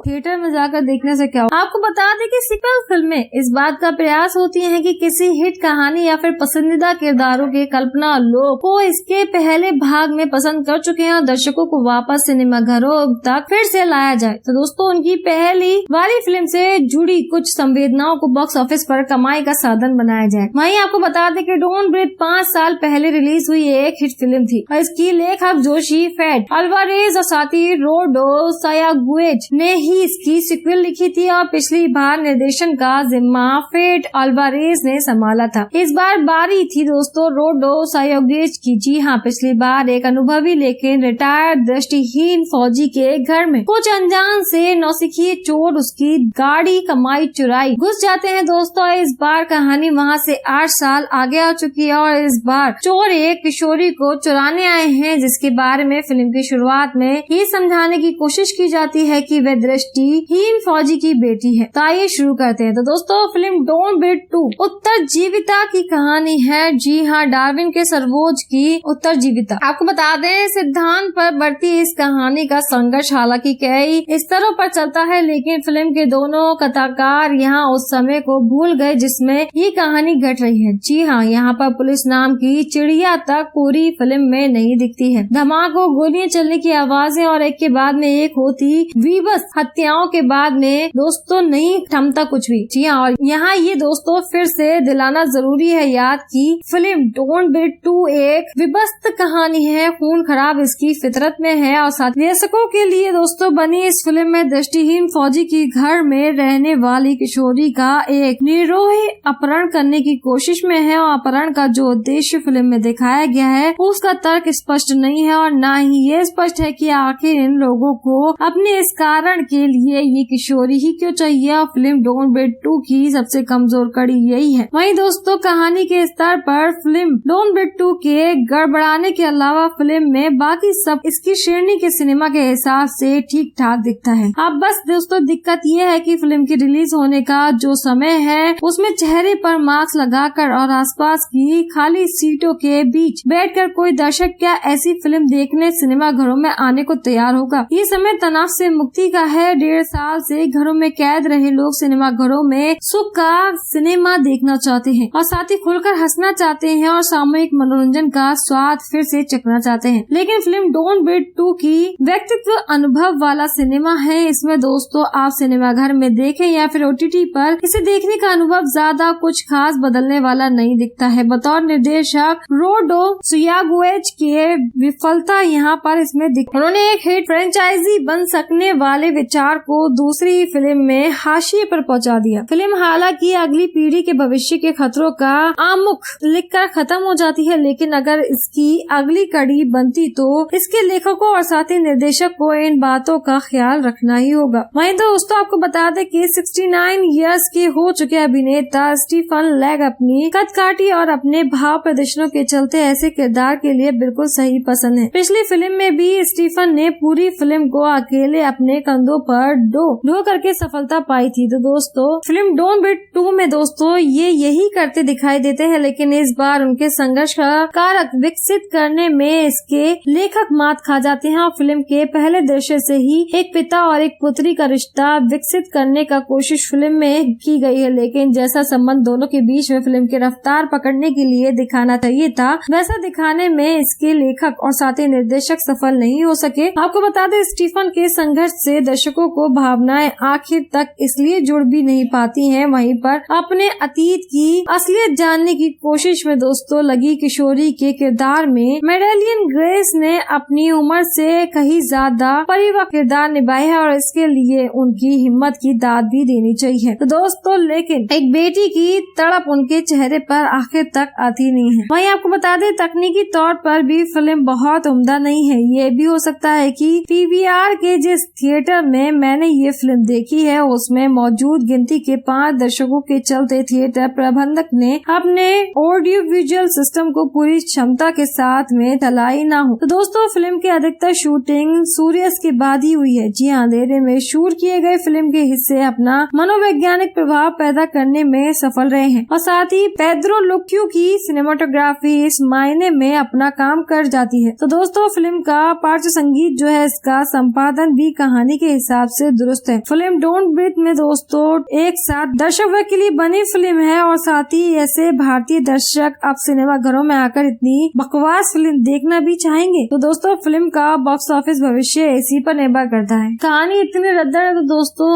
थिएटर में जाकर देखने से क्या होगा। आपको बता दें कि सीक्वल फिल्में इस बात का प्रयास होती हैं कि किसी हिट कहानी या फिर पसंदीदा किरदारों के कल्पना लोग को इसके पहले भाग में पसंद कर चुके हैं और दर्शकों को वापस सिनेमा घरों तक फिर से लाया जाए। तो दोस्तों उनकी पहली वाली फिल्म से जुड़ी कुछ संवेदनाओं को बॉक्स ऑफिस पर कमाई का साधन बनाया जाए। वहीं आपको बता दें कि डोंट ब्रीथ 5 साल पहले रिलीज हुई एक हिट फिल्म थी और इसकी लेखक जोशी फैट अल्वारेज और साथ ही रोडो सायागुएज ने ही इसकी सिक्वल लिखी थी और पिछली बार निर्देशन का जिम्मा फेट अल्वारेज ने संभाला था। इस बार बारी थी दोस्तों रोडो सायागुएज की। जी हाँ, पिछली बार एक अनुभवी लेकिन रिटायर्ड दृष्टिहीन फौजी के घर में कुछ अनजान से नौसिखिए चोर उसकी गाड़ी कमाई चुराई घुस जाते हैं दोस्तों। इस बार कहानी वहाँ से 8 साल आगे आ चुकी है और इस बार चोर एक किशोरी को चुराने आए हैं, जिसके बारे में फिल्म की शुरुआत में ये समझाने की कोशिश की जाती है कि वह दृष्टिहीन फौजी की बेटी है। तो आइए शुरू करते हैं। तो दोस्तों फिल्म डोंट ब्रीथ 2 उत्तरजीविता की कहानी है। जी हाँ, डार्विन के सर्वोच्च की उत्तरजीविता। आपको बता दें सिद्धांत पर बढ़ती इस कहानी का संघर्ष हालांकि कई स्तरों पर चलता है, लेकिन फिल्म के दोनों कथाकार यहाँ उस समय को भूल गए जिसमें ये कहानी घट रही है। जी हाँ, यहाँ पर पुलिस नाम की चिड़िया तक पूरी फिल्म में नहीं दिखती है। धमाकों, गोलियां चलने की आवाजें और एक के बाद में एक होती विवश हत्याओं के बाद में दोस्तों नहीं थमता कुछ भी। जी हाँ, और यहाँ ये दोस्तों फिर से दिलाना जरूरी है याद कि फिल्म डोंट ब्रीथ 2 एक विभत्स कहानी है, खून खराब इसकी फितरत में है और साथ दर्शकों के लिए दोस्तों बनी इस फिल्म में दृष्टिहीन फौजी की घर में रहने वाली किशोरी का एक निर्दोष अपहरण करने की कोशिश में है और अपहरण का जो उद्देश्य फिल्म में दिखाया गया है उसका तर्क स्पष्ट नहीं है और न ही ये स्पष्ट है कि आखिर इन लोगों को अपने इस कारण के लिए ये किशोरी ही क्यों चाहिए। और फिल्म डोंट ब्रीथ 2 की सबसे कमजोर कड़ी यही है। वहीं दोस्तों कहानी के स्तर पर फिल्म डोंट ब्रीथ 2 के गड़बड़ाने के अलावा फिल्म में बाकी सब इसकी श्रेणी के सिनेमा के हिसाब से ठीक ठाक दिखता है। अब बस दोस्तों दिक्कत ये है कि फिल्म की रिलीज होने का जो समय है उसमें चेहरे पर मास्क लगाकर और आसपास की खाली सीटों के बीच बैठकर कोई दर्शक क्या ऐसी फिल्म देखने सिनेमा घरों में आने को तैयार होगा। ये समय तनाव से मुक्ति का है। 1.5 साल से घरों में कैद रहे लोग सिनेमा घरों में सुख का सिनेमा देखना चाहते हैं और साथ ही खुलकर हंसना चाहते हैं और सामूहिक मनोरंजन का स्वाद फिर से चखना चाहते हैं। लेकिन फिल्म डोंट ब्रीथ 2 की व्यक्तित्व अनुभव वाला सिनेमा है। इसमें दोस्तों आप सिनेमा घर में देखें या फिर OTT पर इसे देखने का अनुभव ज्यादा कुछ खास बदलने वाला नहीं दिखता है। बतौर निर्देशक रोडो सायागुएज के विफलता यहाँ पर इसमें उन्होंने एक हिट फ्रेंचाइजी बन सकने वाले विचार को दूसरी फिल्म में हाशिए पर पहुँचा दिया। फिल्म हालांकि अगली पीढ़ी के भविष्य के खतरों का आमुख लिखकर खत्म हो जाती है, लेकिन अगर इसकी अगली कड़ी बनती तो इसके लेखकों और साथ ही निर्देशक को इन बातों का ख्याल रखना ही होगा। वहीं दोस्तों आपको बता दें कि 69 इयर्स के हो चुके अभिनेता स्टीफन लेग अपनी कदकाठी और अपने भाव प्रदर्शनों के चलते ऐसे किरदार के लिए बिल्कुल सही पसंद है। पिछली फिल्म में भी स्टीफन ने पूरी फिल्म को अकेले अपने कंधों पर ढो करके सफलता पाई थी। तो दोस्तों फिल्म डोंट ब्रीथ 2 में दोस्तों ये यही करते दिखाई देते हैं, लेकिन इस बार उनके संघर्ष का कारक विकसित करने में इसके लेखक मात खा जाते हैं और फिल्म के पहले दृश्य से ही एक पिता और एक पुत्री का रिश्ता विकसित करने का कोशिश फिल्म में की गई है, लेकिन जैसा संबंध दोनों के बीच में फिल्म की रफ्तार पकड़ने के लिए दिखाना चाहिए था वैसा दिखाने में इसके लेखक और साथ ही निर्देशक सफल नहीं हो सके। आपको बता दें स्टीफन के संघर्ष से दर्शकों को भावनाएं आखिर तक इसलिए जुड़ भी नहीं पाती हैं, वहीं पर अपने अतीत की असलियत जानने की कोशिश में दोस्तों लगी किशोरी के किरदार में मेडेलियन ग्रेस ने अपनी उम्र से कहीं ज्यादा परिपक्व किरदार निभाया है और इसके लिए उनकी हिम्मत की दाद भी देनी चाहिए। तो दोस्तों लेकिन एक बेटी की तड़प उनके चेहरे पर आखिर तक आती नहीं है। वहीं आपको बता दें तकनीकी तौर पर भी फिल्म बहुत उम्दा नहीं है। ये भी हो सकता है कि PVR के जिस थिएटर में मैंने ये फिल्म देखी है उसमें मौजूद गिनती के 5 दर्शकों के चलते थिएटर प्रबंधक ने अपने ऑडियो विजुअल सिस्टम को पूरी क्षमता के साथ में ढलाई न हो। तो दोस्तों फिल्म की अधिकतर शूटिंग सूर्यास्त के बाद ही हुई है। जी अंधेरे में शूट किए गए फिल्म के हिस्से अपना मनोवैज्ञानिक प्रभाव पैदा करने में सफल रहे हैं और साथ ही पेड्रो लुक्यू की सिनेमाटोग्राफी इस मायने में अपना काम कर जाती है। तो दोस्तों फिल्म का पार्श्व संगीत जो है इसका संपादन भी कहानी के हिसाब से दुरुस्त है। फिल्म डोंट ब्रीथ में दोस्तों एक साथ दर्शक वर्ग के लिए बनी फिल्म है और साथ ही ऐसे भारतीय दर्शक अब सिनेमा घरों में आकर इतनी बकवास फिल्म देखना भी चाहेंगे। तो दोस्तों फिल्म का बॉक्स ऑफिस भविष्य इसी पर निर्भर करता है। कहानी इतनी रद्दड़ है तो दोस्तों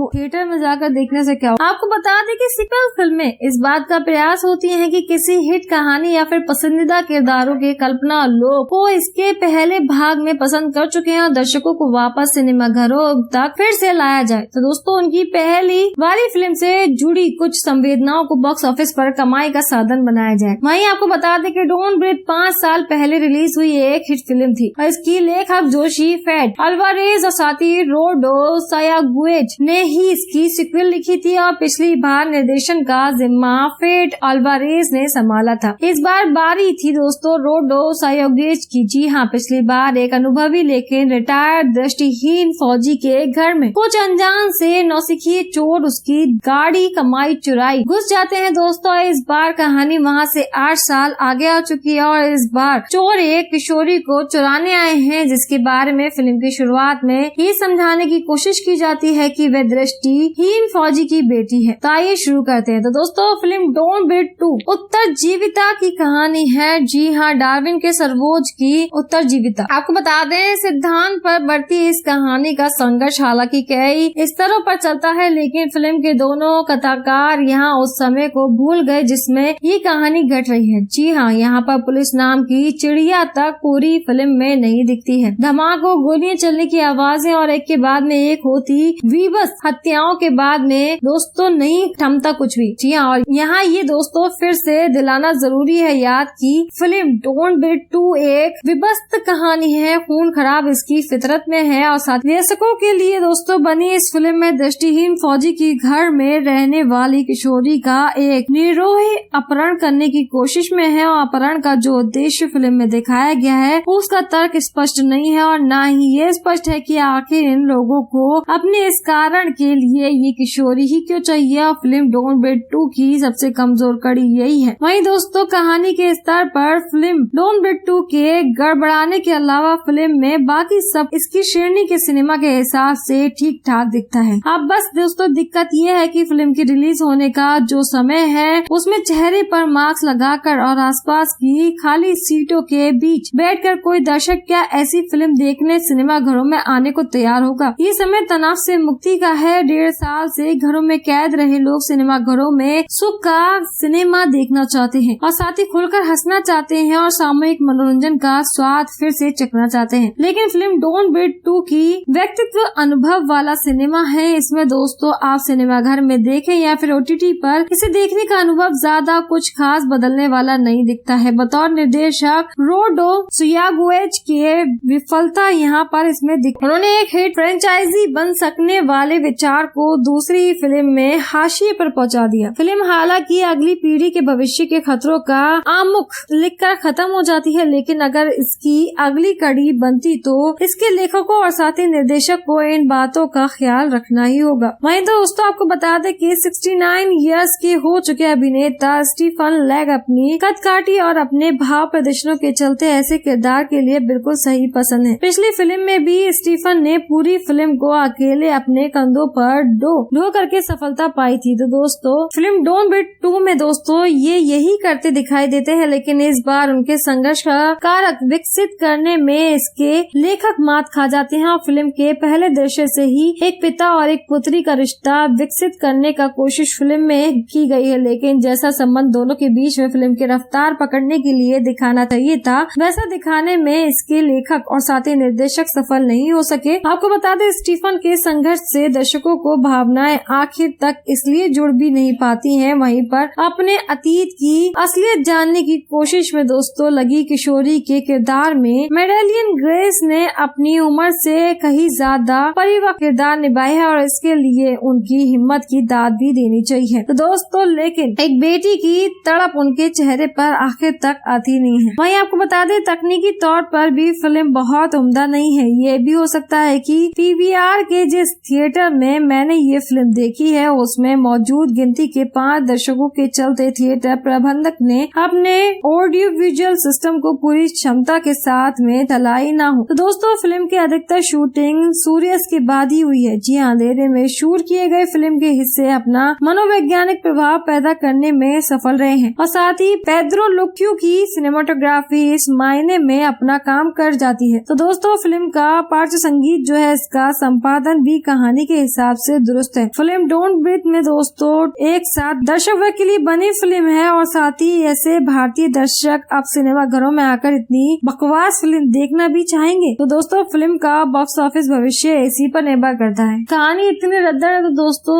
थिएटर में जाकर देखने से क्या हो। आपको बता दें कि सीक्वल फिल्में इस बात का प्रयास होती हैं कि किसी हिट कहानी या फिर पसंदीदा किरदारों के कल्पना लोग को इसके पहले पहले भाग में पसंद कर चुके हैं और दर्शकों को वापस सिनेमा घरों तक फिर से लाया जाए। तो दोस्तों उनकी पहली वाली फिल्म से जुड़ी कुछ संवेदनाओं को बॉक्स ऑफिस पर कमाई का साधन बनाया जाए। वहीं आपको बता दें कि डोंट ब्रीथ 5 साल पहले रिलीज हुई एक हिट फिल्म थी और इसकी लेखक जोशी फेड अल्वारेज और साथी रोडो सायागुएज ने ही इसकी सिक्वल लिखी थी और पिछली बार निर्देशन का जिम्मा फेड अल्वारेज ने संभाला था। इस बार बारी थी दोस्तों रोडो सायागुएज की। जी हाँ, पिछली बार एक अनुभवी लेकिन रिटायर्ड दृष्टिहीन फौजी के घर में कुछ अनजान से नौसिखिए चोर उसकी गाड़ी कमाई चुराई घुस जाते हैं दोस्तों। इस बार कहानी वहाँ से 8 साल आगे आ चुकी है और इस बार चोर एक किशोरी को चुराने आए हैं, जिसके बारे में फिल्म की शुरुआत में ये समझाने की कोशिश की जाती है कि वह दृष्टिहीन फौजी की बेटी है। तो आइए शुरू करते हैं। तो दोस्तों फिल्म डोंट ब्रीथ 2 उत्तरजीविता की कहानी है। जी हाँ, डार्विन के सर्वोज की उत्तरजीविता। आपको बता दें सिद्धांत पर बढ़ती इस कहानी का संघर्ष हालांकि कई स्तरों पर चलता है, लेकिन फिल्म के दोनों कथाकार यहाँ उस समय को भूल गए जिसमें ये कहानी घट रही है। जी हाँ, यहाँ पर पुलिस नाम की चिड़िया तक पूरी फिल्म में नहीं दिखती है। धमाकों, गोलियां चलने की आवाजें और एक के बाद में एक होती विवश हत्याओं के बाद में दोस्तों नहीं थमता कुछ भी। जी हाँ, और यहाँ ये दोस्तों फिर से दिलाना जरूरी है याद कि फिल्म डोंट ब्रीथ 2 एक विभत्स कहानी है। खून खराब इसकी फितरत में है और साथ दर्शकों के लिए दोस्तों बनी इस फिल्म में दृष्टिहीन फौजी की घर में रहने वाली किशोरी का एक निर्दोष अपहरण करने की कोशिश में है और अपहरण का जो उद्देश्य फिल्म में दिखाया गया है उसका तर्क स्पष्ट नहीं है और न ही ये स्पष्ट है कि आखिर इन लोगों को अपने इस कारण के लिए ये किशोरी ही क्यों चाहिए। और फिल्म डोंट ब्रीथ 2 की सबसे कमजोर कड़ी यही है। वहीं दोस्तों कहानी के स्तर पर फिल्म डोंट ब्रीथ 2 के गड़बड़ाने के अलावा फिल्म में बाकी सब इसकी श्रेणी के सिनेमा के हिसाब से ठीक ठाक दिखता है। अब बस दोस्तों दिक्कत ये है कि फिल्म की रिलीज होने का जो समय है उसमें चेहरे पर मास्क लगाकर और आसपास की खाली सीटों के बीच बैठकर कोई दर्शक क्या ऐसी फिल्म देखने सिनेमा घरों में आने को तैयार होगा। ये समय तनाव से मुक्ति का है। 1.5 साल से घरों में कैद रहे लोग सिनेमा घरों में सुख का सिनेमा देखना चाहते हैं और साथ ही खुलकर हंसना चाहते हैं और सामूहिक मनोरंजन का स्वाद फिर से चखना चाहते हैं। लेकिन फिल्म डोंट ब्रीथ 2 की व्यक्तित्व अनुभव वाला सिनेमा है। इसमें दोस्तों आप सिनेमा घर में देखें या फिर OTT पर इसे देखने का अनुभव ज्यादा कुछ खास बदलने वाला नहीं दिखता है। बतौर निर्देशक रोडो सायागुएज के विफलता यहाँ पर इसमें उन्होंने एक हिट फ्रेंचाइजी बन सकने वाले विचार को दूसरी फिल्म में हाशिए पर पहुँचा दिया। फिल्म हालांकि अगली पीढ़ी के भविष्य के खतरों का आमुख लिखकर खत्म हो जाती है, लेकिन अगर इसकी अगली कड़ी बनती तो इसके लेखकों और साथ ही निर्देशक को इन बातों का ख्याल रखना ही होगा। वहीं दोस्तों आपको बता दें कि 69 इयर्स के हो चुके अभिनेता स्टीफन लेग अपनी कदकाठी और अपने भाव प्रदर्शनों के चलते ऐसे किरदार के लिए बिल्कुल सही पसंद है। पिछली फिल्म में भी स्टीफन ने पूरी फिल्म को अकेले अपने कंधों पर ढो करके सफलता पाई थी। तो दोस्तों फिल्म डोंट ब्रीथ 2 में दोस्तों ये यही करते दिखाई देते हैं, लेकिन इस बार उनके संघर्ष का कारक विकसित करने में इसके लेखक मात खा जाते हैं और फिल्म के पहले दृश्य से ही एक पिता और एक पुत्री का रिश्ता विकसित करने का कोशिश फिल्म में की गई है, लेकिन जैसा संबंध दोनों के बीच में फिल्म की रफ्तार पकड़ने के लिए दिखाना चाहिए था वैसा दिखाने में इसके लेखक और साथ ही निर्देशक सफल नहीं हो सके। आपको बता दें स्टीफन के संघर्ष से दर्शकों को भावनाएं आखिर तक इसलिए जुड़ भी नहीं पाती हैं। वहीं पर अपने अतीत की असलियत जानने की कोशिश में दोस्तों लगी किशोरी के किरदार में मेडेलियन ग्रेस ने अपनी उम्र से कहीं ज्यादा परिपक्व किरदार निभाया है और इसके लिए उनकी हिम्मत की दाद भी देनी चाहिए। तो दोस्तों लेकिन एक बेटी की तड़प उनके चेहरे पर आखिर तक आती नहीं है। वहीं आपको बता दें तकनीकी तौर पर भी फिल्म बहुत उम्दा नहीं है। ये भी हो सकता है कि PVR के जिस थिएटर में मैंने ये फिल्म देखी है उसमें मौजूद गिनती के 5 दर्शकों के चलते थिएटर प्रबंधक ने अपने ऑडियो विजुअल सिस्टम को पूरी क्षमता के साथ में ढलाई न हो। तो दोस्तों फिल्म की अधिकतर शूटिंग सूर्यास्त के बाद ही हुई है। जी हाँ, अंधेरे में शूट किए गए फिल्म के हिस्से अपना मनोवैज्ञानिक प्रभाव पैदा करने में सफल रहे हैं और साथ ही पेड्रो लुक्यू की सिनेमाटोग्राफी इस मायने में अपना काम कर जाती है। तो दोस्तों फिल्म का पार्श्व संगीत जो है इसका संपादन भी कहानी के हिसाब से दुरुस्त है। फिल्म डोंट ब्रीथ में दोस्तों एक साथ दर्शक वर्ग के लिए बनी फिल्म है और साथ ही ऐसे भारतीय दर्शक अब सिनेमा घरों में आकर इतनी बकवास फिल्म देखना भी चाहेंगे। तो दोस्तों फिल्म का बॉक्स ऑफिस भविष्य इसी पर निर्भर करता है। कहानी इतनी रद्दड़ है तो दोस्तों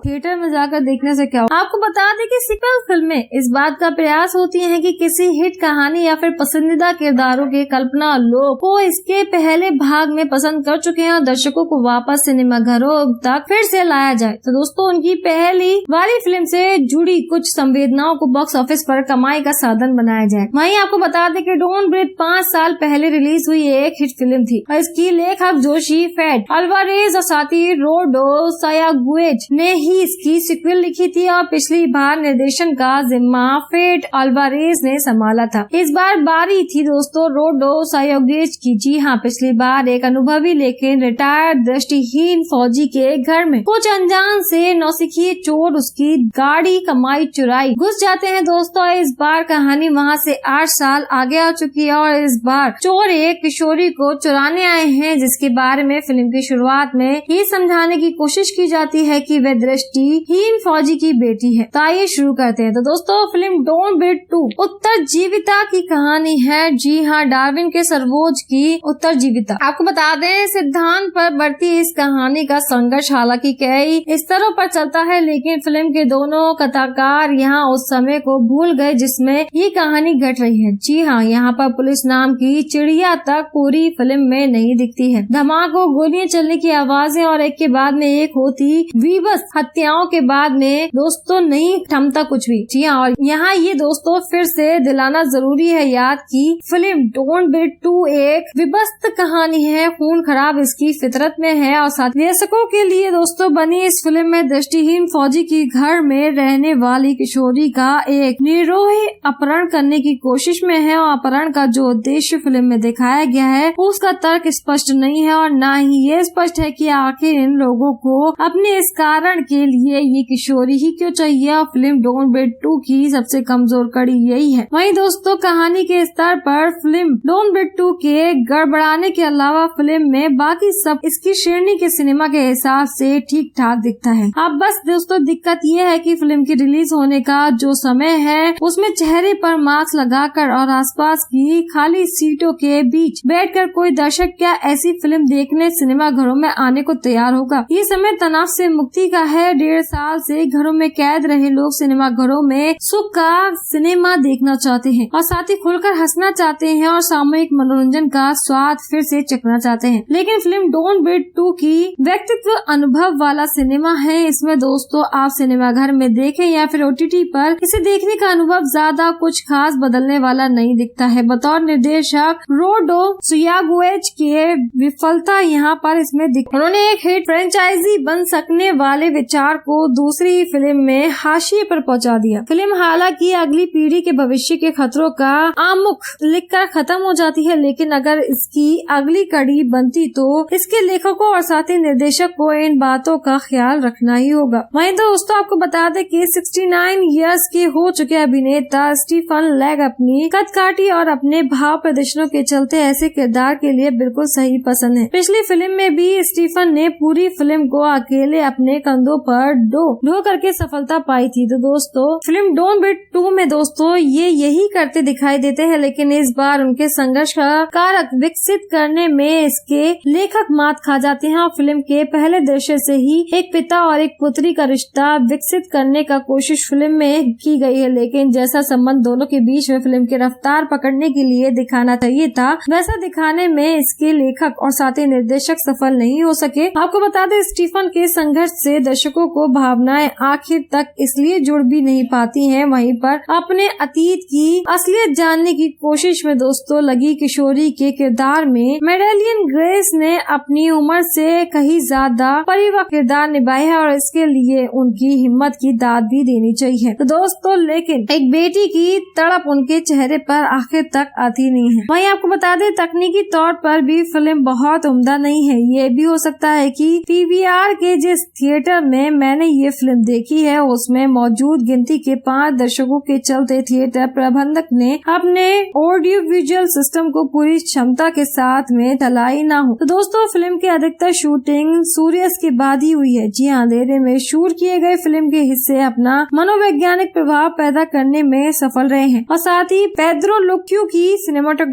थिएटर में जाकर देखने से क्या हो। आपको बता दें कि सीक्वल फिल्में इस बात का प्रयास होती हैं कि किसी हिट कहानी या फिर पसंदीदा किरदारों के कल्पना लोग को इसके पहले भाग में पसंद कर चुके हैं और दर्शकों को वापस सिनेमा घरों तक फिर से लाया जाए। तो दोस्तों उनकी पहली वाली फिल्म से जुड़ी कुछ संवेदनाओं को बॉक्स ऑफिस पर कमाई का साधन बनाया जाए। वहीं आपको बता दें कि डोंट ब्रीथ 5 साल पहले रिलीज हुई एक हिट फिल्म थी और इसकी लेखक जोशी फेड अल्वारेज और साथी रोडो सायागुएज ने ही इसकी सिक्वल लिखी थी और पिछली बार निर्देशन का जिम्मा फेड अल्वारेज ने संभाला था। इस बार बारी थी दोस्तों रोडो सायागुएज की। जी हाँ, पिछली बार एक अनुभवी लेकिन रिटायर्ड दृष्टिहीन फौजी के घर में कुछ अनजान से नौसिखिए चोर उसकी गाड़ी कमाई चुराई घुस जाते हैं दोस्तों। इस बार कहानी वहाँ से 8 साल आगे आ चुकी है और इस बार चोर एक किशोरी को चुराने आए हैं, जिसके बारे में फिल्म की शुरुआत में ये समझाने की कोशिश की जाती है कि वह दृष्टिहीन फौजी की बेटी है। तो आइए शुरू करते हैं। तो दोस्तों फिल्म डोंट ब्रीथ 2 उत्तरजीविता की कहानी है। जी हाँ, डार्विन के सर्वोज की उत्तरजीविता। आपको बता दें सिद्धांत पर बढ़ती इस कहानी का संघर्ष हालांकि कई स्तरों पर चलता है, लेकिन फिल्म के दोनों कथाकार यहाँ उस समय को भूल गए जिसमें ये कहानी घट रही है। जी हाँ, यहाँ पर पुलिस नाम की चिड़िया तक पूरी फिल्म में नहीं दिखती है। धमाकों, गोलियां चलने की आवाजें और एक के बाद में एक होती विवश हत्याओं के बाद में दोस्तों नहीं थमता कुछ भी। जी हाँ, और यहाँ ये दोस्तों फिर से दिलाना जरूरी है याद की फिल्म डोंट ब्रीथ 2 एक विभत्स कहानी है, खून खराब इसकी फितरत में है और साथ दर्शकों के लिए दोस्तों बनी इस फिल्म में दृष्टिहीन फौजी की घर में रहने वाली किशोरी का एक निर्दोष अपहरण करने की कोशिश में है और अपहरण का जो उद्देश्य फिल्म में दिखाया गया है उसका तर्क स्पष्ट नहीं है और न ही ये स्पष्ट है कि आखिर इन लोगों को अपने इस कारण के लिए ये किशोरी ही क्यों चाहिए। और फिल्म डोंट ब्रीथ 2 की सबसे कमजोर कड़ी यही है। वहीं दोस्तों कहानी के स्तर पर फिल्म डोंट ब्रीथ 2 के गड़बड़ाने के अलावा फिल्म में बाकी सब इसकी श्रेणी के सिनेमा के हिसाब से ठीक ठाक दिखता है। अब बस दोस्तों दिक्कत ये है कि फिल्म की रिलीज होने का जो समय है उसमें चेहरे पर मास्क लगाकर और आसपास की खाली सीटों के बीच बैठकर कोई दर्शक क्या ऐसी फिल्म देखने सिनेमा घरों में आने को तैयार होगा। ये समय तनाव से मुक्ति का है। 1.5 साल से घरों में कैद रहे लोग सिनेमा घरों में सुख का सिनेमा देखना चाहते हैं और साथ ही खुलकर हंसना चाहते हैं और सामूहिक मनोरंजन का स्वाद फिर से चखना चाहते हैं। लेकिन फिल्म डोंट ब्रीथ 2 की व्यक्तित्व अनुभव वाला सिनेमा है। इसमें दोस्तों आप सिनेमा घर में देखें या फिर OTT पर इसे देखने का अनुभव ज्यादा कुछ खास बदलने वाला नहीं दिखता है। बतौर निर्देशक रोडो सायागुएज के विफलता यहाँ पर इसमें उन्होंने एक हिट फ्रेंचाइजी बन सकने वाले विचार को दूसरी फिल्म में हाशिए पर पहुँचा दिया। फिल्म हालांकि अगली पीढ़ी के भविष्य के खतरों का आमुख लिखकर खत्म हो जाती है, लेकिन अगर इसकी अगली कड़ी बनती तो इसके लेखकों और साथ ही निर्देशक को इन बातों का ख्याल रखना ही होगा। वहीं दोस्तों आपको बता दें कि 69 इयर्स के हो चुके अभिनेता स्टीफन लेग अपनी कदकाठी और अपने भाव प्रदर्शनों के चलते ऐसे किरदार के लिए बिल्कुल सही पसंद है। पिछली फिल्म में भी स्टीफन ने पूरी फिल्म को अकेले अपने कंधों पर ढो करके सफलता पाई थी। तो दोस्तों फिल्म डोंट ब्रीथ 2 में दोस्तों ये यही करते दिखाई देते हैं, लेकिन इस बार उनके संघर्ष का कारक विकसित करने में इसके लेखक मात खा जाते हैं और फिल्म के पहले दृश्य से ही एक पिता और एक पुत्री का रिश्ता विकसित करने का कोशिश फिल्म में की गई है, लेकिन जैसा संबंध दोनों के बीच में फिल्म की रफ्तार पकड़ने के लिए दिखाना चाहिए था वैसा दिखाने में इसके लेखक और साथ ही निर्देशक सफल नहीं हो सके। आपको बता दें स्टीफन के संघर्ष से दर्शकों को भावनाएं आखिर तक इसलिए जुड़ भी नहीं पाती हैं। वहीं पर अपने अतीत की असलियत जानने की कोशिश में दोस्तों लगी किशोरी के किरदार में मेडेलियन ग्रेस ने अपनी उम्र से कहीं ज्यादा परिपक्व किरदार निभाया है और इसके लिए उनकी हिम्मत की दाद भी देनी चाहिए। तो दोस्तों लेकिन एक बेटी की तड़प उनके चेहरे पर आखिर तक आती नहीं है। वहीं आपको बता दें तकनीकी तौर पर भी फिल्म बहुत उम्दा नहीं है। ये भी हो सकता है कि PVR के जिस थिएटर में मैंने ये फिल्म देखी है उसमें मौजूद गिनती के 5 दर्शकों के चलते थिएटर प्रबंधक ने अपने ऑडियो विजुअल सिस्टम को पूरी क्षमता के साथ में ढलाई न हो। तो दोस्तों फिल्म की अधिकतर शूटिंग सूर्यास्त के बाद ही हुई है। जी हाँ, अंधेरे में शूट किए गए फिल्म के हिस्से अपना मनोवैज्ञानिक प्रभाव पैदा करने में सफल रहे हैं और साथ ही पेड्रो लुक्यू की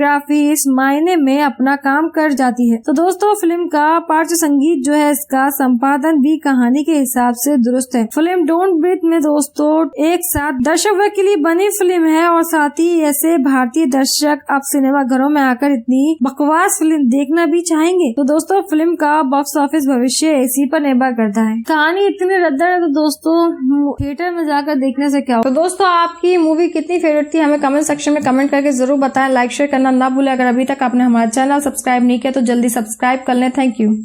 कोरियोग्राफी इस मायने में अपना काम कर जाती है। तो दोस्तों फिल्म का पार्श्व संगीत जो है इसका संपादन भी कहानी के हिसाब से दुरुस्त है। फिल्म डोंट ब्रीथ में दोस्तों एक साथ दर्शक वर्ग के लिए बनी फिल्म है और साथ ही ऐसे भारतीय दर्शक अब सिनेमा घरों में आकर इतनी बकवास फिल्म देखना भी चाहेंगे। तो दोस्तों फिल्म का बॉक्स ऑफिस भविष्य इसी पर निर्भर करता है। कहानी इतनी रद्दर है तो दोस्तों थिएटर में जाकर देखने से क्या हो। तो दोस्तों आपकी मूवी कितनी फेवरेट थी हमें कमेंट सेक्शन में कमेंट करके जरूर बताएं। लाइक शेयर करना ना भूलें। अगर अभी तक आपने हमारा चैनल सब्सक्राइब नहीं किया तो जल्दी सब्सक्राइब कर लें। Thank you.